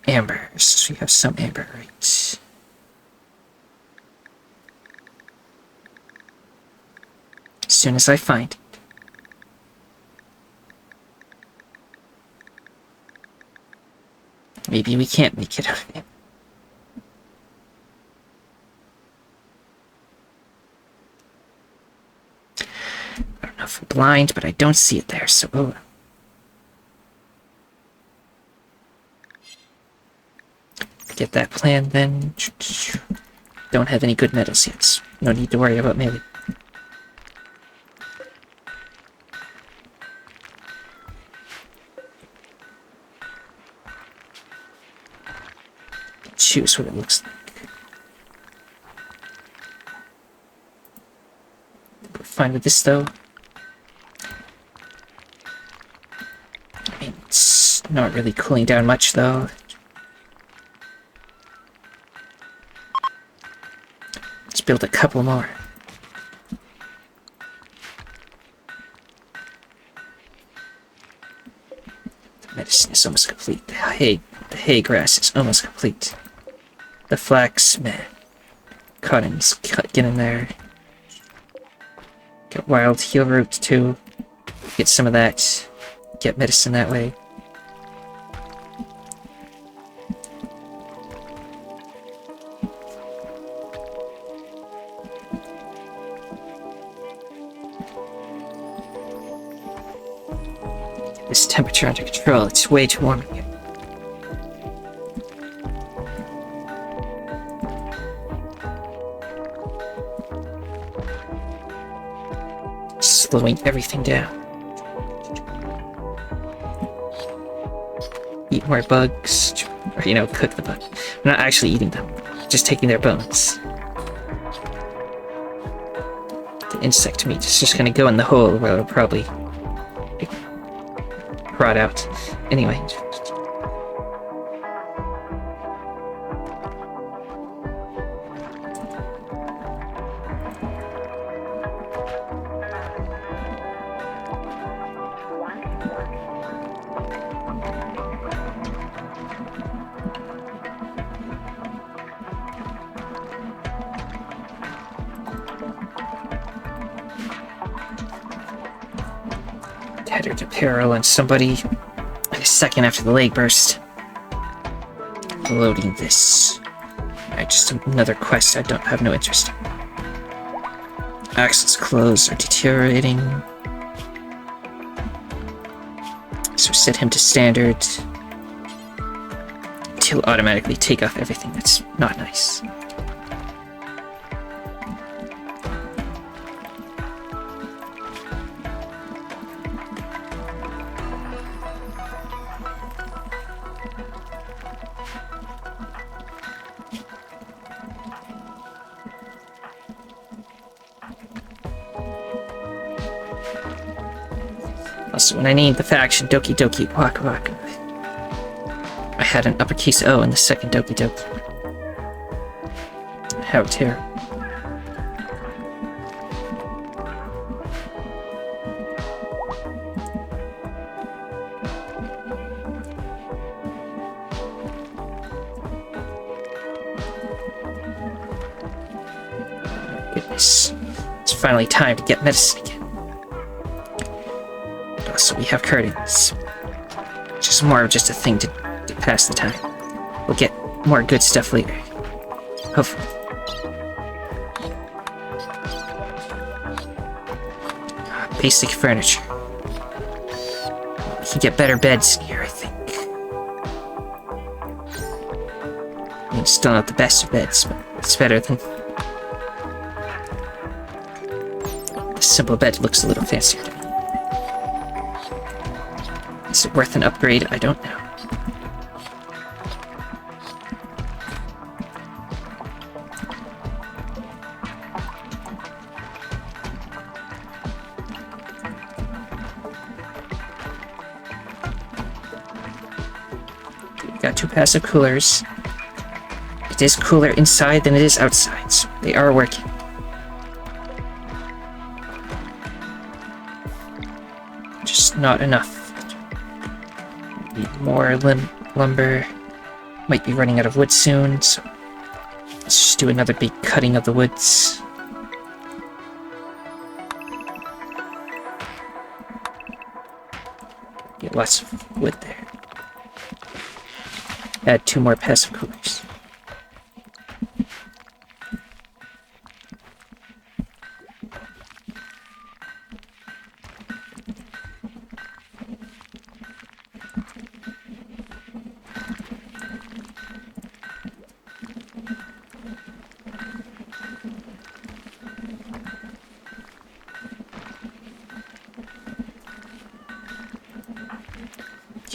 amber, so we have some amber, right? As soon as I find it. Maybe we can't make it out of amber. I don't know if I'm blind, but I don't see it there, so oh. Get that plan then. Don't have any good metals yet, so no need to worry about melee. Choose what it looks like. We're fine with this though. I mean, it's not really cooling down much though. Let's build a couple more. The medicine is almost complete. The hay grass is almost complete. The flax, man. Cotton's getting there. Get wild heal root too. Get some of that. Get medicine that way. Get this temperature under control. It's way too warm in here. Slowing everything down. Eat more bugs, or cook the bug. We're not actually eating them, just taking their bones. The insect meat is just gonna go in the hole where it'll probably rot out. Anyway. Tethered to peril on somebody. A second after the leg burst. Loading this. Alright, just another quest I don't have no interest in. Axel's clothes are deteriorating. So set him to standard. He'll automatically take off everything that's not nice. Also, when I named the faction Doki Doki Waka Waka, I had an uppercase O in the second Doki Doki. How terrible. Goodness. It's finally time to get medicine again. Also, we have curtains. Just more of just a thing to pass the time. We'll get more good stuff later. Hopefully. Basic furniture. We can get better beds in here, I think. I mean, still not the best of beds, but it's better than... The simple bed looks a little fancier to me. Is it worth an upgrade? I don't know. Got 2 passive coolers. It is cooler inside than it is outside, so they are working. Just not enough. Need more lumber. Might be running out of wood soon, so let's just do another big cutting of the woods. Get lots of wood there. Add 2 more passive coolers.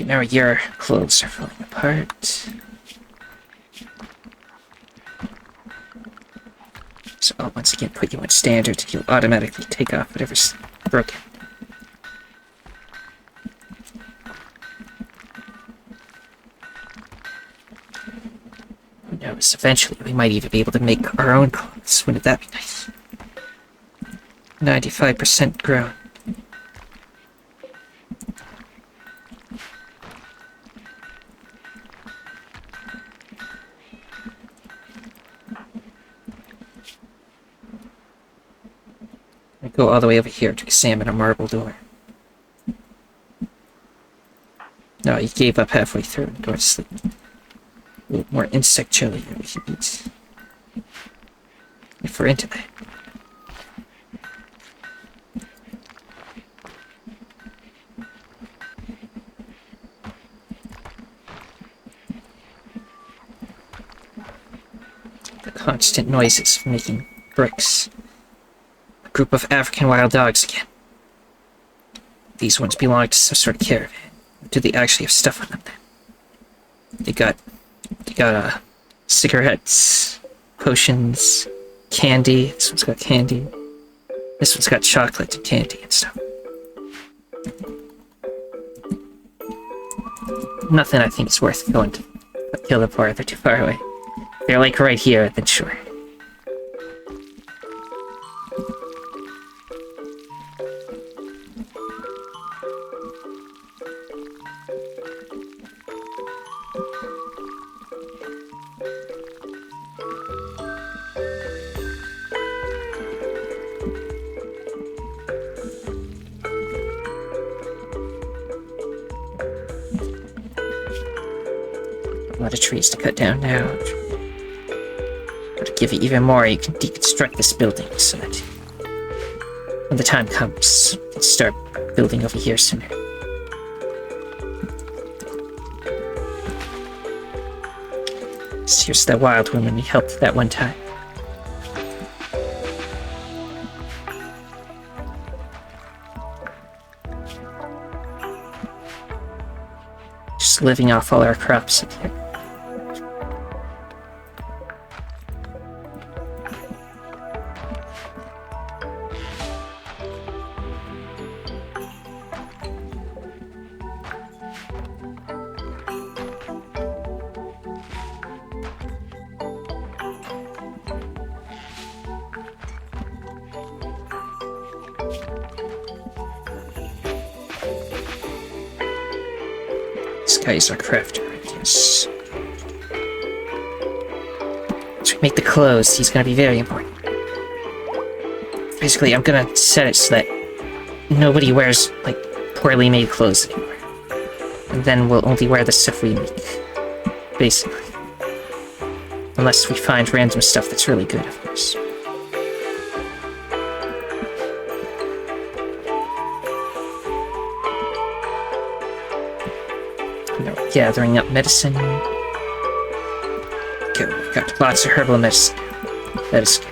Now your clothes are falling apart. So I'll once again put you on standard and you'll automatically take off whatever's broken. Who knows, eventually we might even be able to make our own clothes. Wouldn't that be nice? 95% grown. Go all the way over here to examine a marble door. No, he gave up halfway through and go to sleep. A little more insect jelly that we can eat. If we're into that. The constant noises of making bricks. Group of African wild dogs again. These ones belong to some sort of caravan. Do they actually have stuff on them then? They got cigarettes, potions, candy. This one's got candy. This one's got chocolate and candy and stuff. Nothing I think is worth going to kill them for if they're too far away. If they're like right here, then sure. A lot of trees to cut down now. To give you even more, you can deconstruct this building so that when the time comes, you can start building over here sooner. Here's that wild woman we helped that one time. Just living off all our crops up here. This guy is our crafter, yes. So we make the clothes, he's gonna be very important. Basically, I'm gonna set it so that nobody wears, like, poorly made clothes anymore. And then we'll only wear the stuff we make. Basically. Unless we find random stuff that's really good, of course. Gathering up medicine. Okay, we've got lots of herbal medicine. That is good.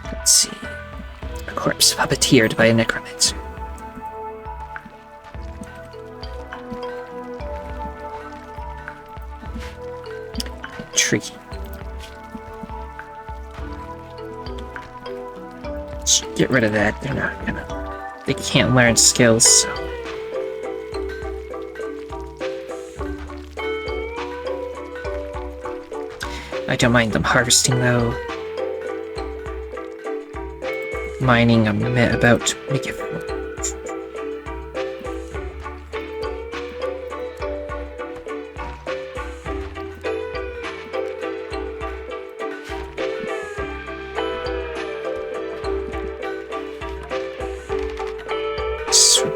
Let's see. A corpse puppeteered by a necromancer. Tree. Just get rid of that. They're not gonna. They can't learn skills, so. I don't mind them harvesting, though. Mining, I'm about to make it.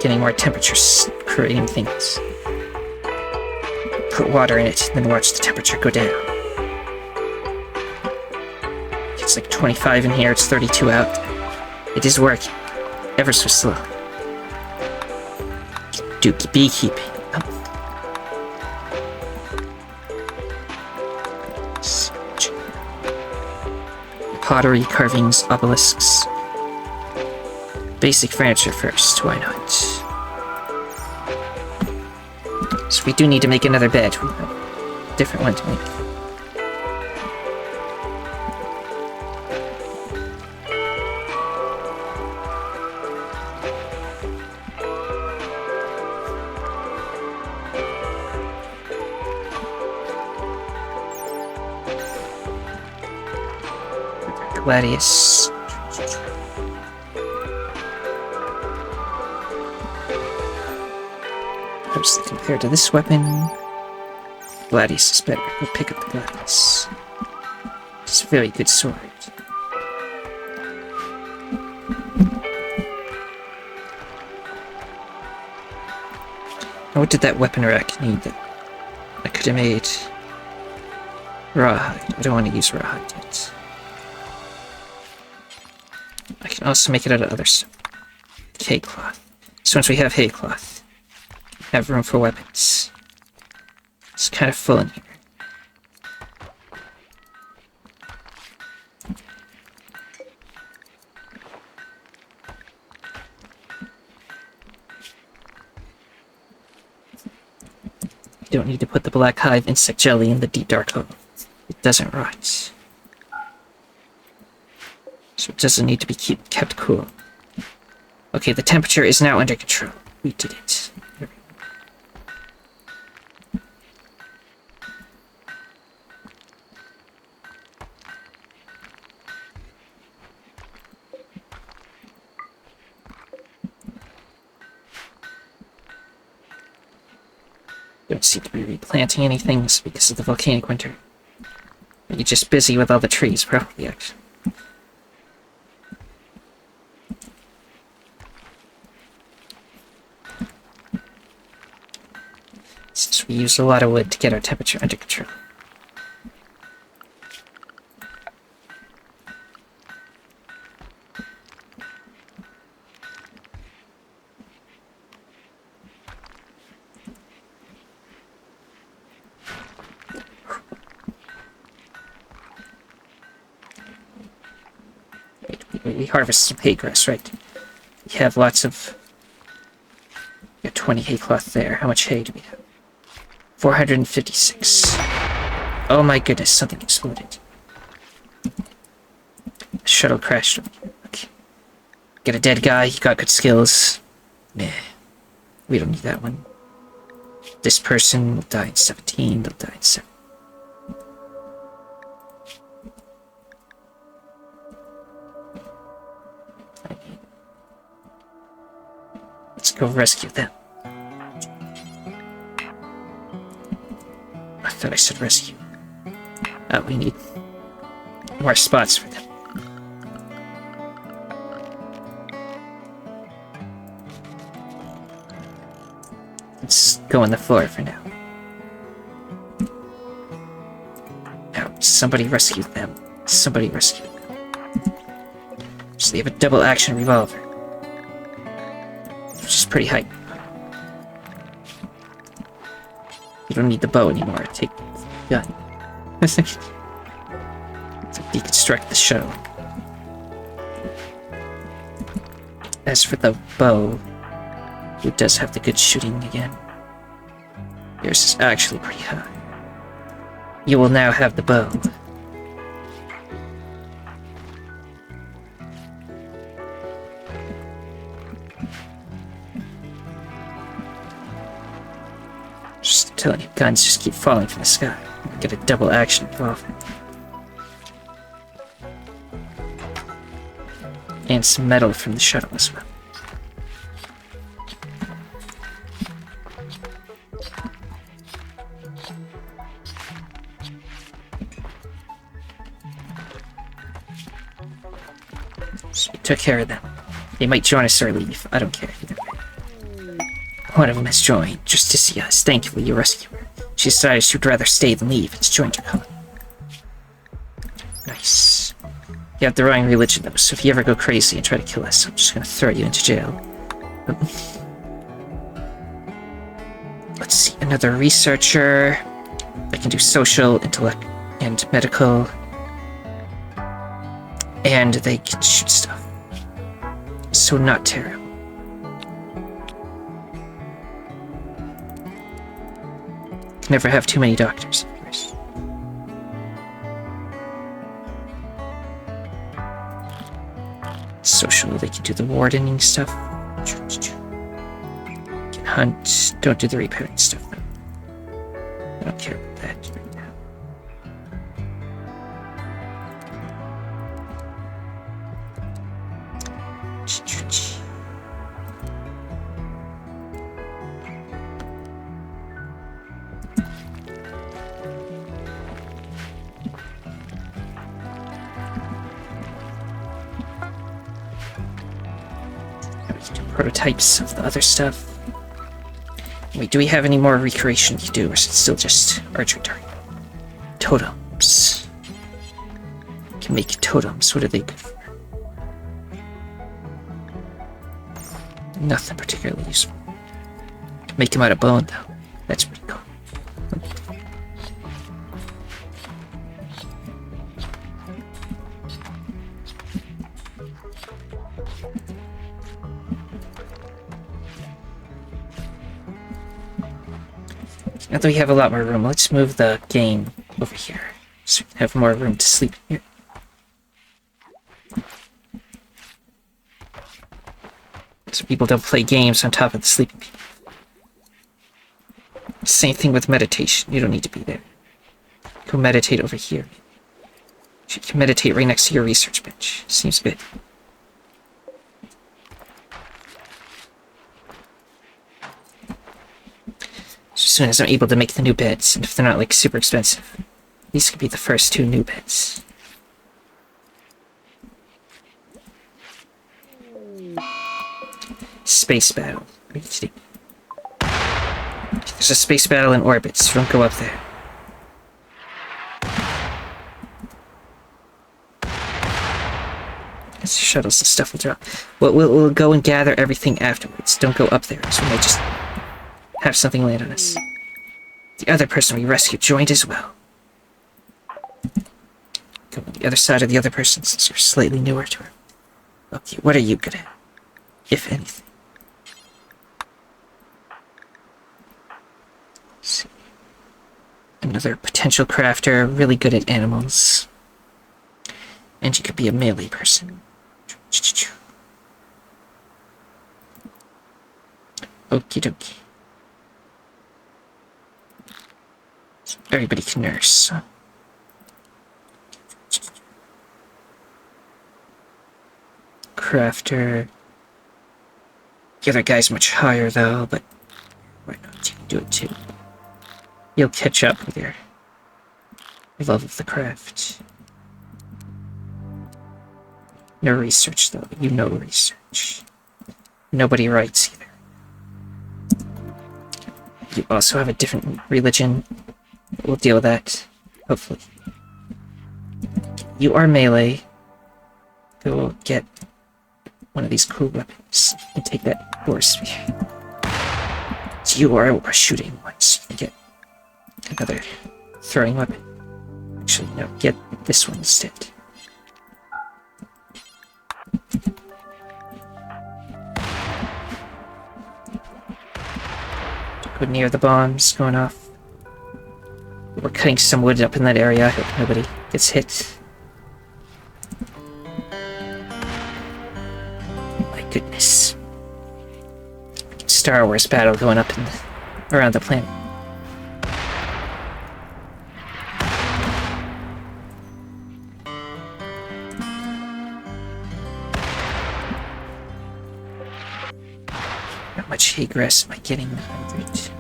Getting more temperatures, creating things. Put water in it, then watch the temperature go down. It's like 25 in here, it's 32 out. It is working, ever so slowly. Dookie beekeeping. Pottery, carvings, obelisks. Basic furniture first, why not? So we do need to make another bed. We have a different one to make. Gladius. Compared to this weapon, Gladius is better. We'll pick up the Gladius. It's a very good sword. Now, what did that weapon rack need that I could have made? Rawhide. I don't want to use rawhide yet. I can also make it out of other stuff. Hay cloth. So once we have hay cloth, have room for weapons. It's kind of full in here. You don't need to put the black hive insect jelly in the deep dark hole. It doesn't rot. So it doesn't need to be kept cool. Okay, the temperature is now under control. We did it. Don't seem to be replanting anything because of the volcanic winter. You're just busy with all the trees, probably, actually. Since we use a lot of wood to get our temperature under control. We harvest some hay grass, right? We have lots of... We got 20 hay cloth there. How much hay do we have? 456. Oh my goodness, something exploded. The shuttle crashed. Okay. Get a dead guy, he got good skills. Nah. We don't need that one. This person will die in 17, they'll die in 7. Let's go rescue them. I thought I said rescue. Oh, we need more spots for them. Let's go on the floor for now. Now, somebody rescue them. Somebody rescue them. So they have a double action revolver. Which is pretty hype. You don't need the bow anymore. Take the gun. To deconstruct the shuttle. As for the bow, it does have the good shooting again. Yours is actually pretty high. You will now have the bow. Just telling you, guns just keep falling from the sky. Get a double action revolver. And some metal from the shuttle as well. So we took care of them. They might join us or leave. I don't care either way. One of them has joined, just to see us. Thankfully, you rescued her. She decided she'd rather stay than leave. It's joined her colony. Nice. You have the wrong religion, though, so if you ever go crazy and try to kill us, I'm just gonna throw you into jail. Let's see, another researcher. I can do social, intellect, and medical. And they can shoot stuff. So not terrible. Can never have too many doctors, of course. Social, they can do the wardening stuff. Can hunt. Don't do the repairing stuff, though. I don't care about that right now. Prototypes of the other stuff. Wait, do we have any more recreation we can do, or is it still just archery target? Totems. Can make totems. What are they good for? Nothing particularly useful. Can make them out of bone, though. That's pretty cool. Now that we have a lot more room, let's move the game over here so we can have more room to sleep here. So people don't play games on top of the sleeping people. Same thing with meditation. You don't need to be there. Go meditate over here. You can meditate right next to your research bench. Seems good. soon as I'm able to make the new beds, and if they're not, like, super expensive. These could be the first 2 new beds. Space battle. There's a space battle in orbit, so don't go up there. Shuttles and stuff will drop. We'll go and gather everything afterwards. Don't go up there, so we might just have something land on us. The other person we rescued joined as well. Go on the other side of the other person since you're slightly newer to her. Okay, what are you good at? If anything. Let's see. Another potential crafter, really good at animals. And you could be a melee person. Okie dokie. So everybody can nurse. Crafter. The other guy's much higher though, but why not? You can do it too. You'll catch up with your love of the craft. No research, though. You know research. Nobody writes either. You also have a different religion. We'll deal with that, hopefully. You are melee. Go get one of these cool weapons and take that force sphere. So you are a shooting one, so you can get another throwing weapon. Actually, no, get this one instead. Go near the bombs going off. We're cutting some wood up in that area. I hope nobody gets hit. My goodness. Star Wars battle going up around the planet. How much hay grass am I getting? 100.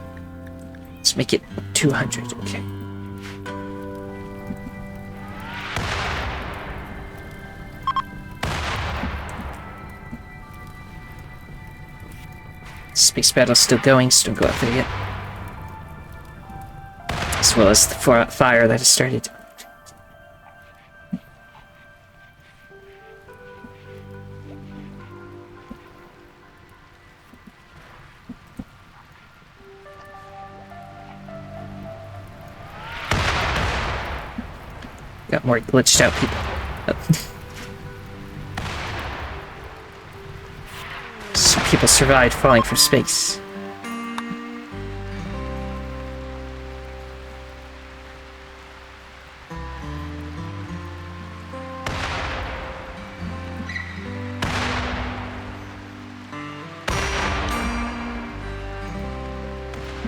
Let's make it 200, okay. Space battle's still going, so don't go out there yet. As well as the fire that has started. Got more glitched out people. Oh. Some people survived falling from space.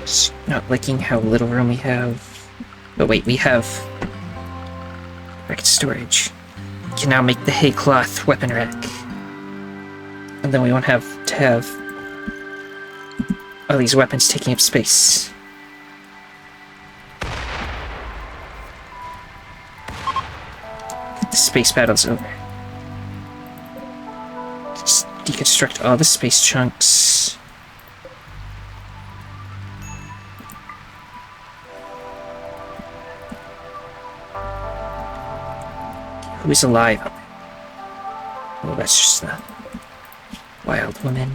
Just not liking how little room we have. But wait, we have storage. We can now make the hay cloth weapon rack. And then we won't have to have all these weapons taking up space. The space battle's over. Just deconstruct all the space chunks. Who's alive up there? Oh, that's just the wild woman.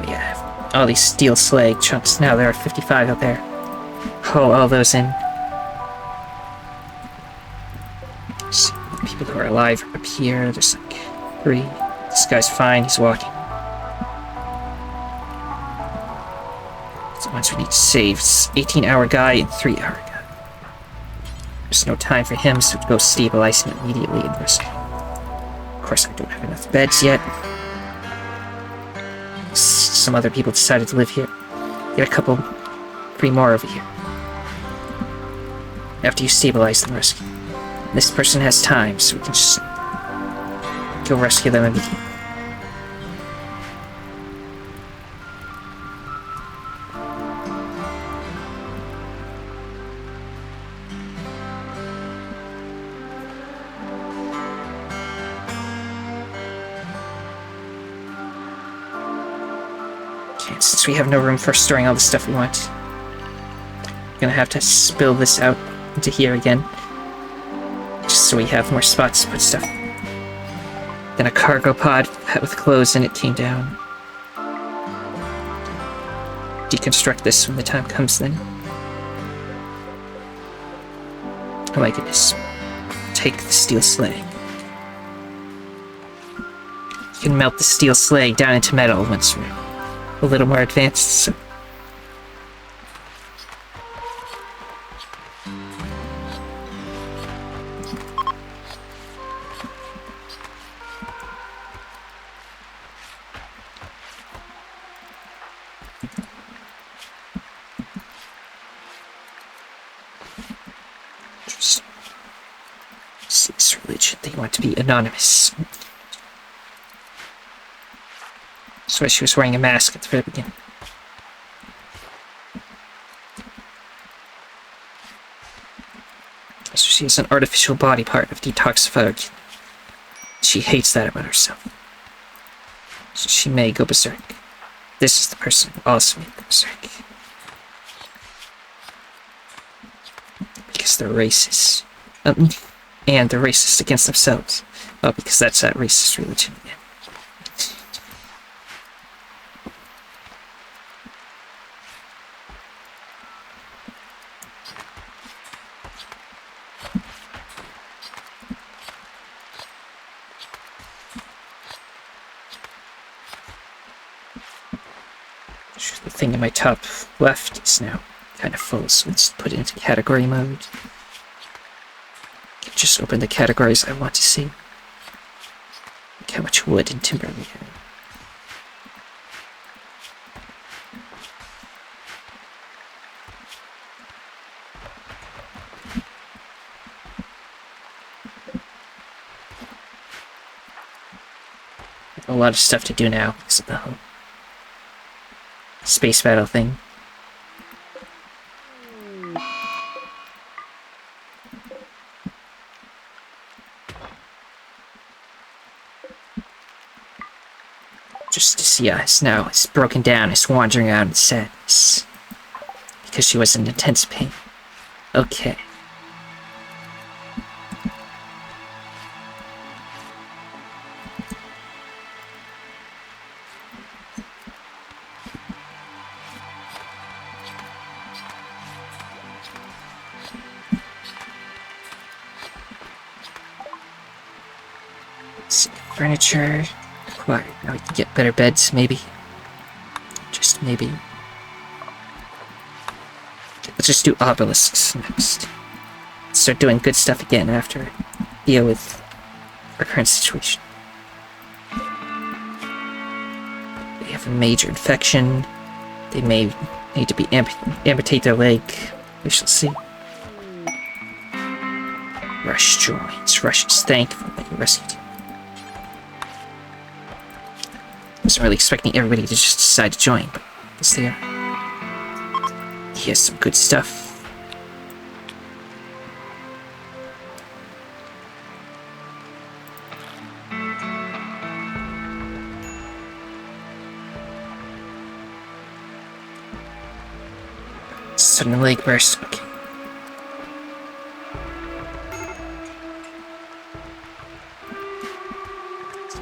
We have all these steel slag chunks. Now there are 55 out there. Haul all those in. So, people who are alive are up here. There's like 3. This guy's fine. He's walking. So once we need to save, it's 18-hour guy and 3-hour guy. There's no time for him, so go stabilize him immediately and rescue. Of course, I don't have enough beds yet. Some other people decided to live here. Get a couple, 3 more over here. After you stabilize them, rescue. This person has time, so we can just go rescue them immediately. And since we have no room for storing all the stuff we want, we're gonna have to spill this out into here again. Just so we have more spots to put stuff. Then a cargo pod with clothes in it came down. Deconstruct this when the time comes then. Oh my goodness. Take the steel slag. You can melt the steel slag down into metal once we're a little more advanced, so... Interesting. This religion, they want to be anonymous. That's why she was wearing a mask at the very beginning. So she has an artificial body part of detoxified. She hates that about herself. So she may go berserk. This is the person who also may go berserk. Because they're racist. And they're racist against themselves. Well, because that's that racist religion again. The thing in my top left is now kind of full, so let's put it into category mode. Just open the categories I want to see. Look how much wood and timber we have. A lot of stuff to do now because of the whole space battle thing. Just to see us now, it's broken down, it's wandering around in sadness. Because she was in intense pain. Okay. Furniture acquired. Now we can get better beds, maybe. Just maybe. Let's just do obelisks next. Start doing good stuff again after deal with our current situation. They have a major infection. They may need to be amputate their leg. We shall see. Rush joins. Rush is thankful that you rescued him. Wasn't really expecting everybody to just decide to join, but yes they are. He has some good stuff. Sudden leg burst. Okay.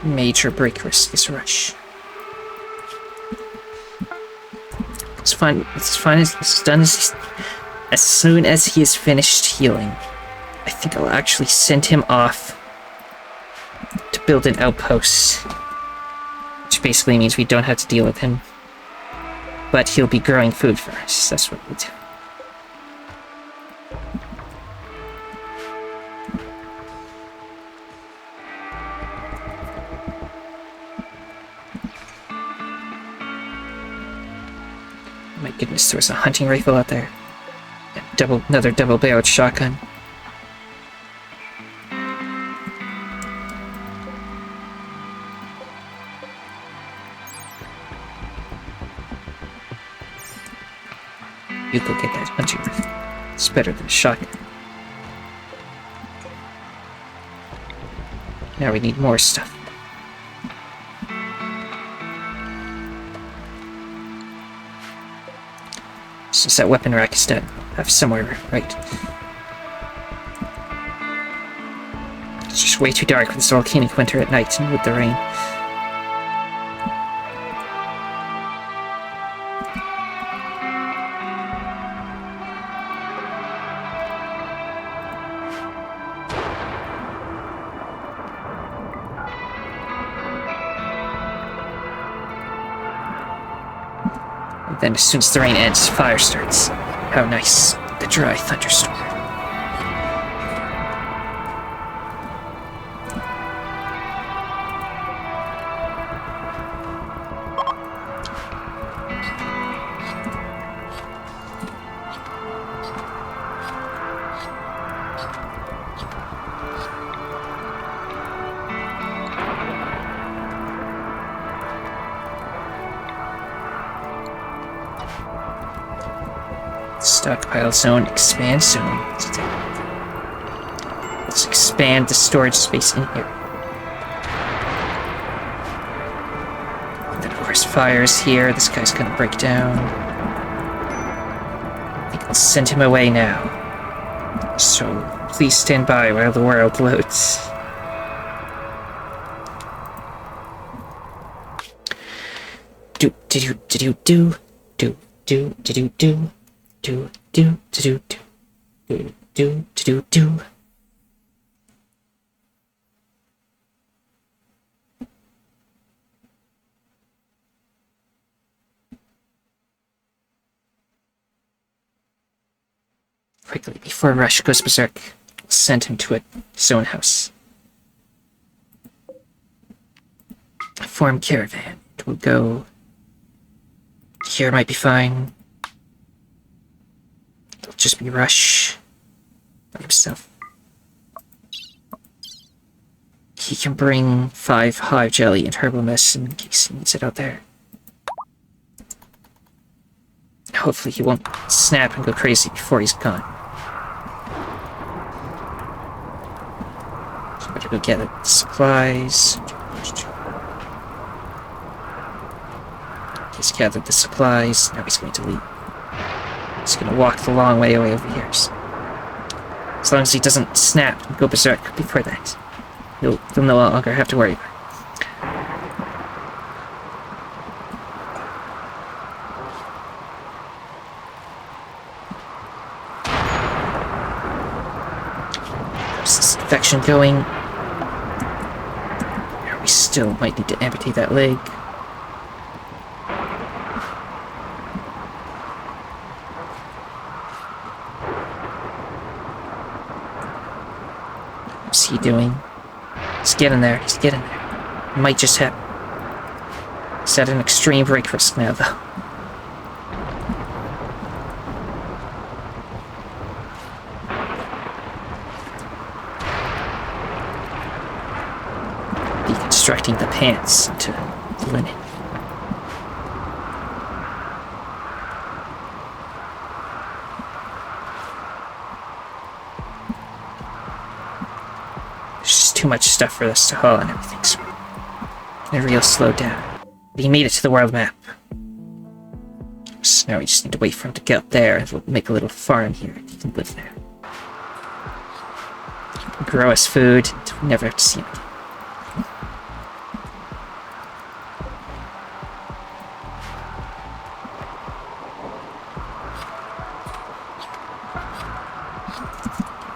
Major break risk is rush. It's fine. It's fine as it's done as soon as he is finished healing. I think I'll actually send him off to build an outpost, which basically means we don't have to deal with him. But he'll be growing food for us. That's what we'll do. My goodness, there was a hunting rifle out there. Another double-barreled shotgun. You go get that hunting rifle. It's better than a shotgun. Now we need more stuff. Yes, that weapon rack is dead. I have somewhere, right? It's just way too dark with this volcanic winter at night and with the rain. And then as soon as the rain ends, fire starts. How nice. The dry thunderstorm. Stockpile zone, expand zone. Let's expand the storage space in here. And then of course fire's here, this guy's gonna break down. I think I'll send him away now. So please stand by while the world loads. Do do do do do do do do do. Do do do do do do do do. Quickly, before Rush goes berserk, send him to a zone house. Form caravan. It will go. Here might be fine. Just be Rush by himself. He can bring 5 hive jelly and herbal medicine in case he needs it out there. Hopefully he won't snap and go crazy before he's gone. So better go gather the supplies. He's gathered the supplies, now he's going to leave. He's gonna walk the long way away over here. So as long as he doesn't snap and go berserk before that, he'll no longer have to worry about it. There's this infection going. We still might need to amputate that leg. What's he doing? He's getting there. He's getting there. It might just happen. He's at an extreme break risk now, though. Deconstructing the pants into linen. Too much stuff for us to haul and everything, so and real slow down. But he made it to the world map. So now we just need to wait for him to get up there and we'll make a little farm here. He can live there. Grow us food until we never have to see him again.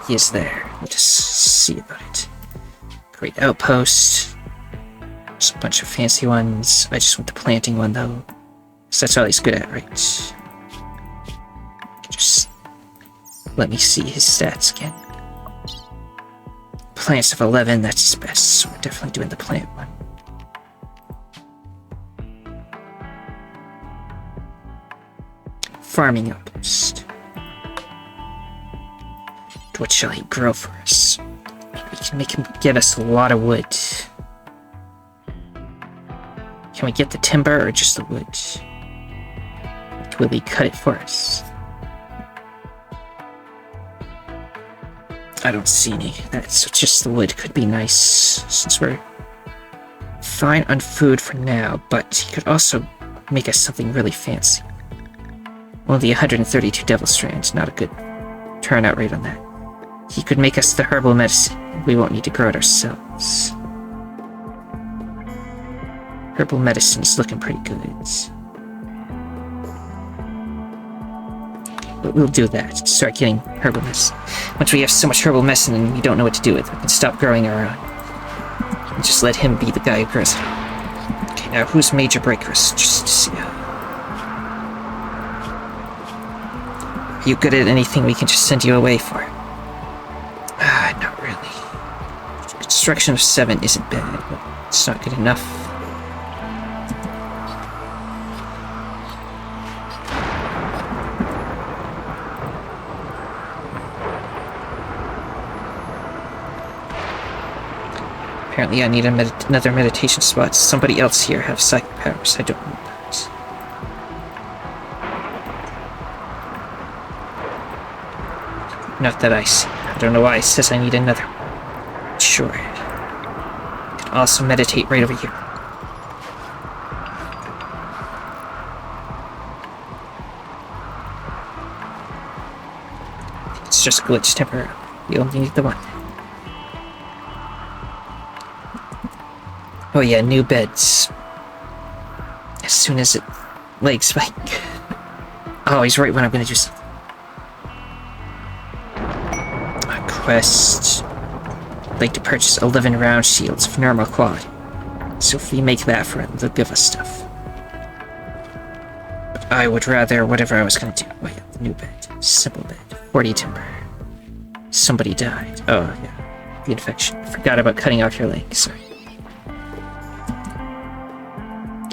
He is there. We'll just see about it. Great outpost. There's a bunch of fancy ones. I just want the planting one though. So that's all he's good at, right? Just let me see his stats again. Plants of 11, that's his best, so we're definitely doing the plant one. Farming outpost. What shall he grow for us? We can make him give us a lot of wood. Can we get the timber or just the wood? Will he cut it for us? I don't see any. So just the wood could be nice, since we're fine on food for now, but he could also make us something really fancy. Only 132 devil strands, not a good turnout rate on that. He could make us the herbal medicine. We won't need to grow it ourselves. Herbal medicine is looking pretty good. But we'll do that. Start getting herbal medicine. Once we have so much herbal medicine and we don't know what to do with it, we can stop growing our own. And just let him be the guy who grows it. Okay, now who's Major Breakers? Just to see. Are you good at anything we can just send you away for? Not really. Construction of 7 isn't bad, but it's not good enough. Apparently I need another meditation spot. Somebody else here have psychic powers. I don't know that. Not that I see. I don't know why it says I need another one. Sure. I can also meditate right over here. It's just glitched temporarily. We only need the one. Oh yeah, new beds. As soon as it... leg spike. Oh, he's right when I'm gonna do something. A quest. I'd like to purchase 11 round shields of normal quality. So if we make that for him, they'll give us stuff. But I would rather whatever I was gonna do. Oh yeah, the new bed. Simple bed. 40 timber. Somebody died. Oh yeah. The infection. I forgot about cutting off your leg. Sorry.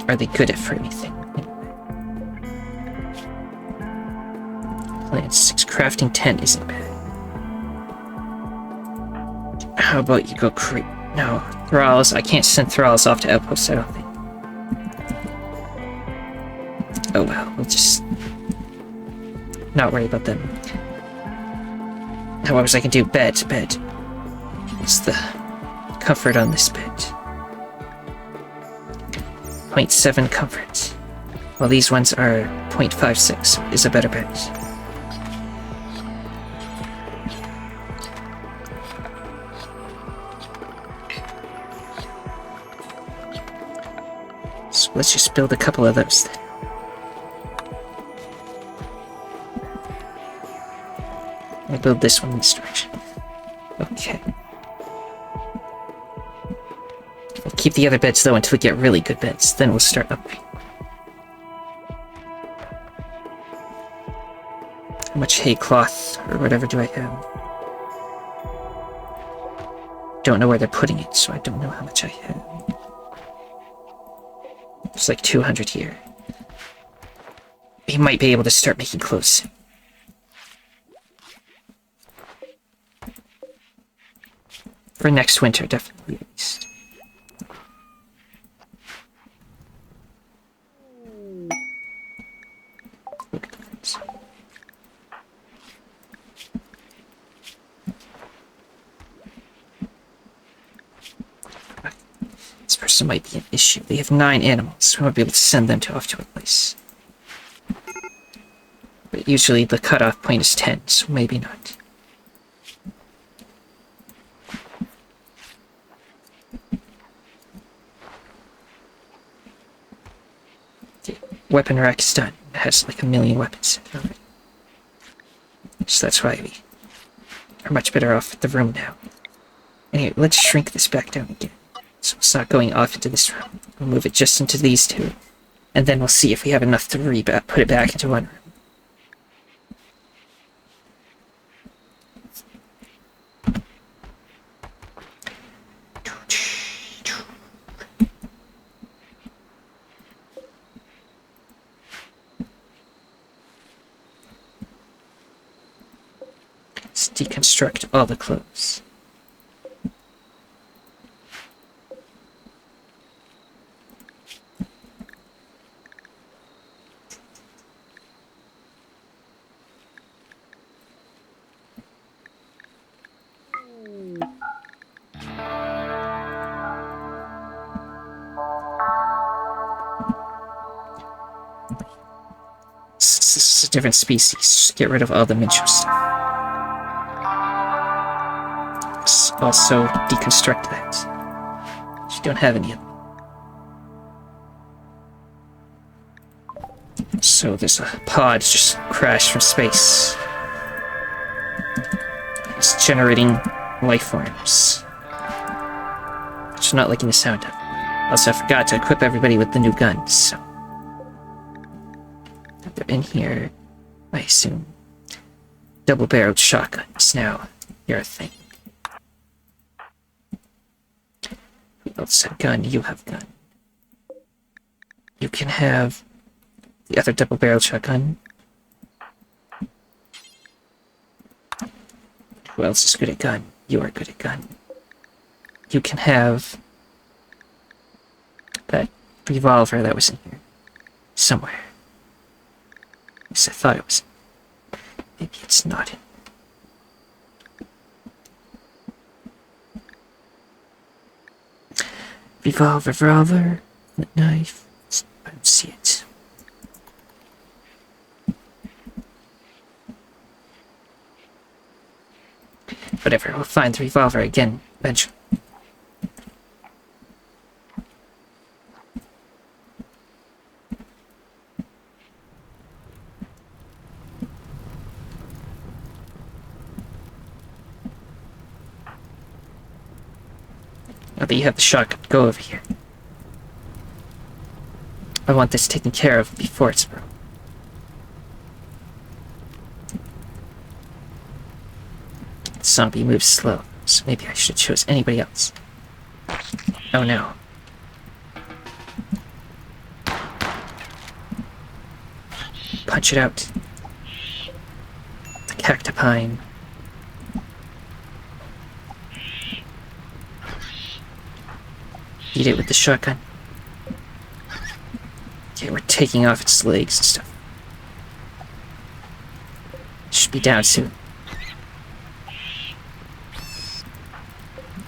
Are they good at for anything? Plan 6. Crafting 10 isn't bad. How about you go creep? No. Thralls. I can't send Thralls off to outposts, I don't think. Oh well, we'll just... not worry about them. Now what was I can do? Bed. What's the comfort on this bed? 0.7 comfort. Well, these ones are 0.56, is a better bet. So let's just build a couple of those then. I'll build this one in this direction. Okay. We'll keep the other beds though until we get really good beds. Then we'll start upgrading. How much hay cloth or whatever do I have? Don't know where they're putting it, so I don't know how much I have. It's like 200 here. We might be able to start making clothes. For next winter, definitely at least. This person might be an issue. They have 9 animals. We won't be able to send them off to a place. But usually the cutoff point is 10, so maybe not. Weapon rack is done. It has like 1 million weapons already. So that's why we are much better off with the room now. Anyway, let's shrink this back down again. So it's not going off into this room. We'll move it just into these 2. And then we'll see if we have enough to put it back into one room. Let's deconstruct all the clothes. a different species. Just get rid of all the Mincho stuff. Let's also deconstruct that. You don't have any of them. So there's a pod just crashed from space. It's generating life forms. Which I'm not liking the sound of. Also, I forgot to equip everybody with the new guns, so... they're in here, I assume. Double-barreled shotguns. Now, you're a thing. Who else had gun? You have gun. You can have the other double-barreled shotgun. Who else is good at gun? You are good at gun. You can have that revolver that was in here. Somewhere. At least I thought it was. Maybe it's not in. Revolver, knife. I don't see it. Whatever, we'll find the revolver again eventually. Now that you have the shotgun, go over here. I want this taken care of before it's broken. The zombie moves slow, so maybe I should choose anybody else. Oh no. Punch it out. The cactipine. Beat it with the shotgun. Okay, we're taking off its legs and stuff. Should be down soon.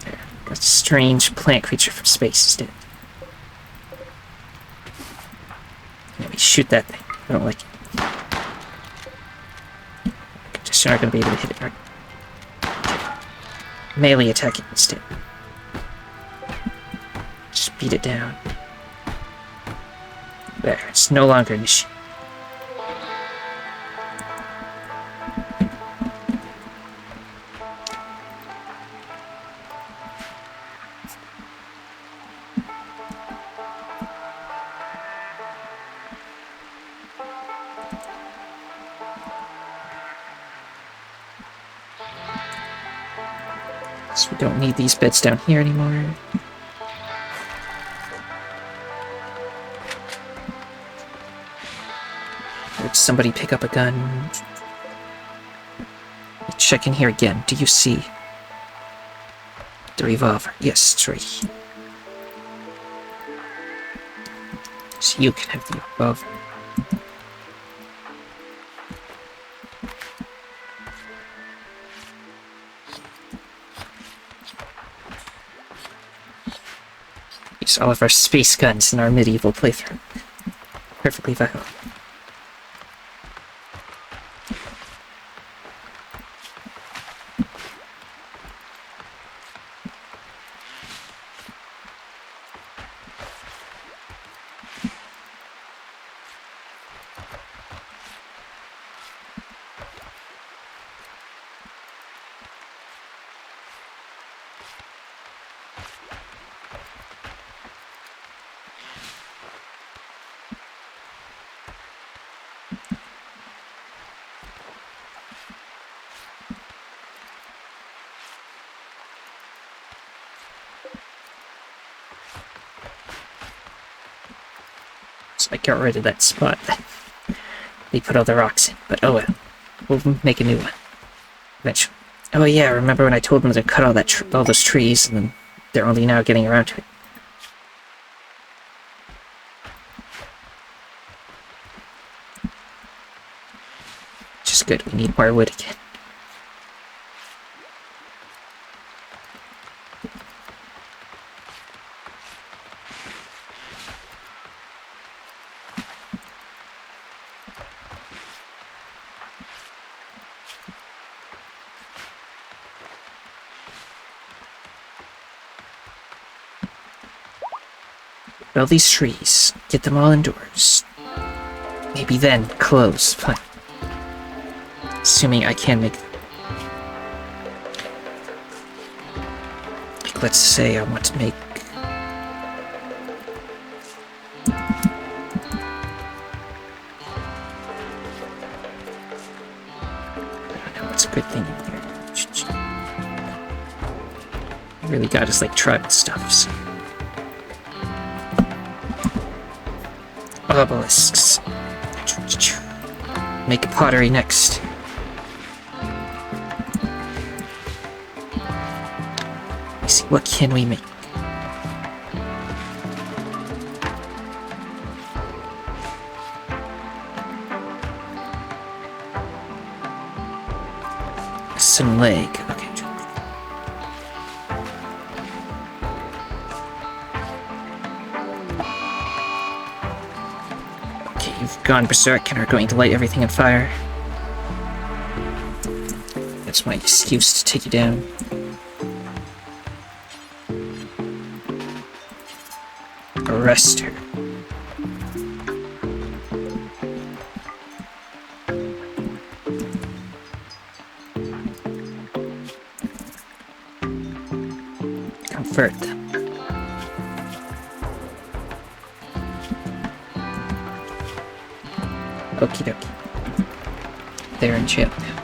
There. That strange plant creature from space is dead. Yeah, we shoot that thing. I don't like it. Just not gonna be able to hit it right. Melee attack it instead. Just beat it down. There, it's no longer an issue. So we don't need these beds down here anymore. Did somebody pick up a gun? Check in here again. Do you see the revolver? Yes, it's right here. So you can have the revolver. Use all of our space guns in our medieval playthrough. Perfectly viable. I got rid of that spot that they put all the rocks in, but oh well. We'll make a new one. Eventually. Oh yeah, remember when I told them to cut all all those trees, and then they're only now getting around to it. Just good, we need more wood again. All these trees. Get them all indoors. Maybe then close. Fine. Assuming I can make them. Like, let's say I want to make... I don't know what's a good thing in here. Really got his, like, tribal stuff, so... Obelisks. Make a pottery next. Let's see, what can we make? Some leg. Okay. You've gone berserk and are going to light everything on fire. That's my excuse to take you down. Arrest her. Convert them. Okie dokie. They're in jail now.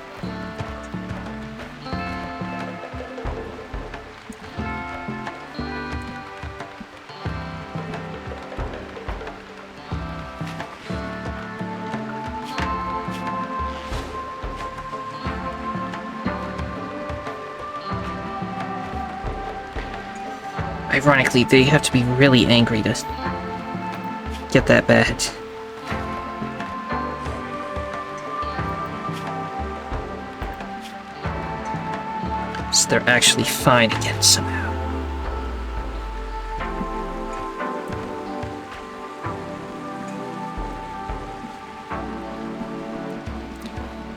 Ironically, they have to be really angry to get that bad. So they're actually fine again somehow.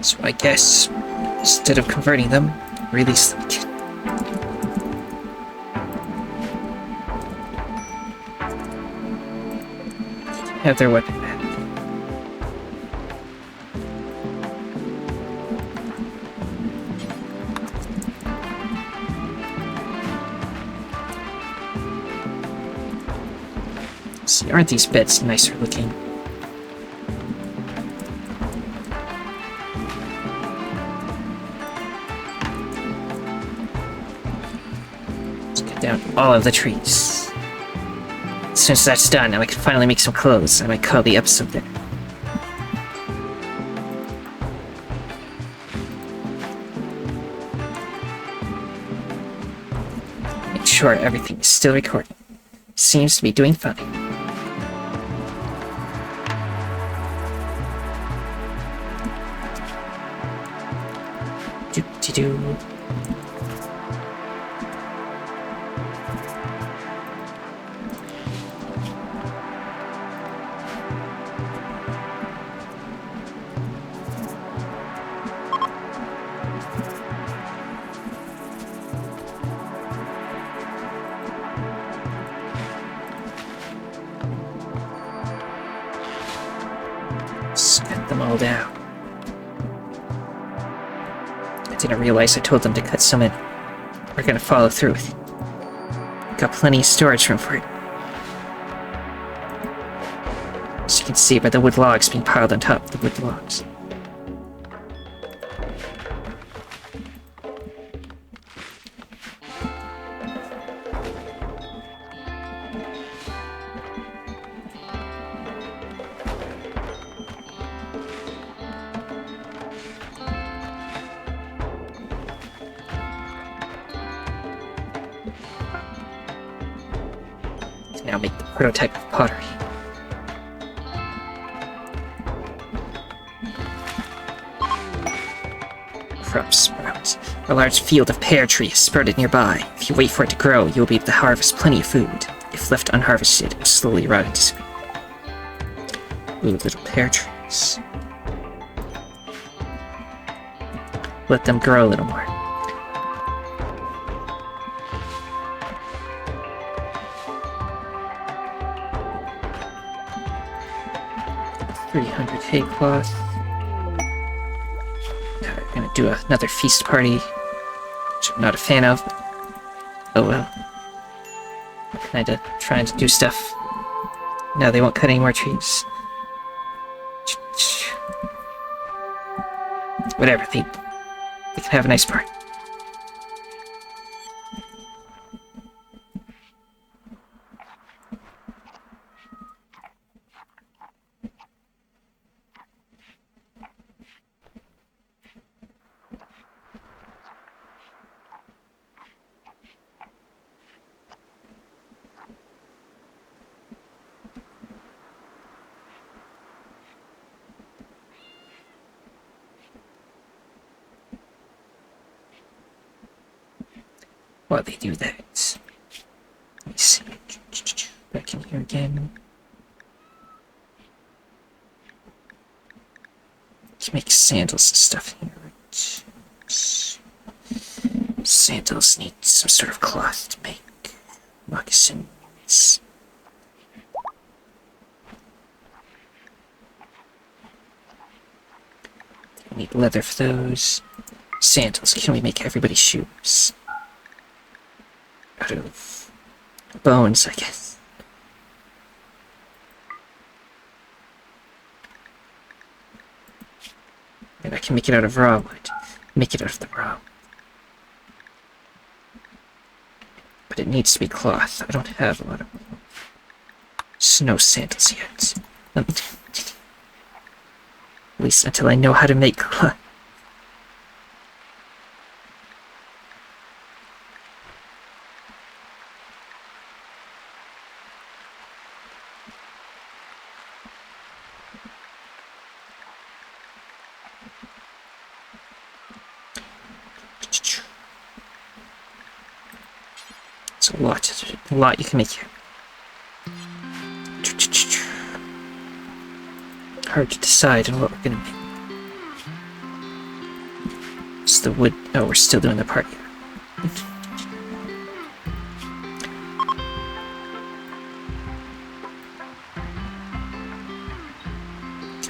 So I guess, instead of converting them, release them again. Have their weapon back. See, aren't these beds nicer looking? Let's cut down all of the trees. As soon as that's done, now I can finally make some clothes. I might call the episode there. Make sure everything is still recording. Seems to be doing fine. Do-de-do. Cut them all down. I didn't realize I told them to cut some in. We're gonna follow through with it. Got plenty of storage room for it. As you can see by the wood logs being piled on top of the wood logs. Now make the prototype of pottery. Crop sprouts. A large field of pear trees sprouted nearby. If you wait for it to grow, you will be able to harvest plenty of food. If left unharvested, it will slowly rot and disappear. Ooh, little pear trees. Let them grow a little more. 300 hay cloth. Now we're gonna do another feast party, which I'm not a fan of. Oh well. Kinda trying to do stuff. Now they won't cut any more trees. Whatever, they can have a nice party. While they do that, let me see. Back in here again. Let's make sandals and stuff here. Sandals need some sort of cloth to make moccasins. We need leather for those. Sandals. Can we make everybody's shoes? Out of bones, I guess. And I can make it out of raw wood. Make it out of the raw. But it needs to be cloth. I don't have a lot of snow sandals yet. At least until I know how to make cloth. It's a lot you can make here. Hard to decide on what we're gonna make. It's the wood. Oh, we're still doing the part here.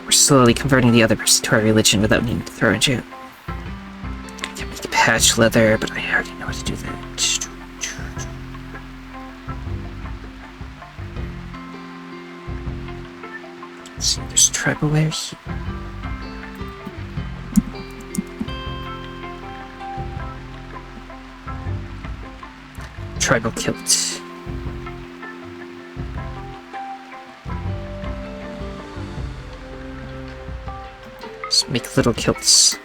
We're slowly converting the others to our religion without needing to throw in jail. I can make patch leather, but I already know how to do that. Let's see, there's tribal wear here. Tribal kilt. Just make little kilts.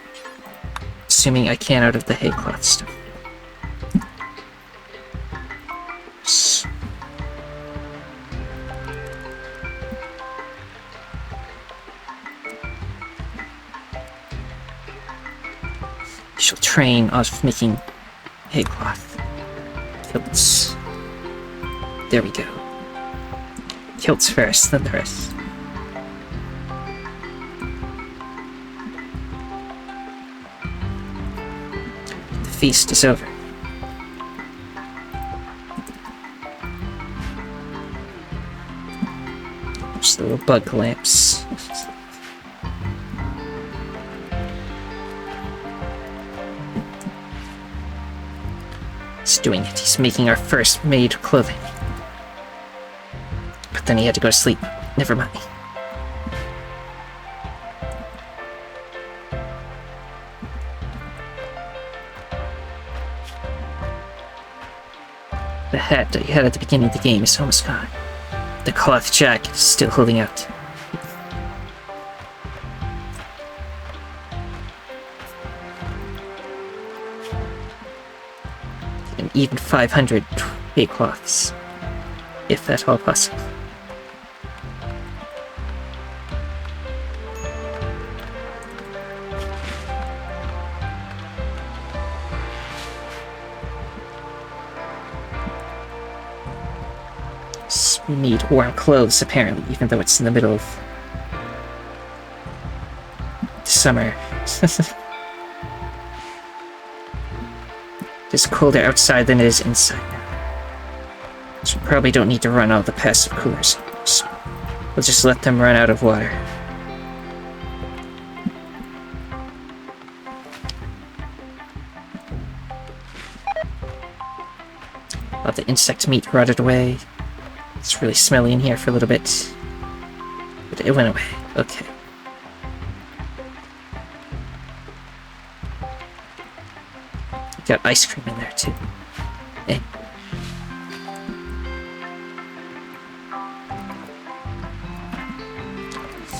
Assuming I can out of the hay cloth stuff. She'll train us making hay cloth. Kilts. There we go. Kilts first, then the rest. The feast is over. There's the little bug lamps. He's doing it. He's making our first made clothing. But then he had to go to sleep. Never mind. The hat that you had at the beginning of the game is almost gone. The cloth jacket is still holding out. And even 500 hay cloths, if at all possible. We need warm clothes, apparently, even though it's in the middle of summer. It's colder outside than it is inside now. So we probably don't need to run all the passive coolers, so we'll just let them run out of water. All the insect meat rotted away. It's really smelly in here for a little bit. But it went away. Okay. Got ice cream in there too. Eh.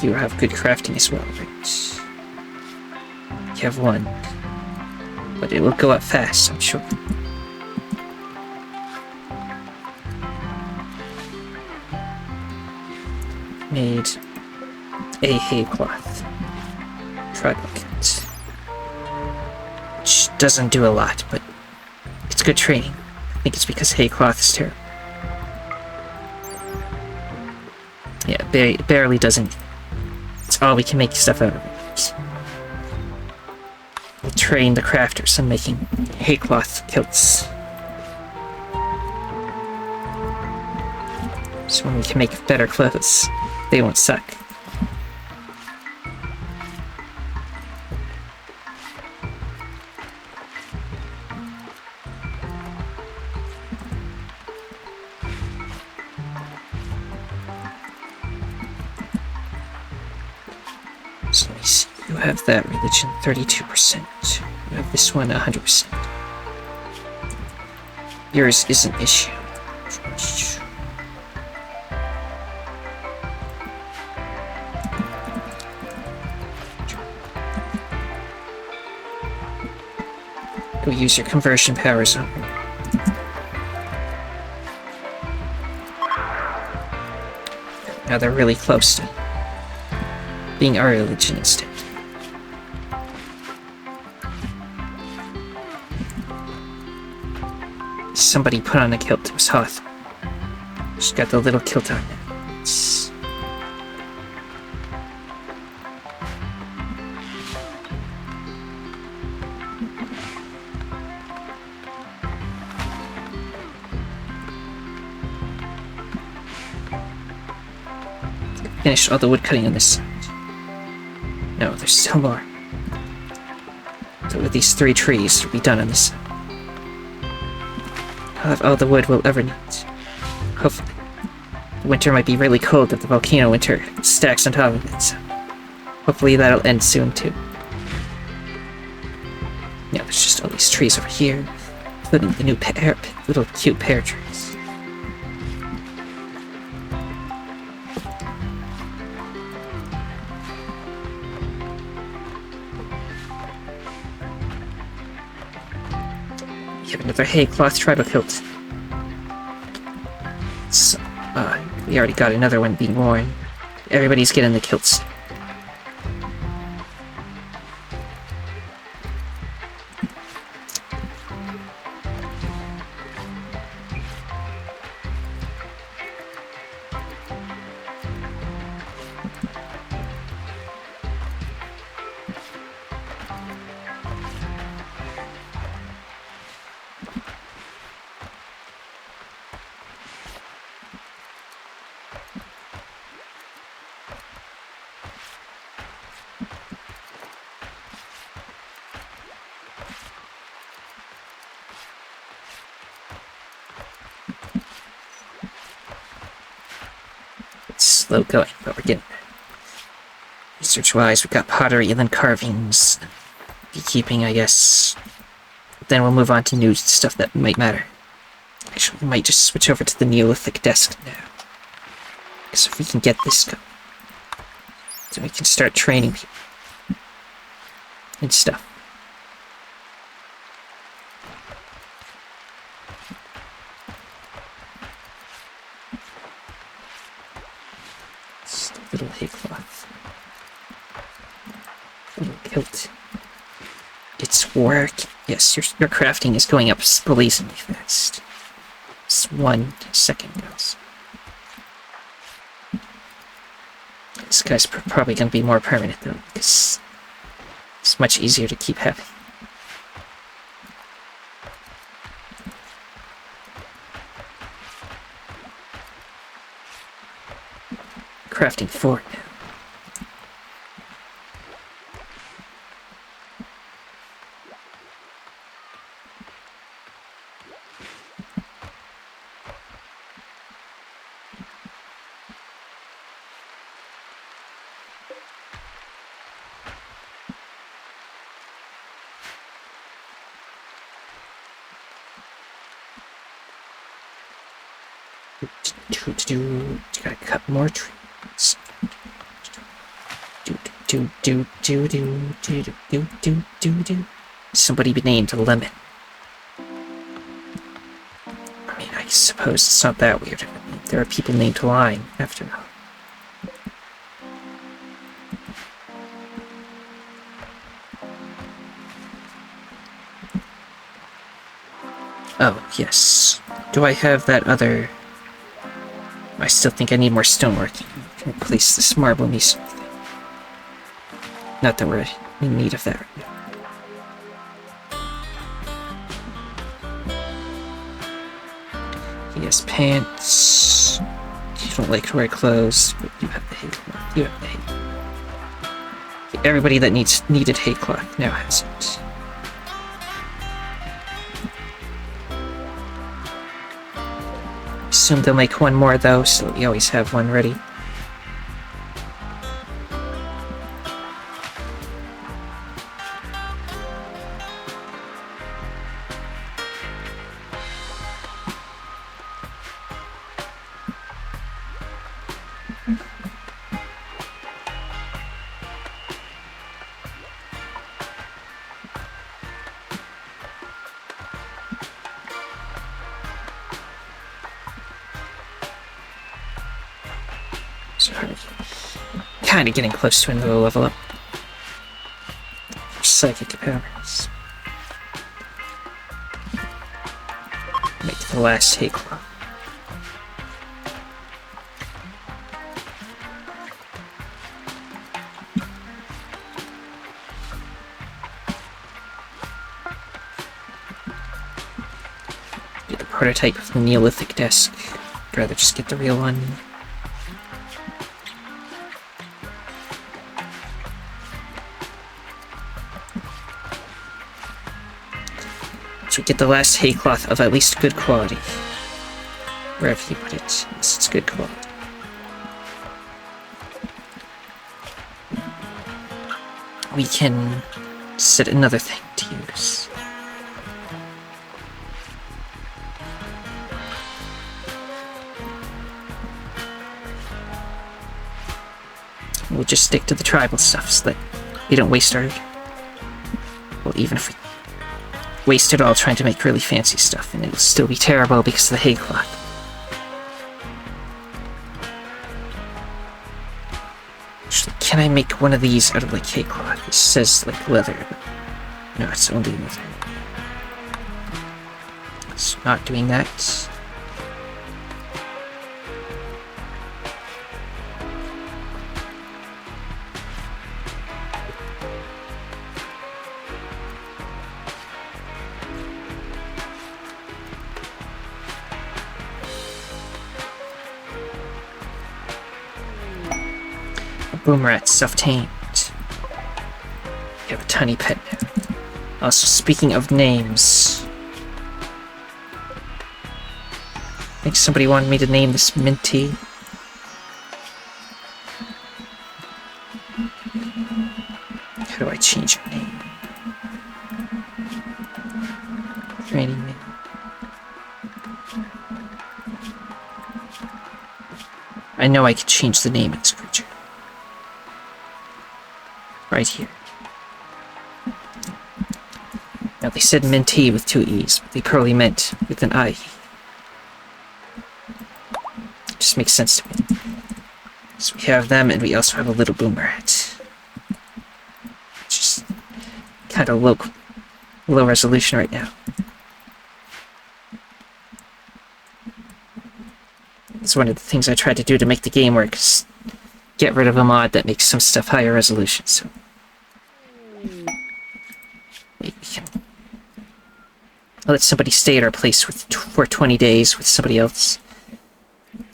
You have good crafting as well, right? You have one. But it will go up fast, I'm sure. Made a hay cloth. Tribal kit. Which doesn't do a lot, but it's good training. I think it's because hay cloth is terrible. Yeah, barely doesn't. It's all we can make stuff out of it. We'll train the crafters on making hay cloth kilts. So when we can make better clothes, they won't suck. So let me see. You have that religion 32%. You have this one 100%. Yours is an issue. Go use your conversion powers on her. Now they're really close to being our religion instead. Somebody put on a kilt. It was Hoth. She's got the little kilt on now. It's... Finished all the wood cutting on this side. No, there's still more. So with these 3 trees, it'll be done on this side. I'll have all the wood we'll ever need. Hopefully. The winter might be really cold if the volcano winter stacks on top of it, so hopefully that'll end soon too. Yeah, there's just all these trees over here, including the new little cute pear trees. Another hay cloth tribal kilt. So, we already got another one being worn. Everybody's getting the kilts. Slow going, but we're getting there. Research-wise, we've got pottery and then carvings. Beekeeping, I guess. Then we'll move on to new stuff that might matter. Actually, we might just switch over to the Neolithic desk now. Because if we can get this going, then we can start training people. And stuff. Little hay cloth. Little kilt. It's work. Yes, your crafting is going up blazingly fast. It's 1 second goes. This guy's probably going to be more permanent though, because it's much easier to keep having. Crafting 4 now. Gotta cut more trees. Do. Somebody be named Lemon. I mean, I suppose it's not that weird. I mean, there are people named Lime after all. Oh, yes. Do I have that other... I still think I need more stonework. I can replace this marble masonry thing. Not that we're in need of that right now. He has pants. You don't like to wear clothes, but you have the hay cloth. You have the hay. Everybody that needed hay cloth now has it. Assume they'll make one more though, so we always have one ready. Kind of getting close to another level up. Psychic powers. Make the last hay cloth. Do the prototype of the Neolithic desk. I'd rather just get the real one. So we get the last hay cloth of at least good quality. Wherever you put it, yes, it's good quality. We can set another thing to use. We'll just stick to the tribal stuff so that we don't waste our... Well, even if we waste it all trying to make really fancy stuff, and it'll still be terrible because of the hay cloth. Actually, can I make one of these out of like hay cloth? It says like leather, but no, it's only leather. So not doing that. Boomrat self-tamed. You have a tiny pet now. Also, speaking of names, I think somebody wanted me to name this Minty. How do I change her name? Training name. I know I could change the name of this creature. Right here. Now they said Minty with 2 E's, but they probably meant with an I. Just makes sense to me. So we have them, and we also have a little boomerang. Just kind of low resolution right now. It's one of the things I tried to do to make the game work, is get rid of a mod that makes some stuff higher resolution, so... We can let somebody stay at our place for 20 days with somebody else.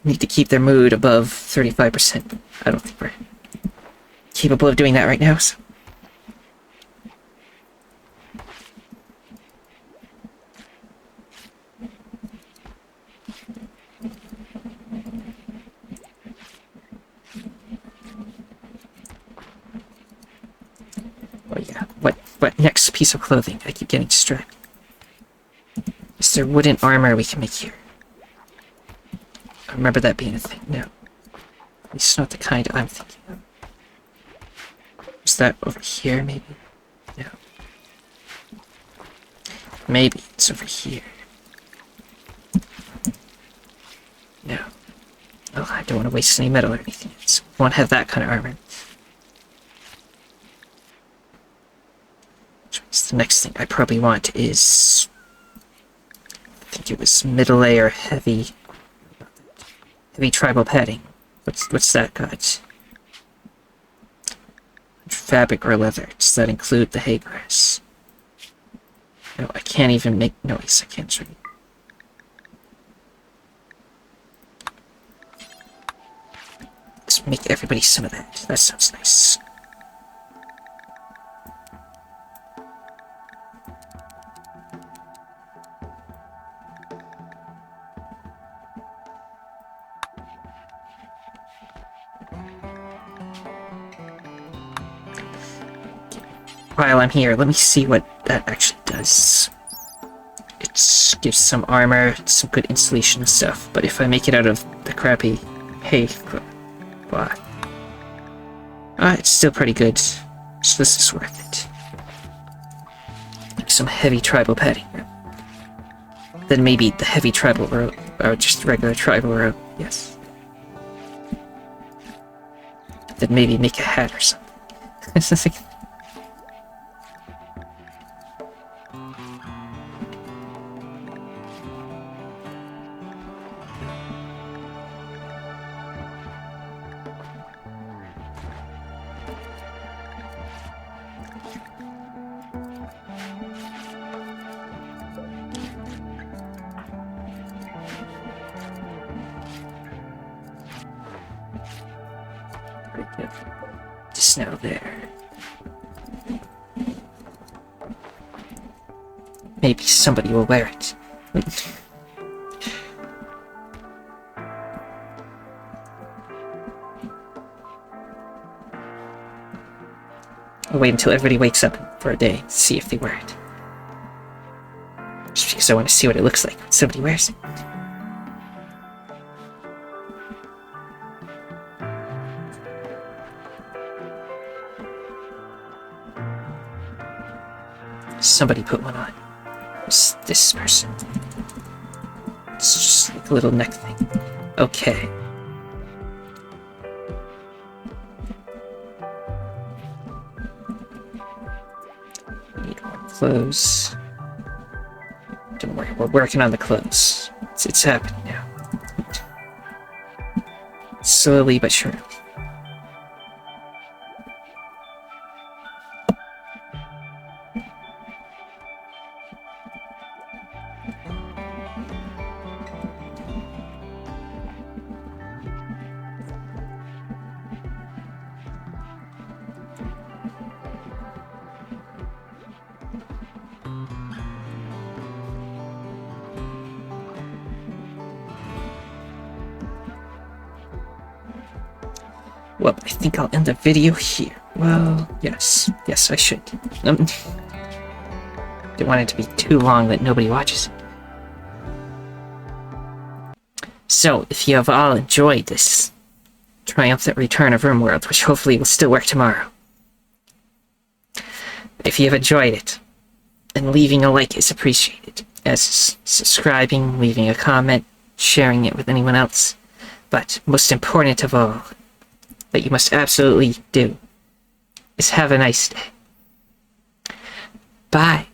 Need to keep their mood above 35%, but I don't think we're capable of doing that right now, so... Oh yeah, what next piece of clothing? I keep getting distracted. Is there wooden armor we can make here? I remember that being a thing. No. At least not the kind I'm thinking of. Is that over here, maybe? No. Maybe it's over here. No. Oh, I don't want to waste any metal or anything. So I won't have that kind of armor. Which means the next thing I probably want is... I think it was middle layer heavy tribal padding. What's that got? Fabric or leather. Does that include the hay grass? No, I can't even make noise. I can't read. Let's make everybody some of that. That sounds nice. While I'm here, let me see what that actually does. It gives some armor, some good insulation and stuff, but if I make it out of the crappy hay, blah. It's still pretty good, so this is worth it. Like some heavy tribal padding. Then maybe the heavy tribal robe, or just regular tribal robe, yes. Then maybe make a hat or something. Just now there. Maybe somebody will wear it. I'll wait until everybody wakes up for a day to see if they wear it. Just because I want to see what it looks like when somebody wears it. Somebody put one on. It's this person. It's just like a little neck thing. Okay. Need more clothes. Don't worry, we're working on the clothes. It's happening now. Slowly but surely. Well, I think I'll end the video here. Well, yes. Yes, I should. Don't want it to be too long that nobody watches it. So, if you have all enjoyed this triumphant return of Rimworld, which hopefully will still work tomorrow. If you have enjoyed it, then leaving a like is appreciated, as subscribing, leaving a comment, sharing it with anyone else. But most important of all, that you must absolutely do is have a nice day. Bye.